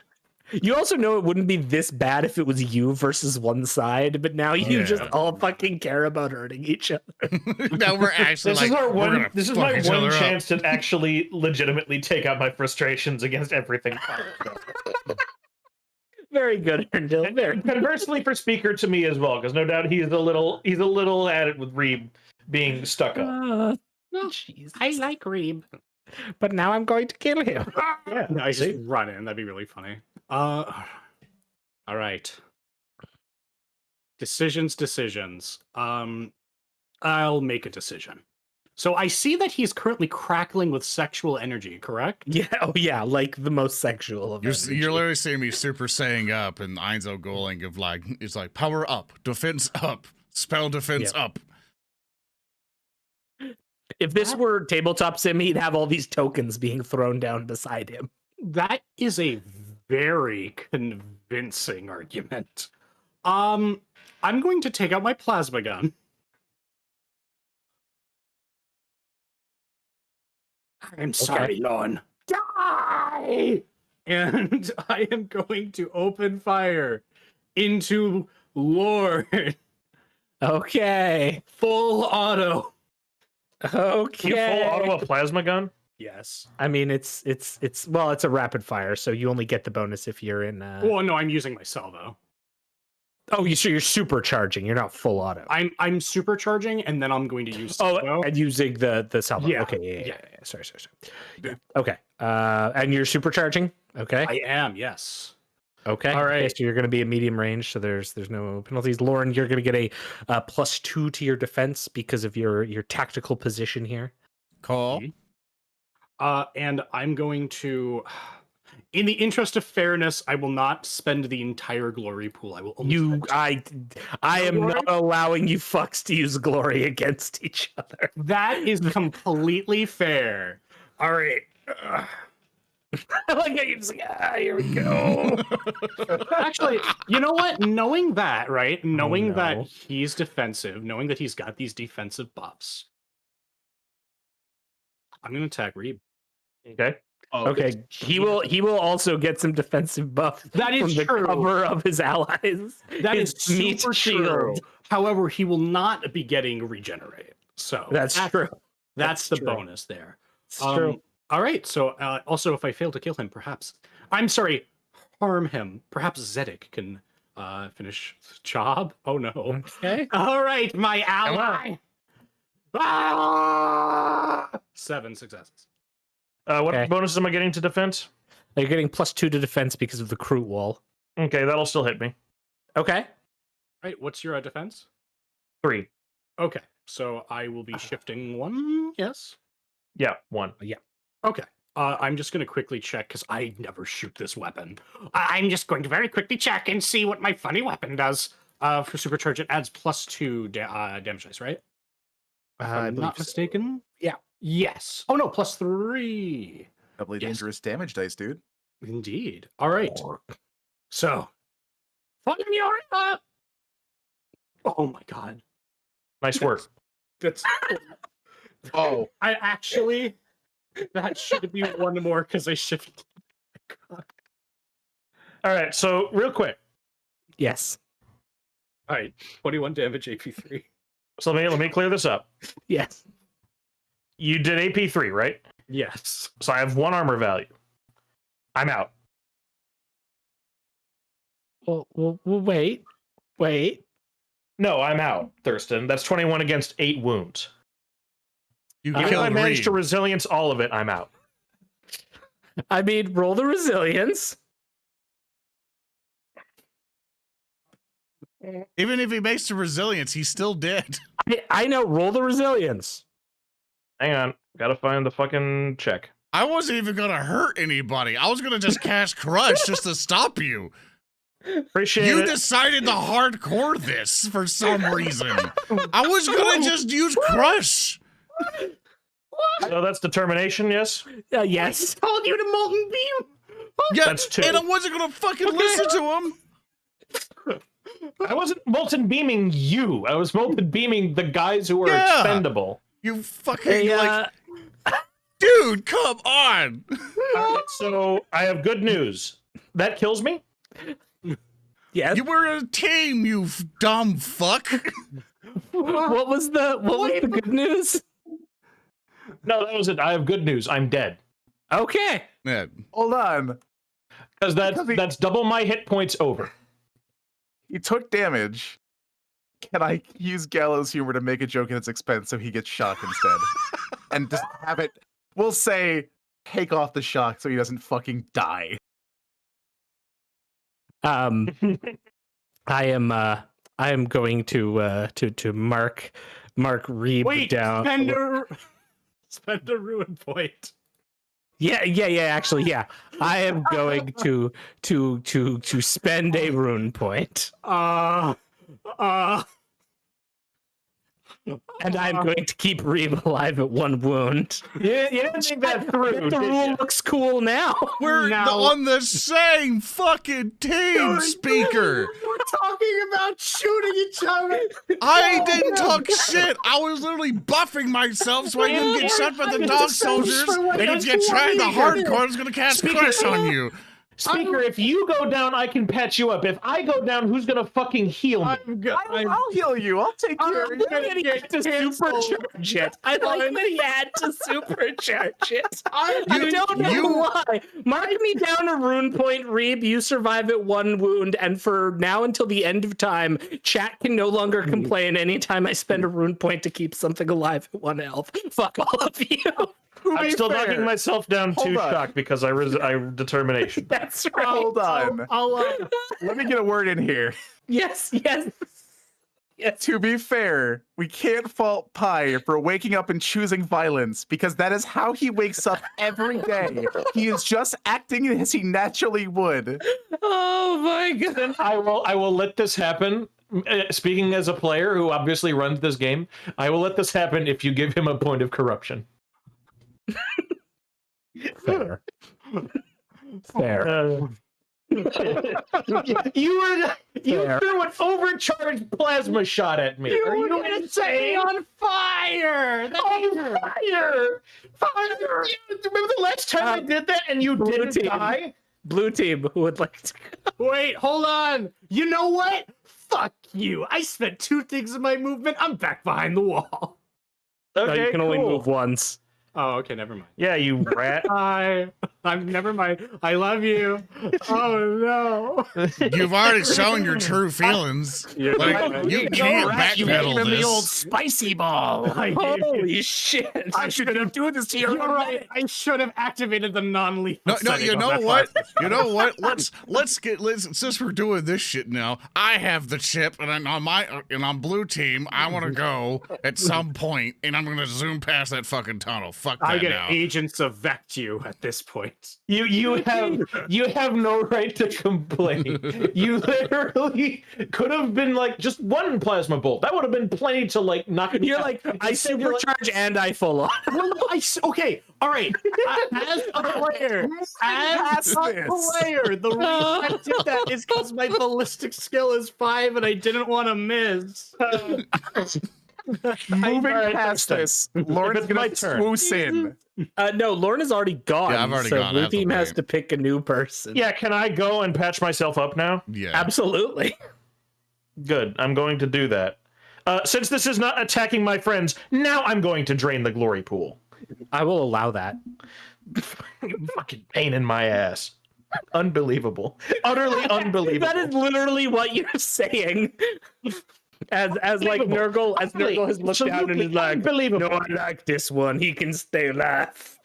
You also know it wouldn't be this bad if it was you versus one side, but now you just all fucking care about hurting each other. Now we're actually This is our one. This is my one chance. chance to actually legitimately take out my frustrations against everything. Very good, Earndil. Very good. Conversely, for Speaker to me as well, because no doubt he's a little at it with Reeb being stuck up. I like Reeb. But now I'm going to kill him. Yeah. No, I just run in. That'd be really funny. All right. Decisions. I'll make a decision. So I see that he's currently crackling with sexual energy, correct? Yeah, oh yeah, like the most sexual of energy. You're literally seeing me super saying up and Einzo going of like, it's like power up, defense up, spell defense up. If this were tabletop sim, he'd have all these tokens being thrown down beside him. That is a very convincing argument. I'm going to take out my plasma gun. I'm sorry, Lorn. Die! And I am going to open fire into Lorn. Okay. Full auto. Okay. You full auto a plasma gun? Yes. I mean, it's a rapid fire, so you only get the bonus if you're in. Well, no, I'm using my salvo. Oh, so you're supercharging. You're not full auto. I'm supercharging, and then I'm going to use salvo. And using the salvo. Yeah. Okay. Yeah. Sorry. Yeah. Okay. And you're supercharging. Okay. I am. Yes. Okay. All right. Okay, so you're going to be at medium range, so there's no penalties. Lorn, you're going to get a +2 to your defense because of your tactical position here. Call. And I'm going to, in the interest of fairness, I will not spend the entire glory pool. I will only I am not allowing you fucks to use glory against each other. That is completely fair. All right. I like how you're just like, here we go. Actually, you know what? Knowing that, right? Knowing that no. he's defensive, knowing that he's got these defensive buffs, I'm going to attack Reeb. Okay. Okay, he will also get some defensive buff. That is from the true. cover of his allies. That His is meat super true. However, he will not be getting regenerate. So That's true. That's That's the true. bonus there. It's true. All right. So also, if I fail to kill him, perhaps harm him. Perhaps Zedek can finish the job. Oh no. Okay. All right, my ally. 7 successes. What Okay. bonuses am I getting to defense? You're getting +2 to defense because of the crew wall. Okay, that'll still hit me. Okay. All right. What's your defense? 3. Okay. So I will be shifting 1. Yes. Yeah, 1. Okay. I'm just going to quickly check because I never shoot this weapon. I'm just going to very quickly check and see what my funny weapon does. For supercharge, it adds +2 damage dice, right? If I'm not mistaken. Yeah. Yes. Oh no, +3. Doubly Yes. dangerous damage dice, dude. Indeed. All right. So, Formulating. Oh my god. Nice work. That's. Oh, I actually. That should be 1 more because I shifted. All right, so real quick. Yes. All right. 21 damage, AP3. So let me clear this up. Yes. You did AP3, right? Yes. So I have 1 armor value. I'm out. Well, wait. No, I'm out, Thurston. That's 21 against 8 wounds. You Even if killed I managed to Reeb. resilience all of it, I'm out. I mean, roll the resilience. Even if he makes the resilience, he's still dead. I know. Roll the resilience. Hang on. Gotta find the fucking check. I wasn't even gonna hurt anybody. I was gonna just cast Crush just to stop you. Appreciate You it. decided to hardcore this for some reason. I was gonna just use Crush. So that's determination, yes? Yes. Told you to molten beam. Yeah, That's 2. and I wasn't gonna fucking listen to him. I wasn't molten beaming you. I was molten beaming the guys who were Yeah. expendable. You fucking Hey, like, dude, come on. Alright, so I have good news. That kills me? Yes. You were a team, you dumb fuck. What was the good news? No, that was it. I have good news. I'm dead. Okay. Yeah. Hold on. Because that's double my hit points over. He took damage. Can I use Gallows humor to make a joke at his expense so he gets shocked instead? And just have it, we'll say, take off the shock so he doesn't fucking die. I am going to mark Reeb Wait, down. spend a ruin point. Yeah. Actually, yeah. I am going to spend a rune point, and I'm going to keep Reeb alive at 1 wound. You didn't think that through, The did rule you? looks cool now. We're on the same fucking team, speaker. We're talking about shooting each other. I didn't talk shit. I was literally buffing myself so I didn't get shot by the dog soldiers. And if you try the hardcore, I was gonna cast Crush on you. Speaker, if you go down, I can patch you up. If I go down, who's gonna fucking heal me? I'll heal you. I'll take care of you. He had to supercharge it. I like that he had to supercharge it. I don't know why. Mark me down a rune point, Reeb. You survive at 1 wound, and for now until the end of time, chat can no longer complain anytime I spend a rune point to keep something alive at 1 health. Fuck all of you. I'm still knocking myself down 2 shock because I determination. That's right. Hold on. Let me get a word in here. Yes. To be fair, we can't fault Pi for waking up and choosing violence because that is how he wakes up every day. He is just acting as he naturally would. Oh my god. Then I will let this happen. Speaking as a player who obviously runs this game, I will let this happen if you give him a point of corruption. Fair. You threw an overcharged plasma shot at me. Are you gonna set me on fire? Fire! Remember the last time I did that and you didn't team. die? Blue team who would like to Wait, hold on. You know what? Fuck you. I spent 2 things of my movement. I'm back behind the wall. Okay, No, you can only cool. move once. Oh, okay, never mind. Yeah, you rat. I'm never mind. I love you. Oh no. You've already shown your true feelings. Like, you can't backpedal this. spicy ball. Holy shit. I should have doing this to you. You're right. I should have activated the non-lethal. No, setting you on know that what? plasma. You know what? Let's since we're doing this shit now. I have the chip, and on blue team, I want to go at some point, and I'm gonna zoom past that fucking tunnel. Fuck that I get now. agents of Vect at this point. You have no right to complain. You literally could have been like just 1 plasma bolt. That would have been plenty to like knock me You're out. like, I Instead, you're like, supercharge and I full on. No, okay, all right. As a player, the reason I did that is because my ballistic skill is 5 and I didn't want to miss. Moving past this, Lauren's my gonna turn. swoose in. No, Lorn is already gone. Yeah, I've already so gone. I Blue have to team has wait. to pick a new person. yeah, can I go and patch myself up now? Yeah. Absolutely. Good. I'm going to do that. Since this is not attacking my friends, now I'm going to drain the glory pool. I will allow that. You fucking pain in my ass. Unbelievable. Utterly unbelievable. That is literally what you're saying. As like Nurgle has looked down and is like, unbelievable. no, I like this one. He can stay alive.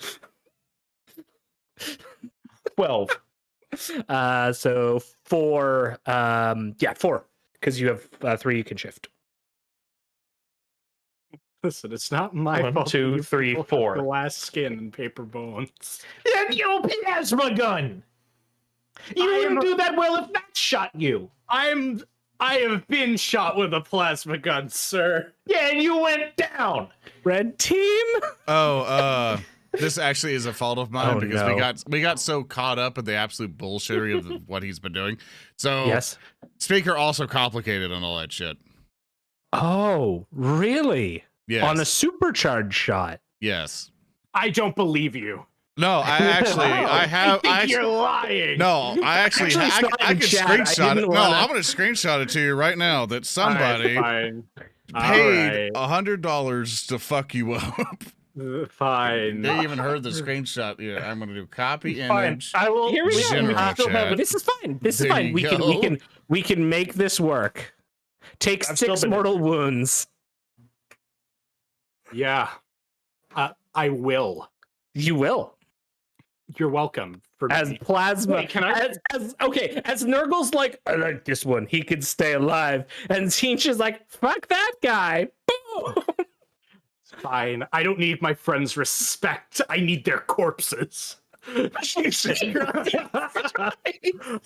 12. So 4. 4. Because you have 3 you can shift. Listen, it's not my 1, fault. 2, you 3, people have 4. Glass skin and paper bones. Then you plasma gun. You I wouldn't am- do that well if that shot you. I have been shot with a plasma gun, sir. Yeah, and you went down. Red team? Oh, this actually is a fault of mine Oh, because no. we got so caught up in the absolute bullshittery of what he's been doing. So Yes. Speaker also complicated on all that shit. Oh, really? Yes. On a supercharged shot. Yes. I don't believe you. No, I think you're lying. No, I actually Actually, it's not I in can chat. I screenshot it. didn't No, wanna- I'm gonna screenshot it to you right now that somebody Fine. paid $100 to fuck you up. Fine. They even heard the screenshot. Yeah, I'm gonna do copy Fine. image. I will. Here we go. General still have chat. This is fine. This is There fine. you We can make this work. Take I've still 6 been- mortal wounds. Yeah. I will. You will. You're welcome. For As me. plasma. Wait, can I- as Nurgle's like, I like this one. He could stay alive. And Teench is like, fuck that guy. Boom. Fine. I don't need my friends' respect. I need their corpses. Jesus Christ.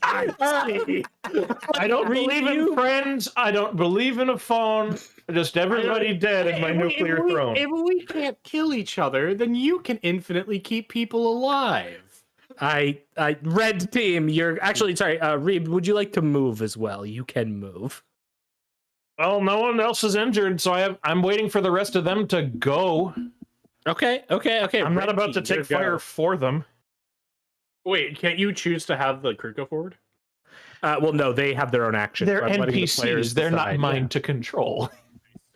I don't believe in friends. I don't believe in a phone. Just everybody dead in my nuclear throne. If we can't kill each other, then you can infinitely keep people alive. I red team, you're actually sorry, Reeb, would you like to move as well? You can move. Well, no one else is injured, so I'm waiting for the rest of them to go. Okay. I'm not Red about to team, take you go. fire for them. Wait, can't you choose to have the crew go forward? Well, no, they have their own actions. They're so I'm letting the players NPCs. They're not decide, mine yeah. to control.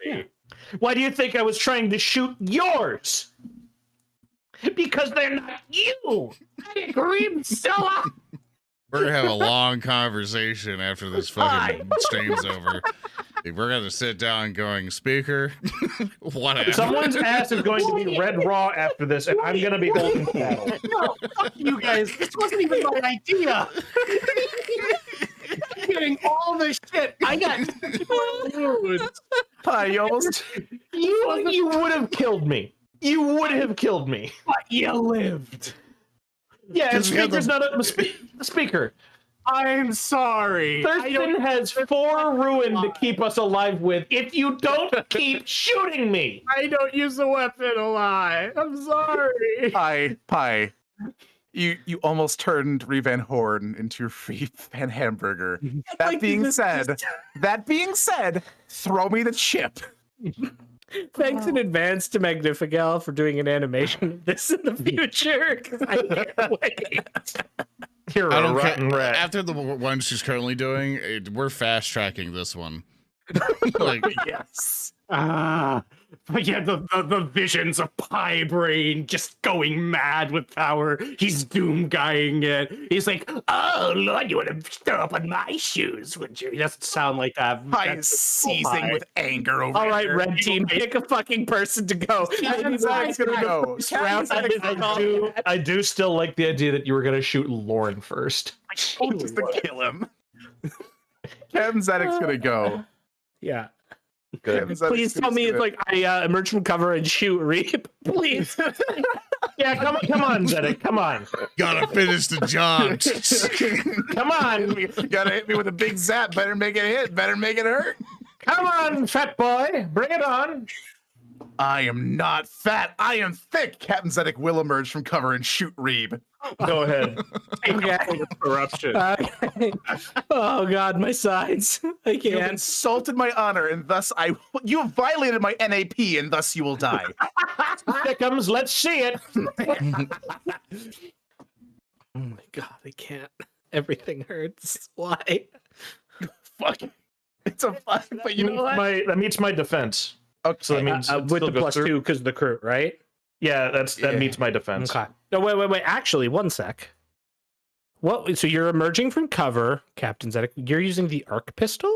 Yeah. Why do you think I was trying to shoot yours? Because they're not you. I agree, Stella. We're gonna have a long conversation after this fucking stream's over. We're gonna sit down going, Speaker, whatever. Someone's ass is going to be red raw after this, and I'm going to be holding battle. No, fuck you guys. This wasn't even my idea. I'm getting all this shit. I got You almost You would have killed me. You would have killed me. but you lived. Yeah, and Because we had Speaker's not a speaker. I'm sorry. Thurston has 4 ruin to keep us alive with if you don't keep shooting me. I don't use the weapon a lot. I'm sorry. Pie. You almost turned Reeb Van Horn into Reeb Van Hamburger. That being said, throw me the chip. Thanks in advance to Magnifical for doing an animation of this in the future. 'Cause I can't wait. You're I a don't rotten care. rat. After the one she's currently doing, we're fast tracking this one. Like, Yes. But yeah, the visions of Pie Braine just going mad with power. He's doom guying it. He's like, "Oh Lord, you want to throw up on my shoes, would you?" He doesn't sound like that. Pie That's is seizing Pie. with anger over All right, here. red team, pick a fucking person to go. Captain Zedek's gonna go. Round Captain Zedek's I do still like the idea that you were going to shoot Lorn first. just to kill him. Captain Zedek's gonna go. Yeah. Captain Zedek's Please tell me it's like I emerge from cover and shoot Reeb. Please. Yeah, come on, Zedek, come on. gotta finish the job. Come on. Gotta hit me with a big zap. Better make it hit. Better make it hurt. Come on, fat boy. Bring it on. I am not fat. I am thick. Captain Zedek will emerge from cover and shoot Reeb. Go ahead. Okay. Corruption. Okay. Oh God, my sides. I You have can't. insulted my honor, and thus you have violated my NAP, and thus you will die. Thickums, let's see it. Oh my God, I can't. Everything hurts. Why? Fuck. It's a fuck, but you know what? That meets my defense. Okay. So that means it With still the goes plus through. 2 because of the crew, right? Yeah, that Yeah. meets my defense. Okay. No, wait. Actually, one sec. What? So you're emerging from cover, Captain Zedek. You're using the arc pistol?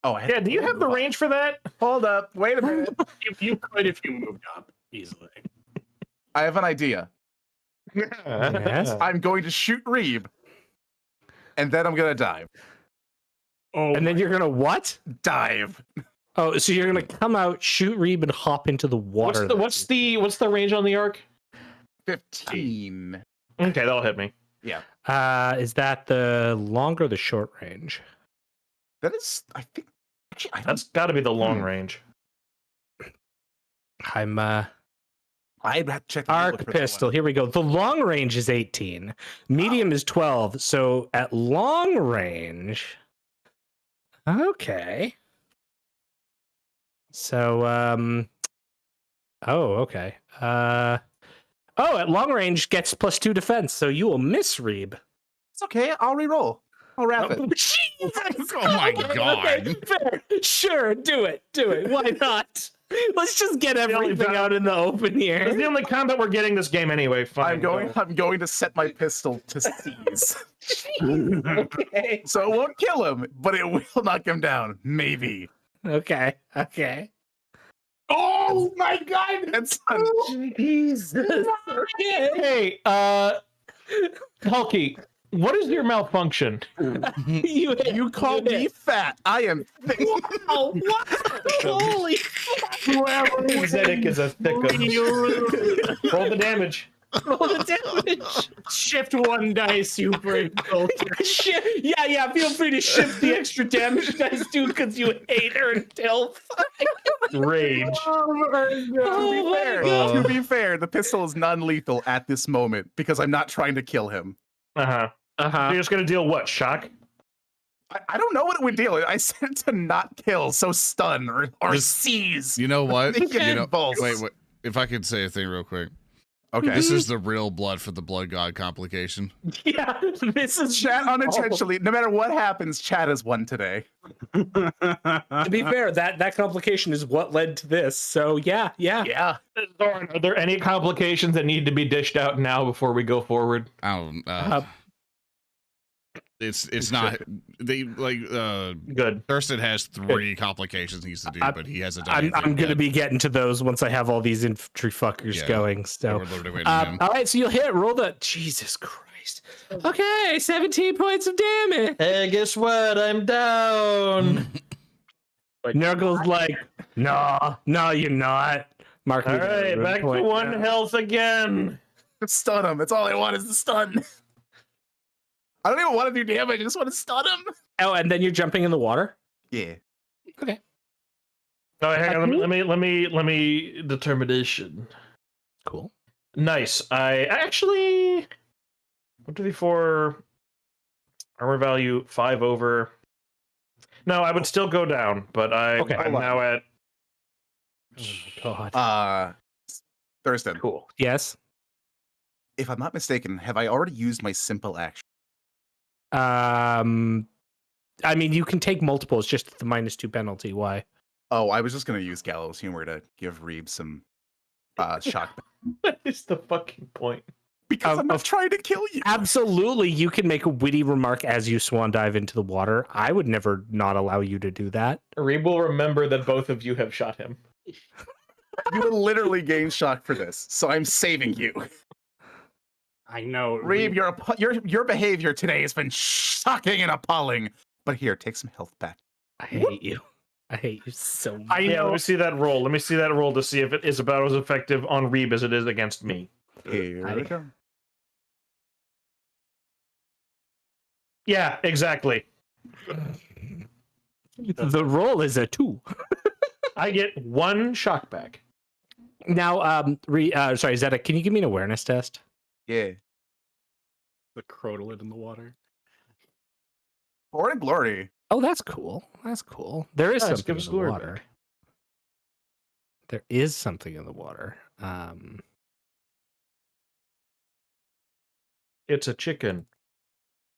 Oh, I had Yeah, to do you have the move up. range for that? Hold up. Wait a minute. You could if you moved up easily. I have an idea. Yes? I'm going to shoot Reeb, and then I'm gonna dive. Oh, And then you're gonna what? Dive. Oh, so you're gonna come out, shoot Reeb, and hop into the water. What's the range on the arc? 15. Okay, that'll hit me. Is that the long or the short range? That is, I think. Actually, I don't. That's got to be the long Hmm. range. I'm I'd have to check the arc notebook for that pistol. one. Here we go. The long range is 18. Medium is 12. So at long range. Okay. So oh, okay. At long range gets +2 defense, so you will miss Reeb. It's okay. I'll re-roll. I'll wrap it. Jesus! Oh my God. Okay, fair. Sure, do it. Why not? Let's just get everything time- out in the open It's here. the only combat we're getting this game anyway. Fine. I'm going to set my pistol to seize. Okay. So it won't kill him, but it will knock him down. Maybe. Okay. oh my God! That's Jesus. Hey, Hulky, what is your malfunction? you call me fat. I am thick. Oh, what? Holy Zedek is a thickum. Roll the damage. roll the damage. Shift one dice, you brave soldier. Yeah, feel free to shift the extra damage dice too, because you hate Earndil. Rage. To be fair, the pistol is non-lethal at this moment because I'm not trying to kill him. Uh-huh. You're just gonna deal what? Shock? I don't know what it would deal. I said to not kill, so stun or Just- seize. You know what? Think You know, balls. wait. If I could say a thing real quick. Okay. This is the real blood for the blood god complication. Yeah, this is Chat unintentionally. No matter what happens, chat has won today. To be fair, that complication is what led to this. So yeah. Yeah. Zoran, are there any complications that need to be dished out now before we go forward? I don't. It's not. They like. Good. Thurston has 3 complications he needs to do, but he hasn't done I'm anything gonna yet. be getting to those once I have all these infantry fuckers Yeah. going. So So we're literally waiting on him. all right, so you'll hit roll the Jesus Christ. Okay, 17 points of damage. Hey, guess what? I'm down. Nurgle's like, no, you're not. Mark All me down right, one back to point. 1 health again. Stun him. That's all I want is the stun. I don't even want to do damage. I just want to stun him. Oh, and then you're jumping in the water. Yeah. Oh, hang on. Let me determination. Cool. Nice. I actually 1d4 armor value 5 over. No, I would still go down, but I'm now at Oh God. Thurston. cool. Yes. If I'm not mistaken, have I already used my simple action? I mean, you can take multiple. It's just the -2 penalty. Why? Oh, I was just going to use Gallows Humor to give Reeb some shock. What is the fucking point? Because I'm not of- trying to kill you. Absolutely, you can make a witty remark as you swan dive into the water. I would never not allow you to do that. Reeb will remember that both of you have shot him. You will literally gain shock for this, so I'm saving you. I know. Reeb, your behavior today has been shocking and appalling. But here, take some health back. I hate you. I hate you so much. Let me see that roll. Let me see that roll to see if it is about as effective on Reeb as it is against me. Here we go. Yeah, exactly. The roll is a 2. I get 1 shock back. Now, sorry, Zedek, can you give me an awareness test? Yeah. The crotalid in the water. Glory and glory. Oh, that's cool. There is Nice, something give in us the glory water. back. There is something in the water. It's a chicken.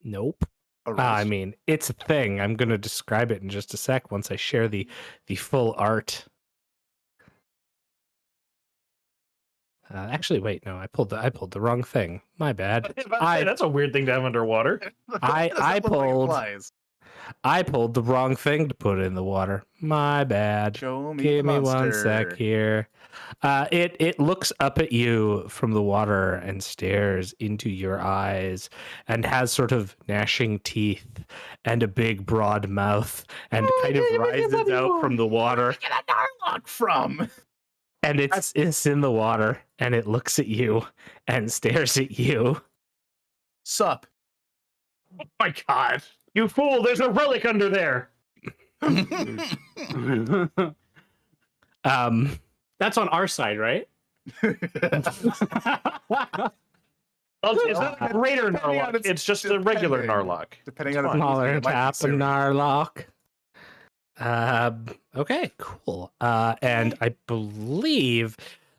Nope. A I roast. mean, it's a thing. I'm going to describe it in just a sec once I share the full art. Actually, wait, no, I pulled the wrong thing. My bad. That's a weird thing to have underwater. Does that I look like it pulled- flies? I pulled the wrong thing to put in the water. My bad. Show me Give the me one monster. sec here. It looks up at you from the water and stares into your eyes and has sort of gnashing teeth and a big broad mouth and kind of rises out from the water. Where did I get a Narlock from? And it's in the water and it looks at you and stares at you. Sup? Oh my god. You fool, there's a relic under there. That's on our side, right? Oh, it's not a greater Depending on Narlock. its- It's just a regular depending. Narlock. Depending on Smaller it might be tap and serious. Narlock. Okay, cool. And I believe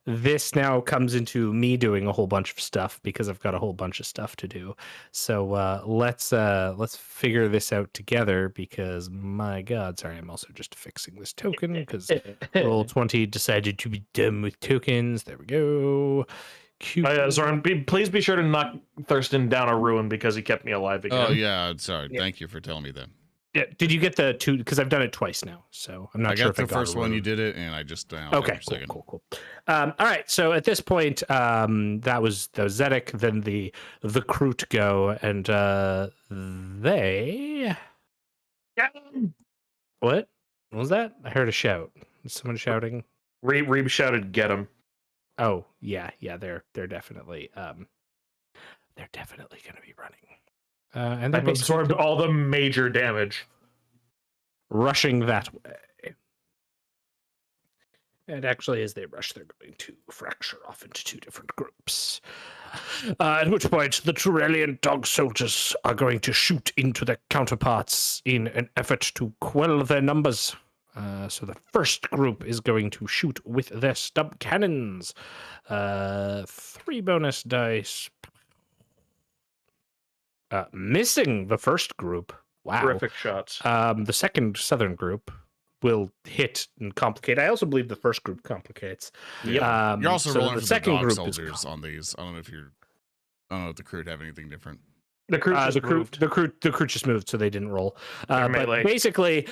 this now comes into me doing a whole bunch of stuff because I've got a whole bunch of stuff to do. So let's figure this out together because my God, sorry, I'm also just fixing this token because Roll20 decided to be done with tokens. There we go. Zoran, please be sure to knock Thurston down a ruin because he kept me alive again. Oh yeah, sorry. Thank you for telling me that. Yeah, did you get the two? Because I've done it twice now, so I'm not I sure got if the I got first a one you road. did it, and I just Okay, cool. All right, so at this point, that was Zedek, then the Kroot go, and they. What was that? I heard a shout. Is someone shouting? Reeb shouted, "Get him!" Oh yeah, they're definitely going to be running, and they're I've absorbed all the major damage. rushing that way. And actually, as they rush, they're going to fracture off into two different groups. At which point, the Turelian dog soldiers are going to shoot into their counterparts in an effort to quell their numbers. So the first group is going to shoot with their stub cannons. 3 bonus dice. Missing the first group. Wow. Terrific shots. The second southern group will hit and complicate. I also believe the first group complicates. Yep. You're also so rolling the for second the dog group is soldiers on these. I don't know if the crew have anything different. The crew just moved. the crew just moved, so they didn't roll. They're But melee. basically,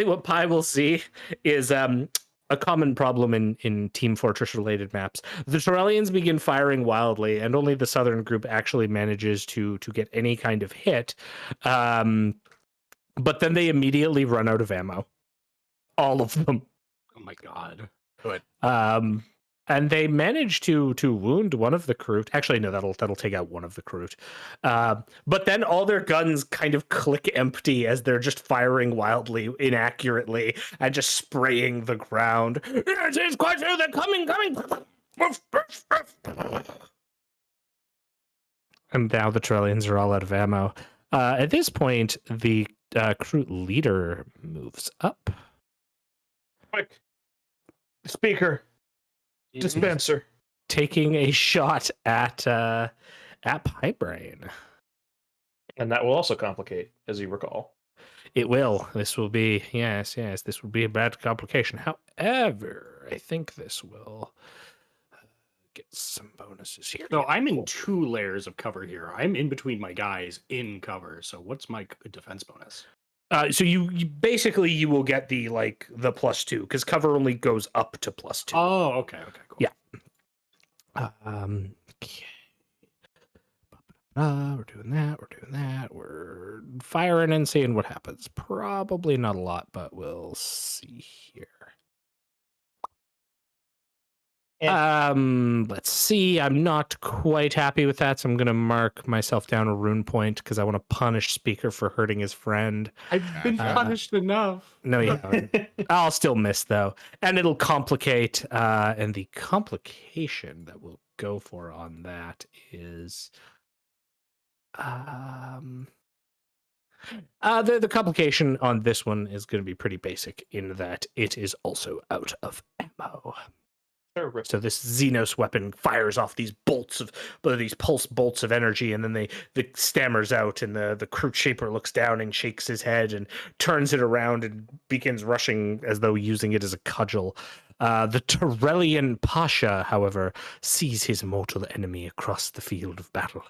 what Pi will see is a common problem in Team Fortress related maps. The Turelians begin firing wildly, and only the southern group actually manages to get any kind of hit. But then they immediately run out of ammo, all of them. Oh my god. And they manage to wound one of the crew. Actually, no, that'll take out one of the crew. But then all their guns kind of click empty as they're just firing wildly, inaccurately, and just spraying the ground. It is quite true. They're coming. And now the Turelians are all out of ammo. At this point, the crew leader moves up. Quick. Speaker. Dispenser. Taking a shot at Braine. And that will also complicate, as you recall. It will. This will be yes. This will be a bad complication. However, I think this will get some bonuses here. So I'm in 2 layers of cover here. I'm in between my guys in cover. So what's my defense bonus? So you basically you will get the +2 because cover only goes up to +2. Oh, okay, cool. Yeah. Okay. We're doing that. We're firing and seeing what happens. Probably not a lot, but we'll see here. Let's see. I'm not quite happy with that, so I'm gonna mark myself down a rune point because I want to punish Speaker for hurting his friend. I've been punished enough. No, you haven't. I'll still miss though, and it'll complicate. And the complication that we'll go for on that is, the complication on this one is going to be pretty basic in that it is also out of ammo. So this Xenos weapon fires off these pulse bolts of energy, and then the stammers out, and the crew shaper looks down and shakes his head and turns it around and begins rushing as though using it as a cudgel. The Turelian Pasha, however, sees his mortal enemy across the field of battle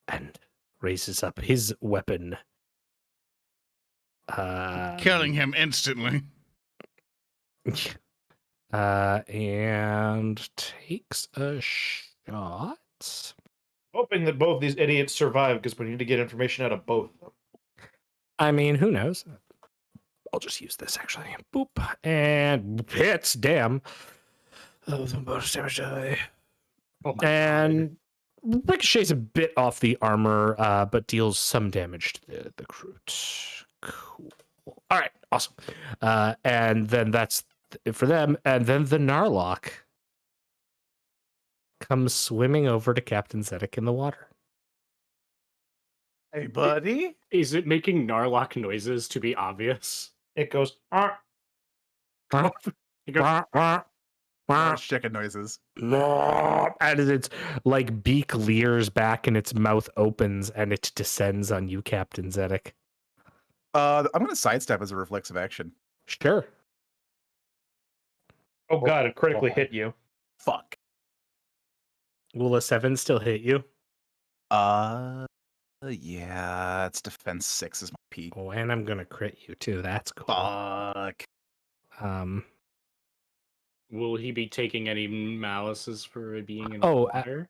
and raises up his weapon Killing him instantly. And takes a shot. Hoping that both these idiots survive because we need to get information out of both of them. I mean, who knows? I'll just use this actually. Boop. And hits, damn. Oh, the bonus damage die. And ricochets a bit off the armor, but deals some damage to the recruit. Cool. All right, awesome. And then that's it for them. And then the Narlock comes swimming over to Captain Zedek in the water. Hey, buddy. Is it making Narlock noises to be obvious? It goes, It goes, Large chicken noises. And its like beak leers back and its mouth opens and it descends on you, Captain Zedek. I'm gonna sidestep as a reflexive action. Sure. oh god, it critically hit you. Fuck. Will a 7 still hit you? Yeah, it's defense 6 is my peak. Oh, and I'm gonna crit you too. That's cool. Fuck. will he be taking any malices for being in Oh, water?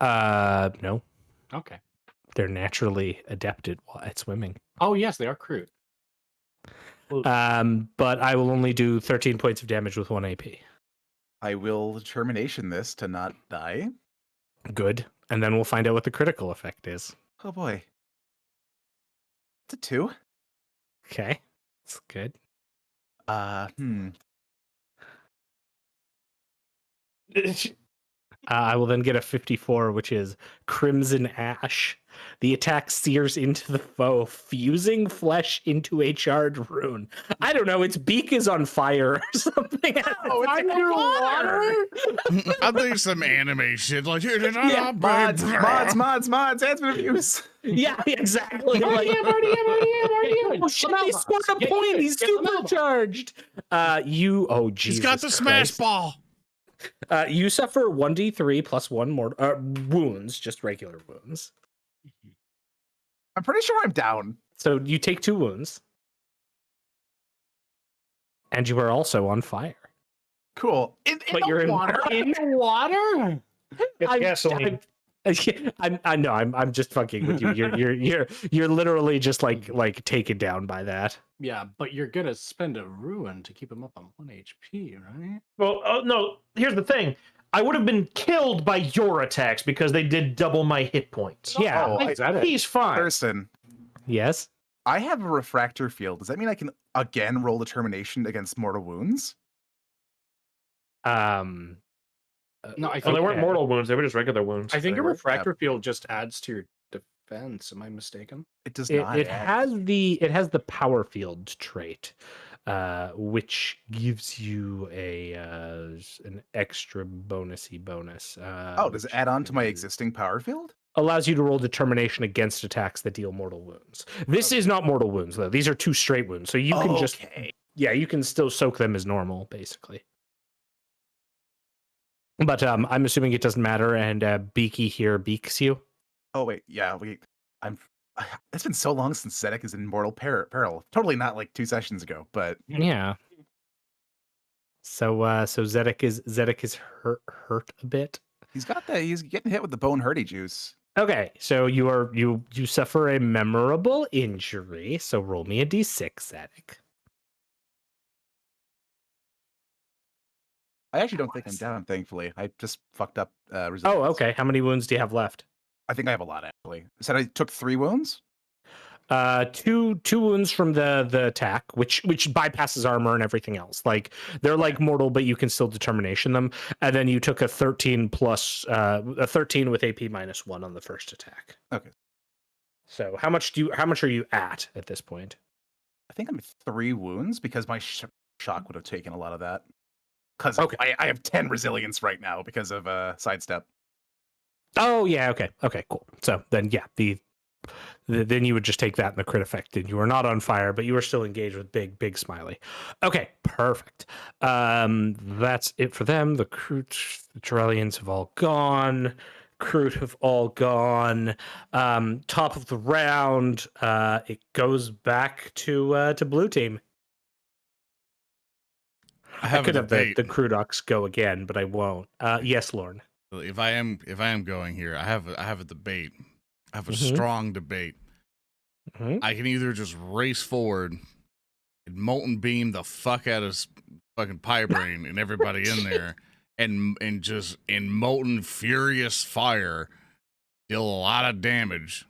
No. Okay. They're naturally adept at swimming. Oh yes, they are crude. But I will only do 13 points of damage with 1 AP. I will determination this to not die. Good. And then we'll find out what the critical effect is. Oh boy. It's a 2. Okay. That's good. I will then get a 54, which is Crimson Ash. The attack sears into the foe, fusing flesh into a charred rune. I don't know, its beak is on fire or something. Oh, it's underwater! I think some anime shit like here. Yeah, Mods, admin abuse. Yeah, exactly. Like, oh shit, he scored a point. He's supercharged. Oh Jesus He's got the smash Christ. ball. You suffer 1d3 plus 1 more wounds, just regular wounds. I'm pretty sure I'm down. So you take 2 wounds. And you are also on fire. Cool. In But you're in water. In the water? It's gasoline. I know. I'm just fucking with you. You're literally just like taken down by that. Yeah, but you're gonna spend a ruin to keep him up on 1 HP, right? Well, no, here's the thing. I would have been killed by your attacks because they did double my hit points. Yeah. Oh, He's fine. Person, Yes. I have a refractor field. Does that mean I can again roll determination against mortal wounds? No, I Well, think they weren't mortal wounds. They were just regular wounds. I think They a were? refractor field just adds to your defense. Am I mistaken? It does It not. has the power field trait, which gives you an extra bonusy bonus. Does it add on to my existing power field? Allows you to roll determination against attacks that deal mortal wounds. This is not mortal wounds though. These are 2 straight wounds, so you can just you can still soak them as normal, basically. But I'm assuming it doesn't matter, and Beaky here beaks you. Oh wait, yeah. It's been so long since Zedek is in mortal peril. Totally not like 2 sessions ago, but Yeah. So Zedek is hurt a bit. he's getting hit with the bone hurdy juice. Okay, so you suffer a memorable injury. So roll me a d6, Zedek. I actually don't think I'm down, thankfully. I just fucked up Oh, resilience. okay. How many wounds do you have left? I think I have a lot actually. I said I took 3 wounds. Two wounds from the attack, which bypasses armor and everything else. Like they're like mortal, but you can still determination them. And then you took a 13 plus a 13 with AP -1 on the first attack. Okay. So how much are you at this point? I think I'm at 3 wounds because my shock would have taken a lot of that. Because Okay. I have 10 resilience right now because of sidestep. Oh yeah, okay, cool. So then yeah, then you would just take that in the crit effect, and you were not on fire, but you were still engaged with big smiley. Okay, perfect. That's it for them. The Torellians have all gone. recruit have all gone. Top of the round, it goes back to blue team. I could have the crew docs go again, but I won't. Yes, Lorn. If I am going here, I have a debate. I have a Mhm. strong debate. Mhm. I can either just race forward and molten beam the fuck out of fucking Pie Braine and everybody in there, and just in molten furious fire deal a lot of damage,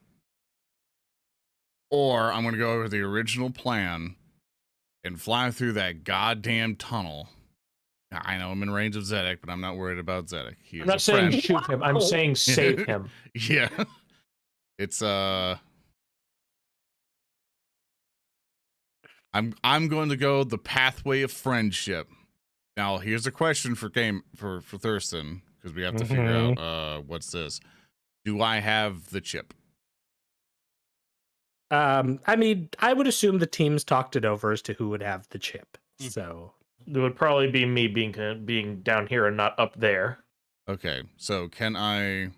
or I'm gonna go over the original plan and fly through that goddamn tunnel. I know I'm in range of Zedek, but I'm not worried about Zedek. He is I'm not a saying friend. shoot him. I'm saying save him. Yeah. It's I'm going to go the pathway of friendship. Now, here's a question for Thurston, because we have to figure out what's this. Do I have the chip? I mean, I would assume the teams talked it over as to who would have the chip. So It would probably be me being down here and not up there. Okay, so can I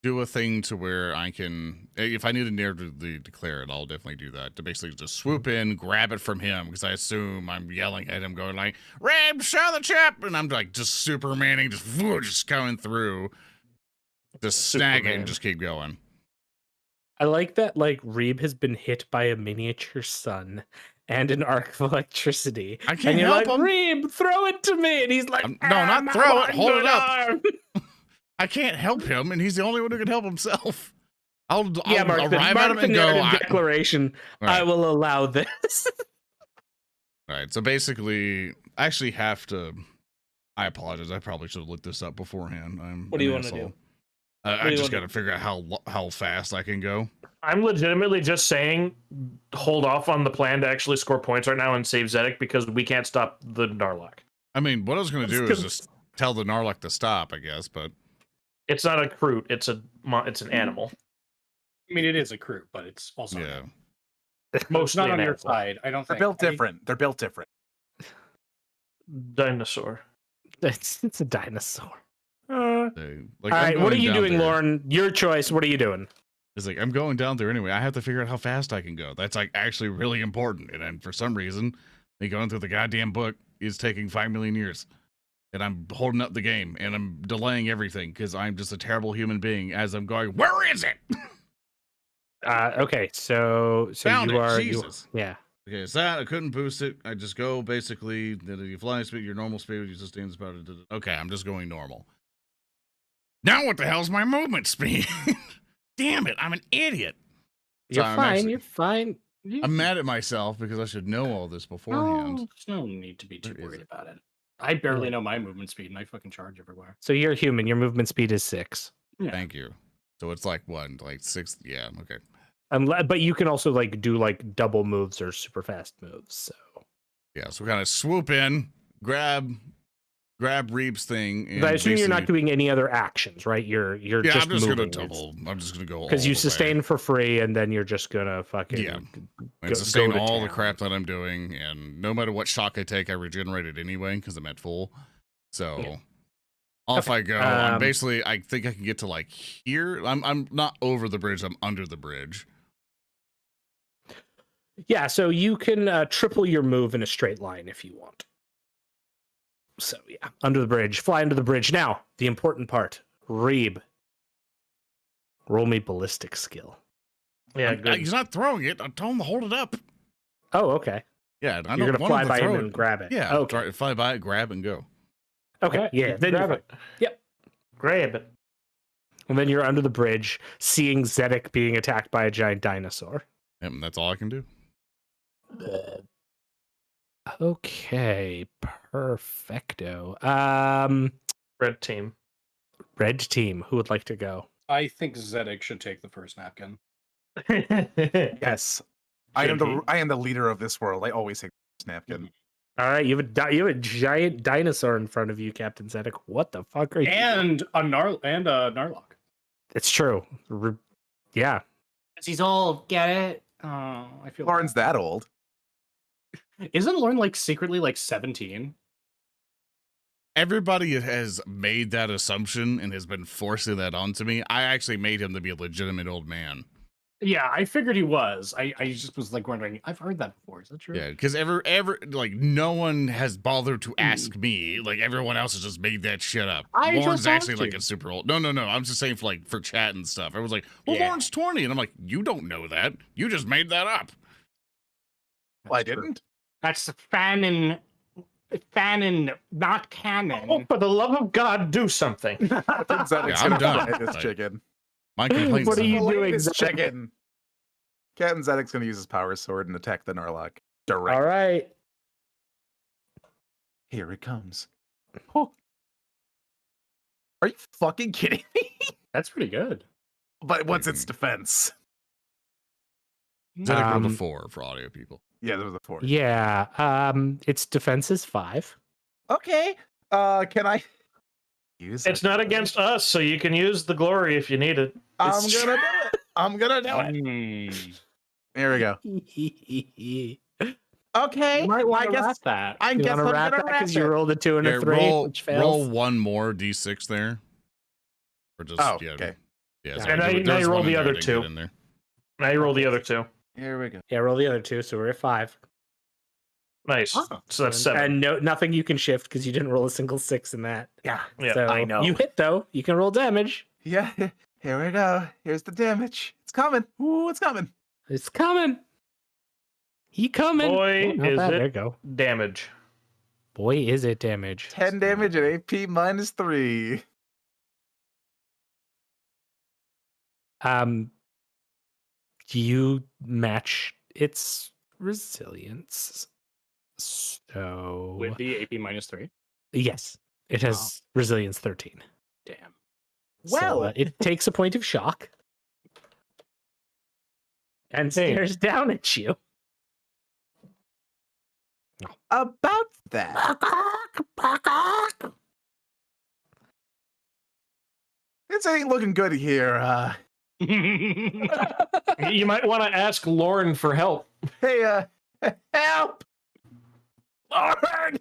do a thing to where I can, if I need to narratively declare it, I'll definitely do that. To basically just swoop in, grab it from him, because I assume I'm yelling at him, going like, Reeb, show the chip! And I'm like just Supermaning, just going through, just snag it and just keep going. I like that, like, Reeb has been hit by a miniature sun and an arc of electricity. I can't and you're help like, him. Reeb, throw it to me! And he's like, No, not my throw it, one hold it good up. arm." I can't help him, and he's the only one who can help himself. I'll Yeah, Mark, arrive at him the and go, narrative declaration, Right. I will allow this. All right, so basically, I actually have to. I apologize. I probably should have looked this up beforehand. What do you want to do? I just got to figure out how fast I can go. I'm legitimately just saying, hold off on the plan to actually score points right now and save Zedek because we can't stop the Narlock. I mean, what I was going to do is just tell the Narlock to stop, I guess, but It's not a crew. It's an animal. I mean, it is a crew, but it's also yeah. it's Mostly not on an your animal. side. I don't They're think built different. They're built different. Dinosaur. It's a dinosaur. Like, All right, what are you doing, Lorn? Your choice. What are you doing? It's like, I'm going down there anyway. I have to figure out how fast I can go. That's like actually really important. And then for some reason, me going through the goddamn book is taking 5 million years. And I'm holding up the game and I'm delaying everything because I'm just a terrible human being as I'm going, where is it? Okay, so Found you it. are Jesus. yeah. Okay, it's that. I couldn't boost it. I just go basically, you fly speed, your normal speed, you sustain the power. Okay, I'm just going normal. Now what the hell's my movement speed? Damn it, I'm an idiot. You're So fine. You're fine. I'm mad at myself because I should know all this beforehand. there's no need to be too Where is worried it? about it. I barely know my movement speed, and I fucking charge everywhere. So you're human. Your movement speed is 6. Yeah. Thank you. So it's like what, like 6? Yeah, okay. But you can also like do like double moves or super fast moves. So Yeah, so we kind of swoop in, grab Reeb's thing. And but I assume you're not basically- doing any other actions, right? You're Yeah, just I'm just gonna moving. double. I'm just gonna go Because all you the way. sustain for free, and then you're just gonna fucking Yeah. go And sustain to all the town. crap that I'm doing, and no matter what shock I take, I regenerate it anyway because I'm at full. So Yeah. off I go. I'm Um, basically, I think I can get to like here. I'm not over the bridge. I'm under the bridge. Yeah, so you can triple your move in a straight line if you want. So yeah, under the bridge, fly under the bridge. Now, the important part, Reeb. Roll me ballistic skill. Yeah, good. He's not throwing it. I told him to hold it up. Oh, okay. Yeah, I You're don't gonna want fly him to by throw him it. and grab it. Yeah, Okay. fly by it, grab and go. Okay. Yeah. Then grab you're it. fine. Yep. Grab it. And then you're under the bridge, seeing Zedek being attacked by a giant dinosaur. And that's all I can do. Okay. Perfecto. Red team. Red team. Who would like to go? I think Zedek should take the first napkin. Yes, I am Should the leader of this world. I always take this napkin. All right, you have a giant dinosaur in front of you, Captain Zedek. What the fuck are you? And a Narlock. It's true. Yeah. He's old. Get it? Oh, I feel Lorn's that old. Isn't Lorn like secretly like 17? everybody has made that assumption and has been forcing that onto me. I actually made him to be a legitimate old man. Yeah, I figured he was. I just was like wondering. I've heard that before. Is that true? Yeah, because like no one has bothered to ask me. Like everyone else has just made that shit up. I Lorn's just actually asked like you. a super old. No. I'm just saying for chat and stuff. I was like, well, Yeah. Lorn's 20, and I'm like, you don't know that. You just made that up. Well, I That's true. didn't. That's fanon, not canon. Oh, for the love of God, do something. Zedek's Yeah, I'm gonna done. fillet this Like, chicken. My complaints. What are you Fillet doing, this Zedek? chicken. Captain Zedek's gonna use his power sword and attack the Narlock. Direct. All right. Here it comes. Oh. Are you fucking kidding me? That's pretty good. But what's its defense? Zedek rolled a Um, 4 for audio people. Yeah, there was a 4. Yeah. Its defense is 5. Okay. Can I use It's it? not against us, so you can use the glory if you need it. I'm It's gonna do it. I'm gonna do it. Here we go. You Okay. You might I want to guess wrap that. I guess want I'm to wrap gonna that wrap because you it. rolled a 2 and a Here, 3, roll, which fails. roll one more d6 there. Or just Oh, yeah. okay. Yeah, And sorry, now there- you- there now was you roll one in the there I other didn't two. get in there. Now you roll the other two. Here we go. Yeah, roll the other 2, so we're at 5. Nice. Oh, So that's 7. And no, nothing you can shift because you didn't roll a single 6 in that. Yeah. Yeah, So I know. you hit though. You can roll damage. Yeah. Here we go. Here's the damage. It's coming. Ooh, it's coming. It's coming. He coming. Boy, Oh, not is bad. it- There you go. Damage. Boy, is it damage. 10 damage and AP minus 3. You match its resilience. So With the AP minus 3. yes, it has resilience 13. Damn. So, it takes a point of shock and stares down at you. About that. This ain't looking good here. You might want to ask Lorn for help. Hey, help! Lord!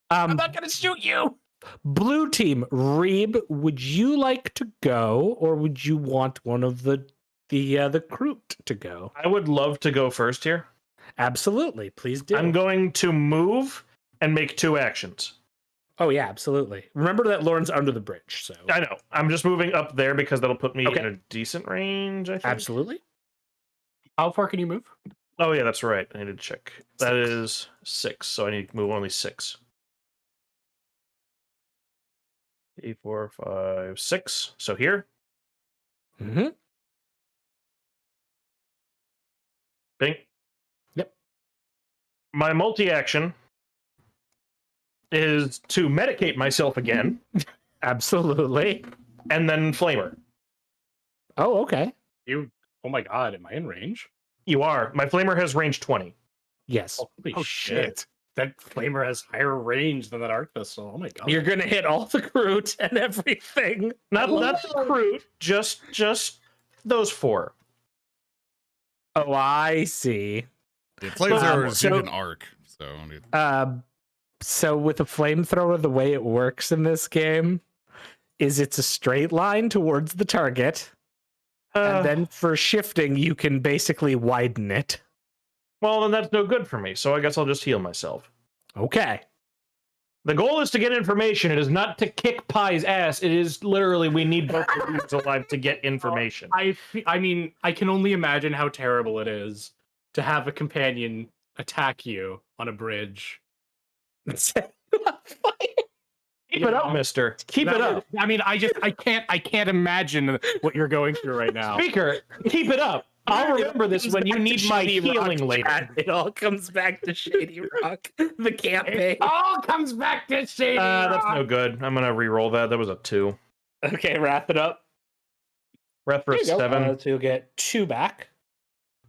I'm not gonna shoot you! Blue team, Reeb, would you like to go, or would you want one of the crew to go? I would love to go first here. Absolutely, please do. I'm going to move and make 2 actions. Oh yeah, absolutely. Remember that Lorn's under the bridge, so I know. I'm just moving up there because that'll put me Okay. in a decent range, I think. absolutely. How far can you move? Oh, yeah, that's right. I need to check. That is 6, so I need to move only 6. 8, 4, 5, 6. So here. Mm-hmm. Bing. Yep. My multi-action is to medicate myself again, Absolutely. and then flamer. Oh, okay. You. Oh my god, am I in range? You are. My flamer has range 20. Yes. Holy Oh, shit. shit. That flamer has higher range than that arc pistol. Oh my god. You're gonna hit all the Groot and everything. Not the crew, just those 4. Oh, I see. The flamethrower is so- an arc. So with a flamethrower, the way it works in this game is it's a straight line towards the target, and then for shifting, you can basically widen it. Well, then that's no good for me, so I guess I'll just heal myself. Okay. The goal is to get information. It is not to kick Pie's ass. It is literally we need both of these alive to get information. I mean, I can only imagine how terrible it is to have a companion attack you on a bridge. Keep it up, mister. Keep it up. I mean, I can't imagine what you're going through right now. Speaker, keep it up. I'll remember this when you need my healing later. It all comes back to Shady Rock, the campaign. all comes back to Shady That's no good. I'm gonna re-roll that. That was a 2. Okay, wrap it up. Rep for There a you go. 7. So you'll get 2 back.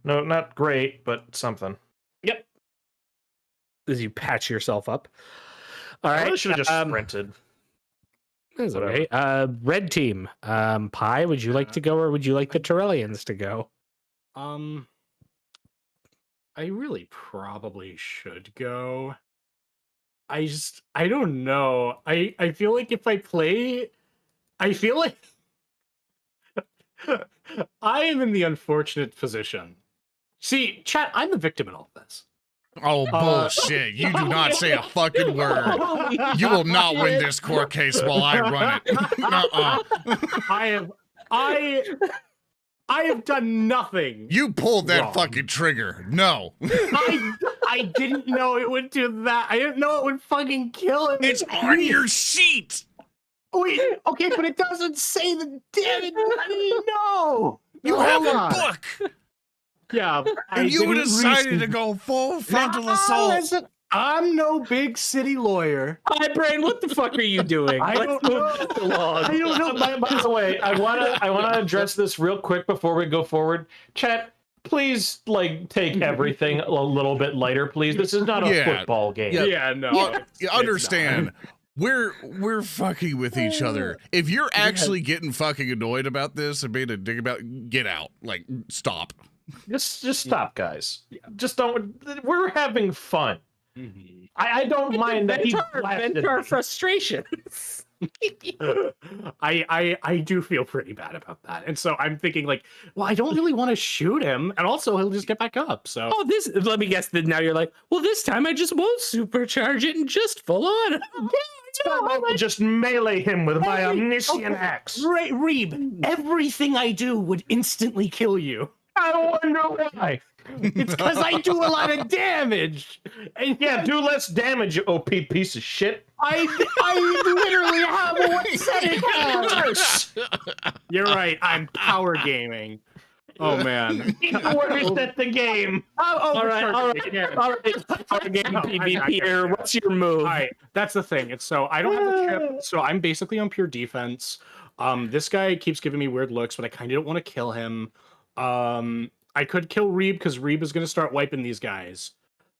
No, not great, but something. Yep. As you patch yourself up. All I right. really should have just sprinted. That's all whatever. right. Red team. Pie, would you like to go, or would you like the Torellians to go? I really probably should go. I don't know. I feel like if I play, I feel like I am in the unfortunate position. See, chat, I'm the victim in all of this. Oh, bullshit. You do not say a fucking word. You will not win this court case while I run it. Nuh-uh. I have done nothing. You pulled that wrong. fucking trigger. No. I didn't know it would do that. I didn't know it would fucking kill him. It's on your sheet. Wait, okay, but it doesn't say the damage. I didn't know. You have a book. Yeah, And you decided to go full frontal assault. Listen, I'm no big city lawyer. Hi, Braine. What the fuck are you doing? I don't know. I don't know. By the way, I wanna address this real quick before we go forward. Chat, please take everything a little bit lighter, please. This is not a football game. Yeah, no. You understand. We're fucking with each other. If you're actually getting fucking annoyed about this and being a dick about it, get out. Like, stop. Just stop, guys. Just don't. We're having fun. I don't mind that he vent our frustrations. I do feel pretty bad about that, and so I'm thinking well, I don't really want to shoot him, and also he'll just get back up. So Let me guess that now you're like, well, this time I just won't supercharge it and just full on. I will just melee him with my omniscient axe. Reeb, everything I do would instantly kill you. I wonder why. It's because I do a lot of damage. And Yeah, do less damage, you OP piece of shit. I literally have what Zedek has. You're right. I'm power gaming. Oh man. Worse at the game. All right. Power game PvP here. What's your move? All right, that's the thing. It's so I don't have the chip, so I'm basically on pure defense. This guy keeps giving me weird looks, but I kind of don't want to kill him. I could kill Reeb because Reeb is going to start wiping these guys.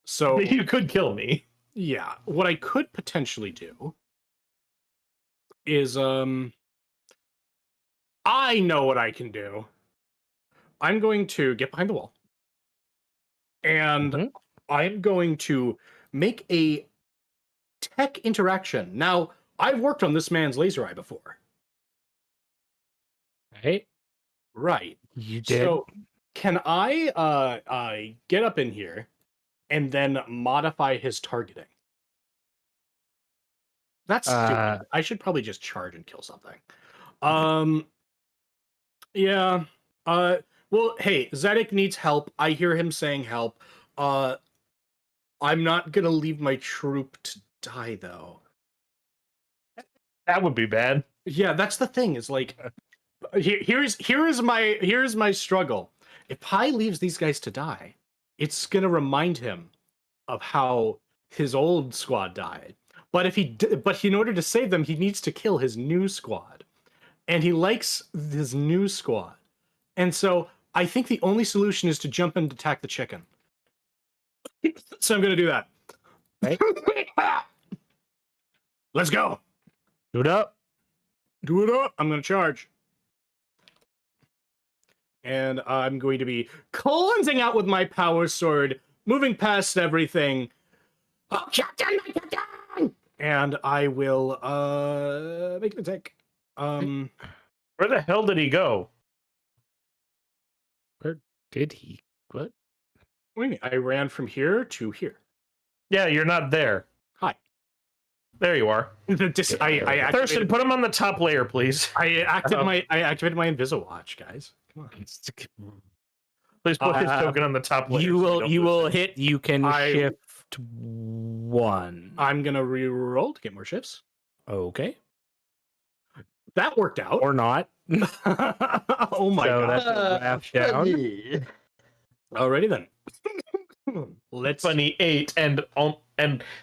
So You could kill me. yeah, what I could potentially do is I know what I can do. I'm going to get behind the wall. And I'm going to make a tech interaction. Now, I've worked on this man's laser eye before. Right? Right. You did. So, can I get up in here and then modify his targeting? That's stupid. I should probably just charge and kill something. Yeah. Well, hey, Zedek needs help. I hear him saying help. I'm not gonna leave my troop to die though. That would be bad. Yeah, that's the thing. Is here's my struggle. If Pi leaves these guys to die, it's gonna remind him of how his old squad died. But in order to save them, he needs to kill his new squad, and he likes his new squad, and so I think the only solution is to jump in and attack the chicken. So I'm gonna do that. Right. Let's go. Do it up. Do it up. I'm gonna charge. And I'm going to be cleansing out with my power sword, moving past everything. Oh, Captain, my Captain! And I will make an attack. Where the hell did he go? Where did he? What? What do you mean? I ran from here to here. Yeah, you're not there. Hi. There you are. I Thurston, activated, put him on the top layer, please. I activated my Invisawatch, guys. Come on. Please put his token on the top layer. You will hit. You can I- shift one. I'm gonna re-roll to get more shifts. Okay. That worked out. Or not. Oh my So god. that's a draft down. Alrighty then. Let's Funny 8 and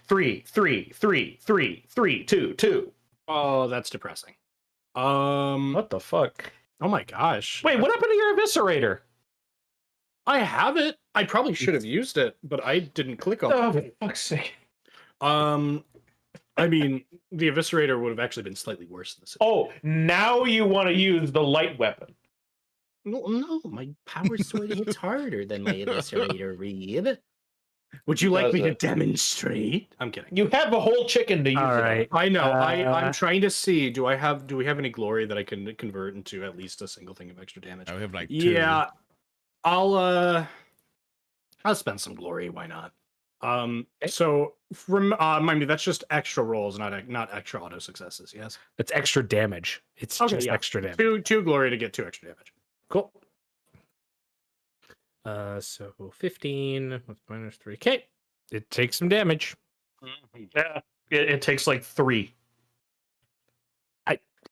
3, 3, 3, 3, 3, 2, 2. Oh, that's depressing. What the fuck? Oh my gosh. Wait, what happened to your eviscerator? I have it. I probably should have used it, but I didn't click on Oh, it. for fuck's sake. I mean, the eviscerator would have actually been slightly worse than this. Oh, now you want to use the light weapon. No, my power sword hits harder than my eviscerator, Reeb. Would you like Does me to it? demonstrate? I'm kidding. You have a whole chicken to use. All it on. right. I know. I'm trying to see. Do we have any glory that I can convert into at least a single thing of extra damage? I have like 2. Yeah, I'll spend some glory. Why not? So mind me, that's just extra rolls, not extra auto successes. Yes. It's extra damage. It's just extra damage. Two glory to get 2 extra damage. Cool. So 15 with minus 3. Okay. It takes some damage. Yeah, it takes like 3.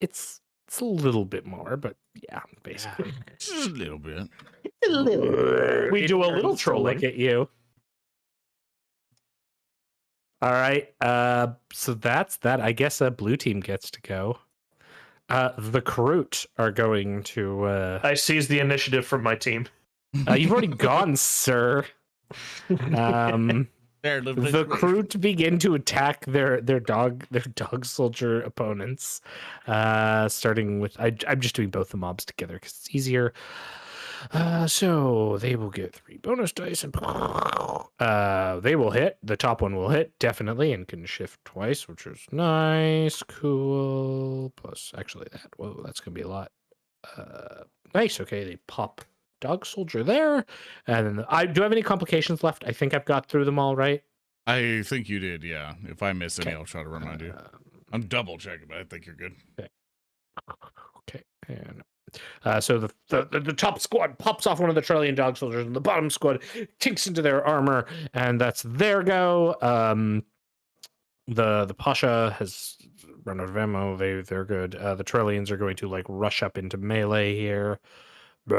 It's a little bit more, but yeah, basically. Just a little bit. We do a little trolling. Look at you. All right. So that's that. I guess a blue team gets to go. The Kroot are going to. I seize the initiative from my team. You've already gone, sir. There, The Kroot begin to attack their dog soldier opponents. Starting with I'm just doing both the mobs together because it's easier. So they will get 3 bonus dice and they will hit. The top one will hit definitely and can shift twice, which is nice. Cool. Plus actually that. Whoa, that's gonna be a lot. Nice. Okay, they pop dog soldier there, and then I do have any complications left. I think I've got through them all right. I think you did, yeah. If I miss any, I'll try to remind you. I'm double checking, but I think you're good. Okay, and so the top squad pops off one of the Trellian dog soldiers, and the bottom squad tinks into their armor, and that's their go. The Pasha has run out of ammo. They're good. The Trellians are going to like rush up into melee here. It's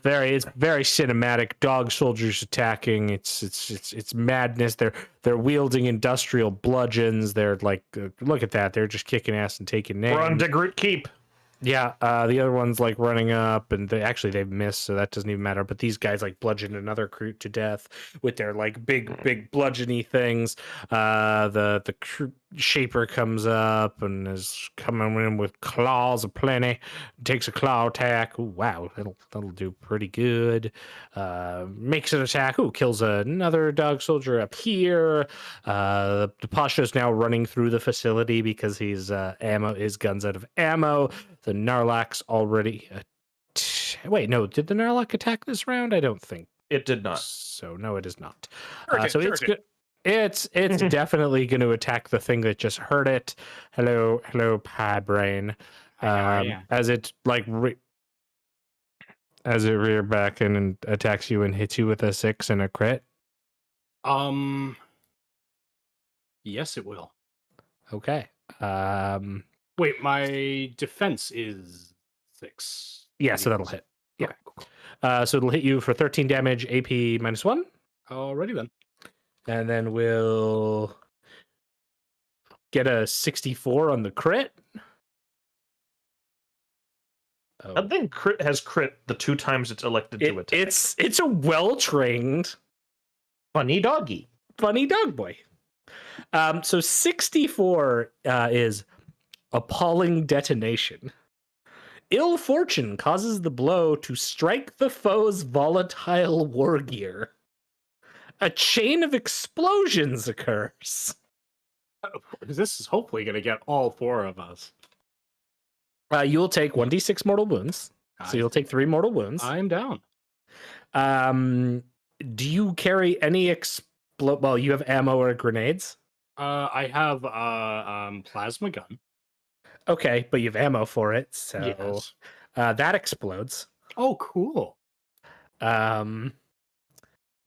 very cinematic. Dog soldiers attacking. It's madness. They're wielding industrial bludgeons. They're like, look at that. They're just kicking ass and taking names. We're on De Groot Keep. Yeah, the other one's like running up, and they've missed, so that doesn't even matter. But these guys like bludgeon another Kroot to death with their like big bludgeony things. The Kroot shaper comes up and is coming in with claws aplenty. Takes a claw attack. Ooh, wow, that'll do pretty good. Makes an attack. Ooh, kills another dog soldier up here. The Pasha is now running through the facility because his gun's out of ammo. The Narlac's already. Wait, no. Did the Narlac attack this round? I don't think It did not. so. No, it is not. Sure So did, it's good. It's definitely going to attack the thing that just hurt it. Hello, pie brain. As it like as it rear back and attacks you and hits you with a 6 and a crit. Yes, it will. Okay. Wait, my defense is 6. Yeah, so that'll hit. Yeah. Okay, cool. So it'll hit you for 13 damage, AP -1. Alrighty then. And then we'll get a 64 on the crit. I think crit has crit the 2 times it's elected to attack. It's a well-trained funny doggy. Funny dog boy. So 64 is appalling detonation. Ill fortune causes the blow to strike the foe's volatile war gear. A chain of explosions occurs. This is hopefully going to get all 4 of us. You'll take 1d6 mortal wounds. So you'll take 3 mortal wounds. I'm down. Do you carry any well, you have ammo or grenades? I have plasma gun. Okay, but you have ammo for it, so Yes. That explodes. Oh, cool.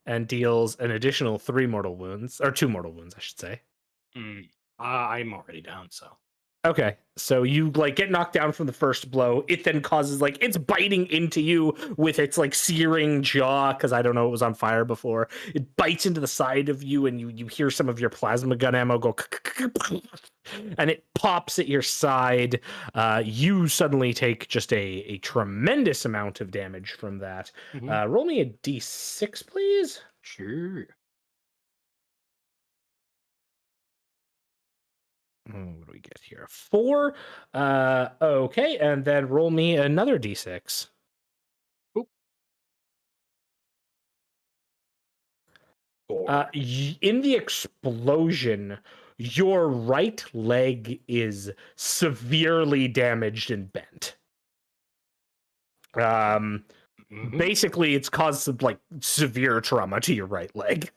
And deals an additional 3 mortal wounds, or 2 mortal wounds, I should say. I'm already down, so. Okay, so you like get knocked down from the first blow. It then causes like it's biting into you with its like searing jaw because I don't know it was on fire before. It bites into the side of you, and you hear some of your plasma gun ammo go, and it pops at your side. You suddenly take just a tremendous amount of damage from that. Roll me a d6, please. Sure. What do we get here? 4. Okay, and then roll me another d6. Oop. In the explosion, your right leg is severely damaged and bent. Basically, it's caused some like severe trauma to your right leg.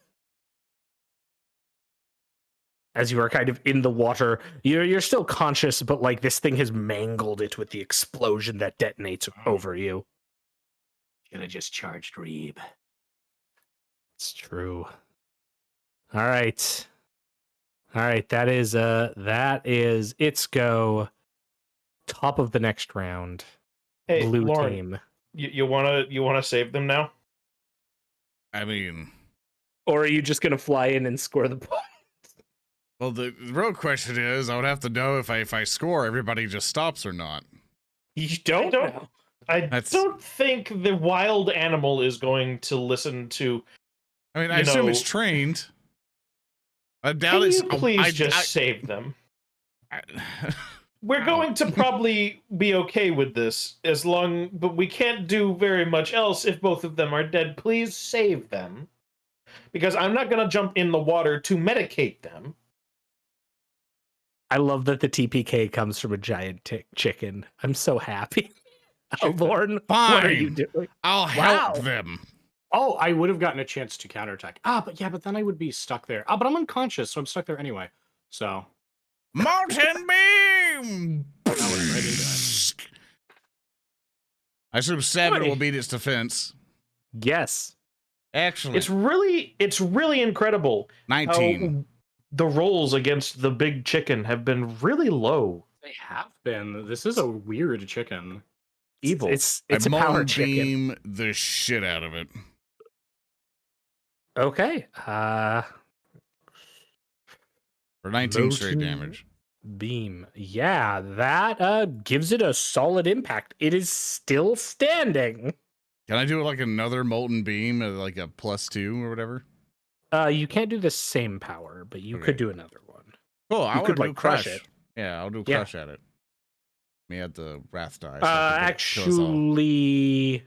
As you are kind of in the water, you're still conscious, but like this thing has mangled it with the explosion that detonates over you. Should have just charged Reeb. It's true. All right. That is its go. Top of the next round. Hey, Blue Lorn, team. you wanna save them now? I mean, Or are you just gonna fly in and score the point? well, the real question is, I would have to know if I score, everybody just stops or not. You don't know. I don't think the wild animal is going to listen to. I mean, I assume it's trained. I doubt Can it's. you please save them? We're going to probably be okay with this but we can't do very much else if both of them are dead. Please save them. Because I'm not going to jump in the water to medicate them. I love that the TPK comes from a giant chicken. I'm so happy. Lorn, what are you doing? I'll help them. Oh, I would have gotten a chance to counterattack. But then I would be stuck there. But I'm unconscious, so I'm stuck there anyway. So. Molten beam! I assume 7 will beat its defense. Yes. Actually, It's really incredible 19. how the rolls against the big chicken have been really low. They have been. This is a weird chicken. Evil. It's I a power chicken. beam the shit out of it. Okay. For 19 straight damage. Beam. Yeah, that gives it a solid impact. It is still standing. Can I do like another molten beam at like a +2 or whatever? You can't do the same power, but you could do another one. Cool. I could, would like, crush it. Yeah, I'll do Yeah. crush at it. Me add the wrath die. so I can kill us all. Actually,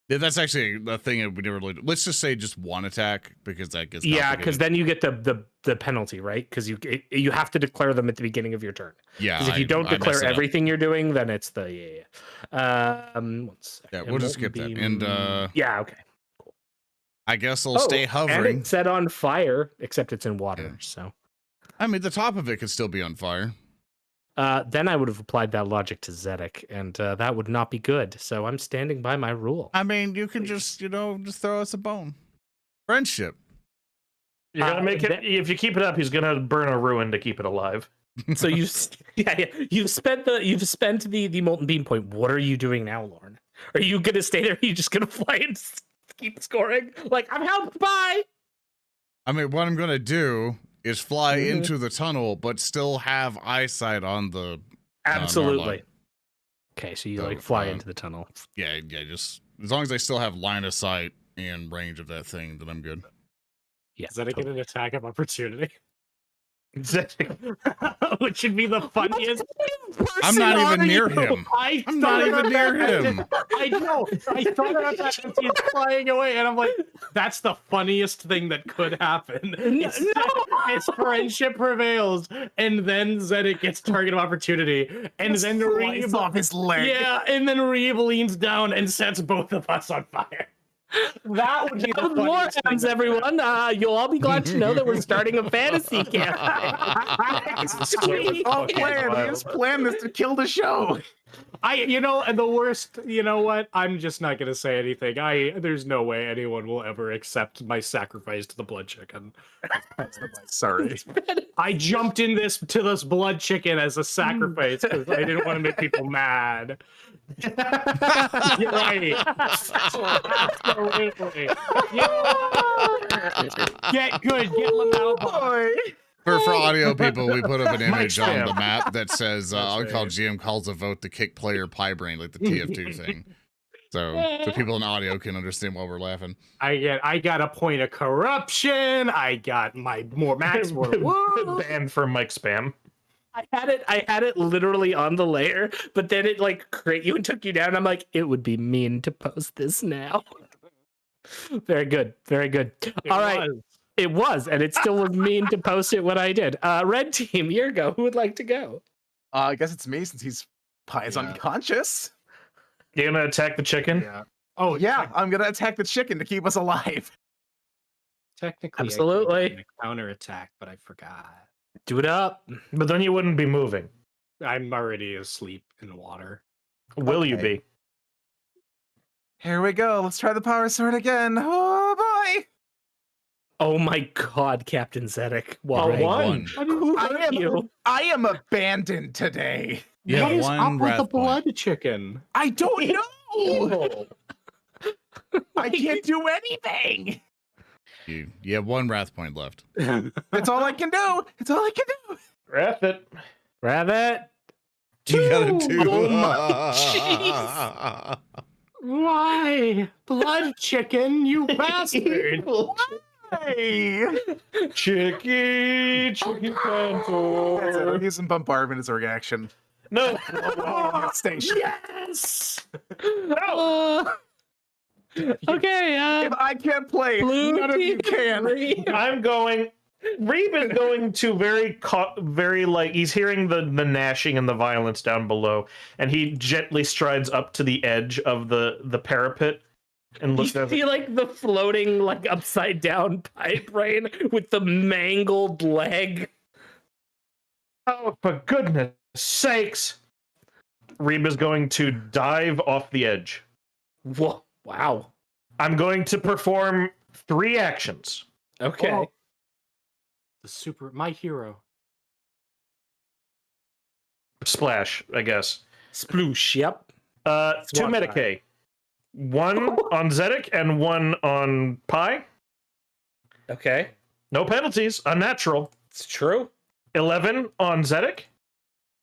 Yeah, that's actually a thing that we never really do. Let's just say just one attack because that gets yeah, because complicated. then you get the penalty, right? Because you have to declare them at the beginning of your turn. Yeah, Because if you don't I mess declare it up. everything you're doing, then it's the 1 second. Yeah, we'll just skip that. And yeah, okay. I guess I'll stay And hovering. it's set on fire, except it's in water. Yeah. So I mean, the top of it could still be on fire. then I would have applied that logic to Zedek, and that would not be good. So I'm standing by my rule. I mean, you can just throw us a bone. Friendship. You're gonna make it. If you keep it up, he's gonna burn a ruin to keep it alive. So you've spent the molten beam point. What are you doing now, Lorn? Are you gonna stay there? Or are you just gonna fly and keep scoring? Like, I'm helped by. I mean, what I'm gonna do is fly into the tunnel, but still have eyesight on the. Absolutely. Okay, so you So, like fly into the tunnel. Yeah. Just as long as I still have line of sight and range of that thing, then I'm good. Yeah. Is that get an attack of opportunity? Which should be the funniest. I'm not even near him. I'm not even near him. I know. I thought about that as he's flying away, and I'm like, that's the funniest thing that could happen. His friendship prevails, and then Zedek gets target of opportunity, and then Reeb off his leg. Yeah, and then Reeb leans down and sets both of us on fire. That would be the funniest WarHams, thing. everyone. You'll all be glad to know that we're starting a fantasy camp. Oh, plan. His plan is to kill the show. And the worst, you know what? I'm just not gonna say anything. There's no way anyone will ever accept my sacrifice to the blood chicken. Sorry. I jumped to this blood chicken as a sacrifice because I didn't want to make people mad. You're right. Absolutely. Get good. Get Lamau boy. For audio people, we put up an image on spam. the map that says, I'll call GM calls a vote to kick player Braine, like the TF2 thing. So people in audio can understand why we're laughing. I got a point of corruption. I got my more max. Banned for Mike spam. I had it literally on the layer, but then it like create you and took you down. I'm like, it would be mean to post this now. Very good. Very good. All right. It was, and it still was mean to post it when I did. Red team, Yurgo, who would like to go? I guess it's me since he's unconscious. You gonna attack the chicken? Yeah. Oh Yeah, I'm gonna attack the chicken to keep us alive. Technically, Absolutely. Counterattack, but I forgot. Do it up. But then you wouldn't be moving. I'm already asleep in the water. Will you Okay. be? Here we go. Let's try the power sword again. Oh boy! Oh my God, Captain Zedek. Oh, Why? one. I am abandoned today. You What have is up one with wrath the point. blood chicken? I don't know. Evil. I can't do anything. You have one wrath point left. That's all I can do. It's all I can do. Wrath it. Rabbit. You got a 2. Oh my Why? Blood chicken, you bastard! Hey! Chicky That's it. I'm Panther. using bombardment as a reaction. No. Station. Yes. No. Okay. If I can't play, Blue none of you can. I'm going. Reeb is going to very like he's hearing the gnashing and the violence down below, and he gently strides up to the edge of the parapet and You looks at see like the floating like upside down pipe Braine with the mangled leg. Oh, for goodness sakes! Reeb is going to dive off the edge. Whoa. Wow. I'm going to perform 3 actions. Okay. Oh. My hero. Splash, I guess. Sploosh. Yep. 2 Swat Medicaid. 1 on Zedek and 1 on Pi. Okay. No penalties. Unnatural. It's true. 11 on Zedek.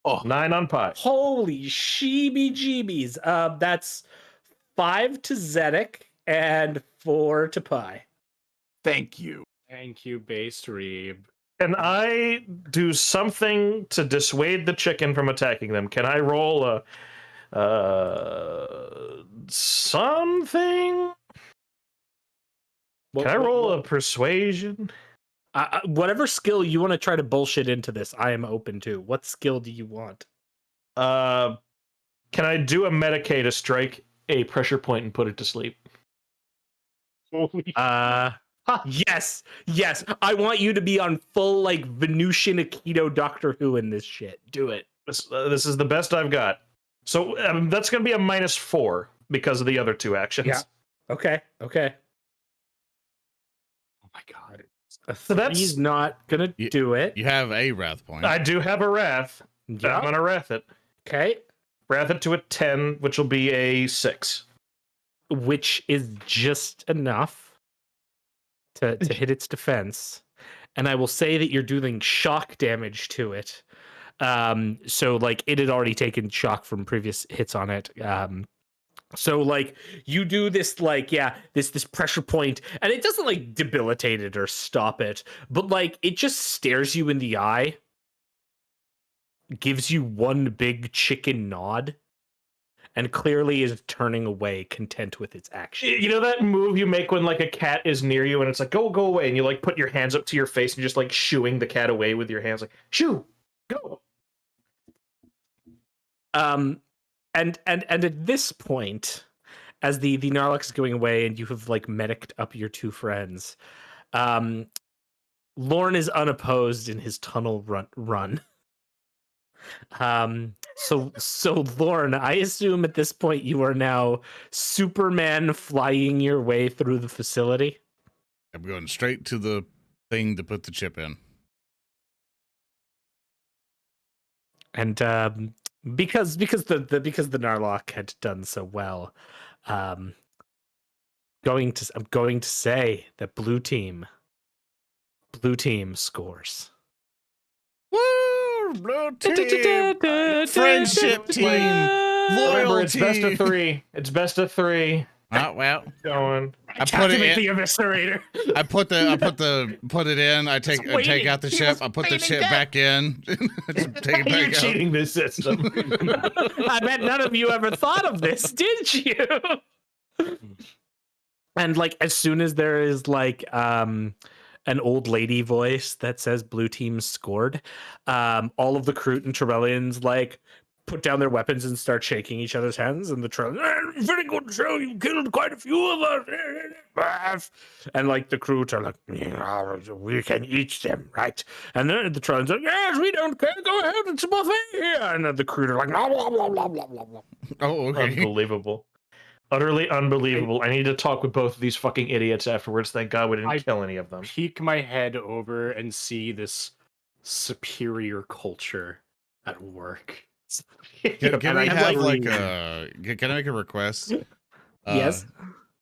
Oh. 9 on Pi. Holy sheeby jeebies. That's 5 to Zedek and 4 to Pi. Thank you. Thank you, base Reeb. Can I do something to dissuade the chicken from attacking them? Can I roll a something? Can I roll a persuasion? Whatever skill you want to try to bullshit into this, I am open to. What skill do you want? Can I do a Medicaid to strike a pressure point and put it to sleep? Holy Yes. I want you to be on full like Venusian Aikido Doctor Who in this shit. Do it. This is the best I've got. So that's going to be a -4 because of the other 2 actions. Yeah. Okay. Oh my god. So that's- He's not gonna do it. You have a wrath point. I do have a Wrath. Yeah. I'm going to Wrath it. Okay. Wrath it to a 10, which will be a 6. Which is just enough to hit its defense. And I will say that you're doing shock damage to it. So like it had already taken shock from previous hits on it. So like you do this like this pressure point, and it doesn't like debilitate it or stop it, but like it just stares you in the eye, gives you one big chicken nod, and clearly is turning away, content with its action. You know that move you make when like a cat is near you and it's like go away, and you like put your hands up to your face and you're just like shooing the cat away with your hands, like shoo, go. And at this point, as the Narlock is going away and you have like mediced up your 2 friends, Lorn is unopposed in his tunnel run. So Lorn, I assume at this point you are now Superman flying your way through the facility. I'm going straight to the thing to put the chip in. And because the Narlock had done so well, I'm going to say that blue team scores. Woo! Blue team! Friendship team! Remember, it's best of Loyalty! 3. It's best of 3. Oh, well, Going. I put it in. the eviscerator. I put it in. I take out the chip. I put the chip back in. Just take it You're back out. cheating this system. I bet none of you ever thought of this, did you? And like as soon as there is like an old lady voice that says blue team scored. All of the Kroot and Trevelians like put down their weapons and start shaking each other's hands, and the Trevelians, very good show, you killed quite a few of us. And like the Kroot are like, yeah, we can eat them, right? And then the Trevelians are like, yes, we don't care, go ahead, it's a buffet here. And then the Kroot are like, blah, blah, blah, blah, blah, blah, blah. Oh, okay. Unbelievable. Utterly unbelievable. I need to talk with both of these fucking idiots afterwards. Thank God we didn't kill any of them. Peek my head over and see this superior culture at work. Can we have like like- can I make a request? Yes.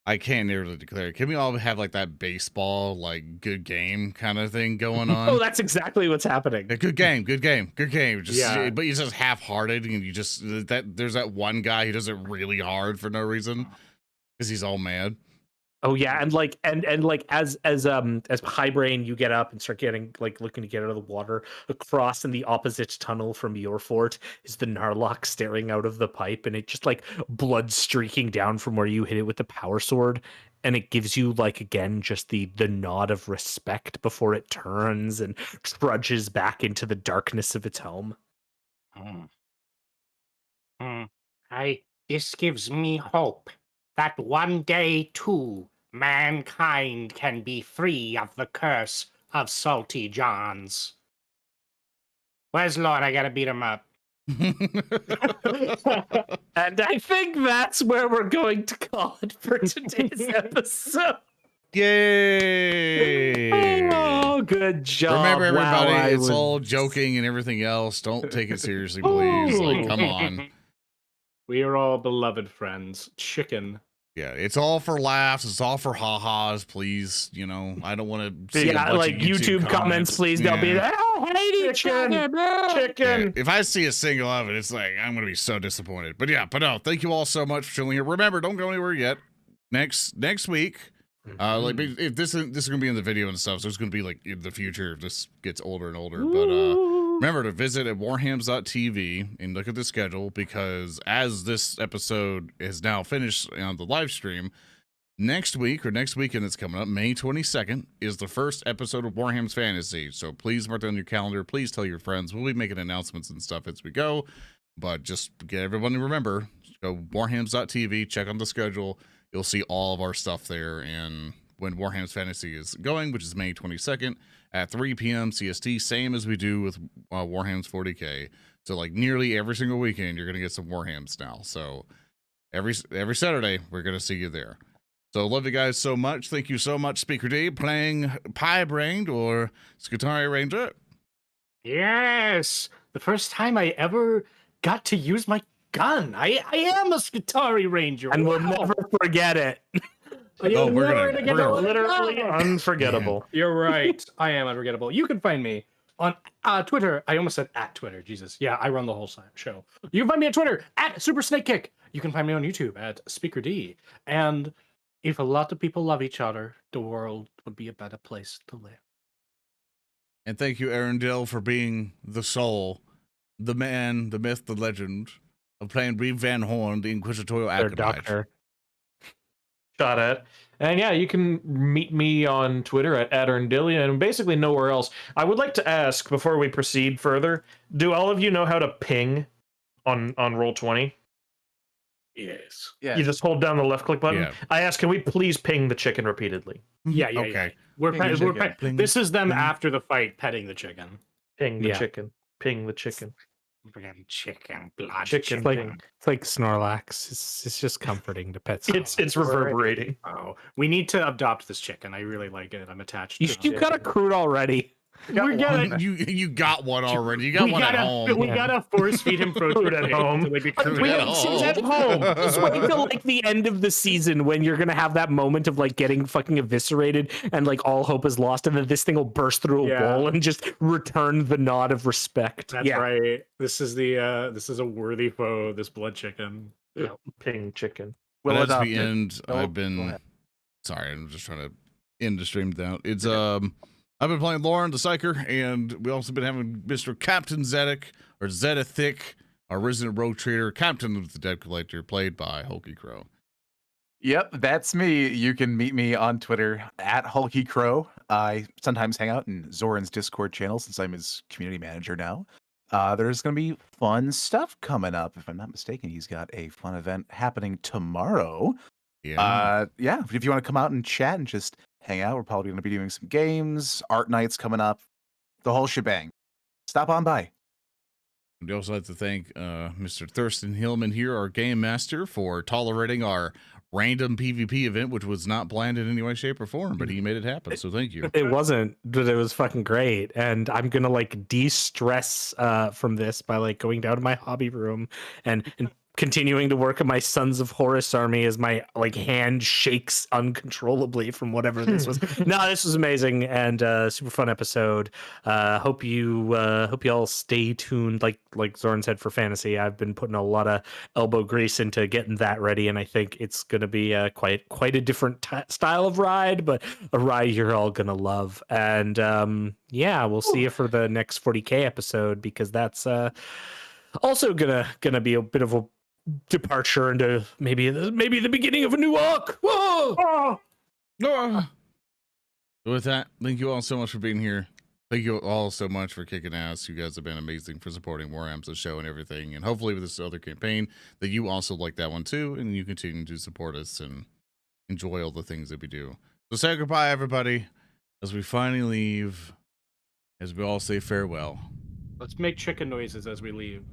I can't nearly declare. Can we all have like that baseball, like good game kind of thing going on? Oh, that's exactly what's happening. A good game, good game, good game. Just, Yeah. But you just half-hearted, and you just there's that one guy who does it really hard for no reason because he's all mad. Oh yeah, and like as High Brain, you get up and start getting like looking to get out of the water. Across in the opposite tunnel from your fort is the Narlock staring out of the pipe, and it just like blood streaking down from where you hit it with the power sword, and it gives you like again just the nod of respect before it turns and trudges back into the darkness of its home. This gives me hope that one day too mankind can be free of the curse of Salty Johns. Where's Lorn? I gotta beat him up. And I think that's where we're going to call it for today's episode. Yay! Oh, good job. Remember, everybody, Wow, it's all joking and everything else. Don't take it seriously, please. Like, come on. We are all beloved friends. Chicken. Yeah, it's all for laughs. It's all for ha-has, please. You know, I don't want to see a Yeah, bunch like of YouTube comments, please don't be Yeah. like, oh, hate each other, bro." Chicken. Yeah, if I see a single of it, it's like, I'm going to be so disappointed. But yeah, but no, thank you all so much for chilling here. Remember, don't go anywhere yet. Next week, like if this is going to be in the video and stuff, so it's going to be like in the future if this gets older and older. But remember to visit at warhams.tv and look at the schedule, because as this episode is now finished on the live stream, next week or next weekend that's coming up, May 22nd, is the first episode of Warham's Fantasy. So please mark that on your calendar. Please tell your friends. We'll be making announcements and stuff as we go. But just get everyone to remember, go warhams.tv, check on the schedule. You'll see all of our stuff there. And when Warham's Fantasy is going, which is May 22nd at 3 p.m. CST, same as we do with Warham's 40K. So like nearly every single weekend, you're going to get some Warhams now. So every Saturday, we're going to see you there. So love you guys so much. Thank you so much, Speaker D, playing Pie Brained or Skitari Ranger. Yes. The first time I ever got to use my gun. I am a Skitari Ranger. And we'll Wow. never forget it. Oh, we're gonna Literally unforgettable. You're right. I am unforgettable. You can find me on Twitter. I almost said at Twitter. Jesus. Yeah, I run the whole show. You can find me on Twitter at Super Snake Kick. You can find me on YouTube at Speaker D. And if a lot of people love each other, the world would be a better place to live. And thank you, Earndil, for being the soul, the man, the myth, the legend of playing Reeb Van Horn, the Inquisitorial Their Acolyte. doctor. Shot at. And yeah, you can meet me on Twitter at Earndil and basically nowhere else. I would like to ask before we proceed further, do all of you know how to ping on Roll20? Yes. Yeah. You just hold down the left click button. Yeah. I ask, can we please ping the chicken repeatedly? Yeah. Okay. We're, Ping the chicken. this is them Ping. after the fight petting the chicken. Ping the Yeah. chicken. Ping the chicken. Chicken, blood Chicken. chicken. It's like Snorlax. It's just comforting to pet. It's reverberating. Oh, we need to adopt this chicken. I really like it. I'm attached. You to you got a Kroot already. We're gonna. You got one already. You got We one at gotta, home. we gotta force feed him protein Food at home. so maybe Food Wait, at he's at home. Just wait till like the end of the season when you're gonna have that moment of like getting fucking eviscerated and like all hope is lost, and then this thing will burst through a Yeah. wall and just return the nod of respect. That's right. This is a worthy foe. This blood chicken. Ping chicken. But We'll as adopt we it. end, Oh, I've go been ahead. sorry, I'm just trying to end the stream down. It's I've been playing Lorn the Psyker, and we also been having Mr. Captain Zedek or Zedek, our resident rogue trader, Captain of the Dead Collector, played by HulkyKrow. Yep, that's me. You can meet me on Twitter at HulkyKrow. I sometimes hang out in Zoran's Discord channel since I'm his community manager now. There's going to be fun stuff coming up. If I'm not mistaken, he's got a fun event happening tomorrow. Yeah, if you want to come out and chat and just hang out, we're probably going to be doing some games, art nights coming up, the whole shebang. Stop on by. We'd also like to thank Mr. Thurston Hillman here, our game master, for tolerating our random PvP event, which was not planned in any way, shape, or form, but he made it happen. So thank you. It wasn't, but it was fucking great. And I'm gonna like de-stress from this by like going down to my hobby room and continuing to work on my Sons of Horus army as my like hand shakes uncontrollably from whatever this was. No, this was amazing and super fun episode. Hope you all stay tuned. Like Zoran said, for fantasy, I've been putting a lot of elbow grease into getting that ready, and I think it's gonna be quite a different style of ride, but a ride you're all gonna love. And yeah, we'll see you for the next 40K episode, because that's also gonna be a bit of a departure into maybe the beginning of a new arc. Whoa! With that, thank you all so much for being here. Thank you all so much for kicking ass. You guys have been amazing for supporting WarHams, the show, and everything. And hopefully with this other campaign that you also like that one too, and you continue to support us and enjoy all the things that we do. So say goodbye, everybody, as we finally leave, as we all say farewell. Let's make chicken noises as we leave.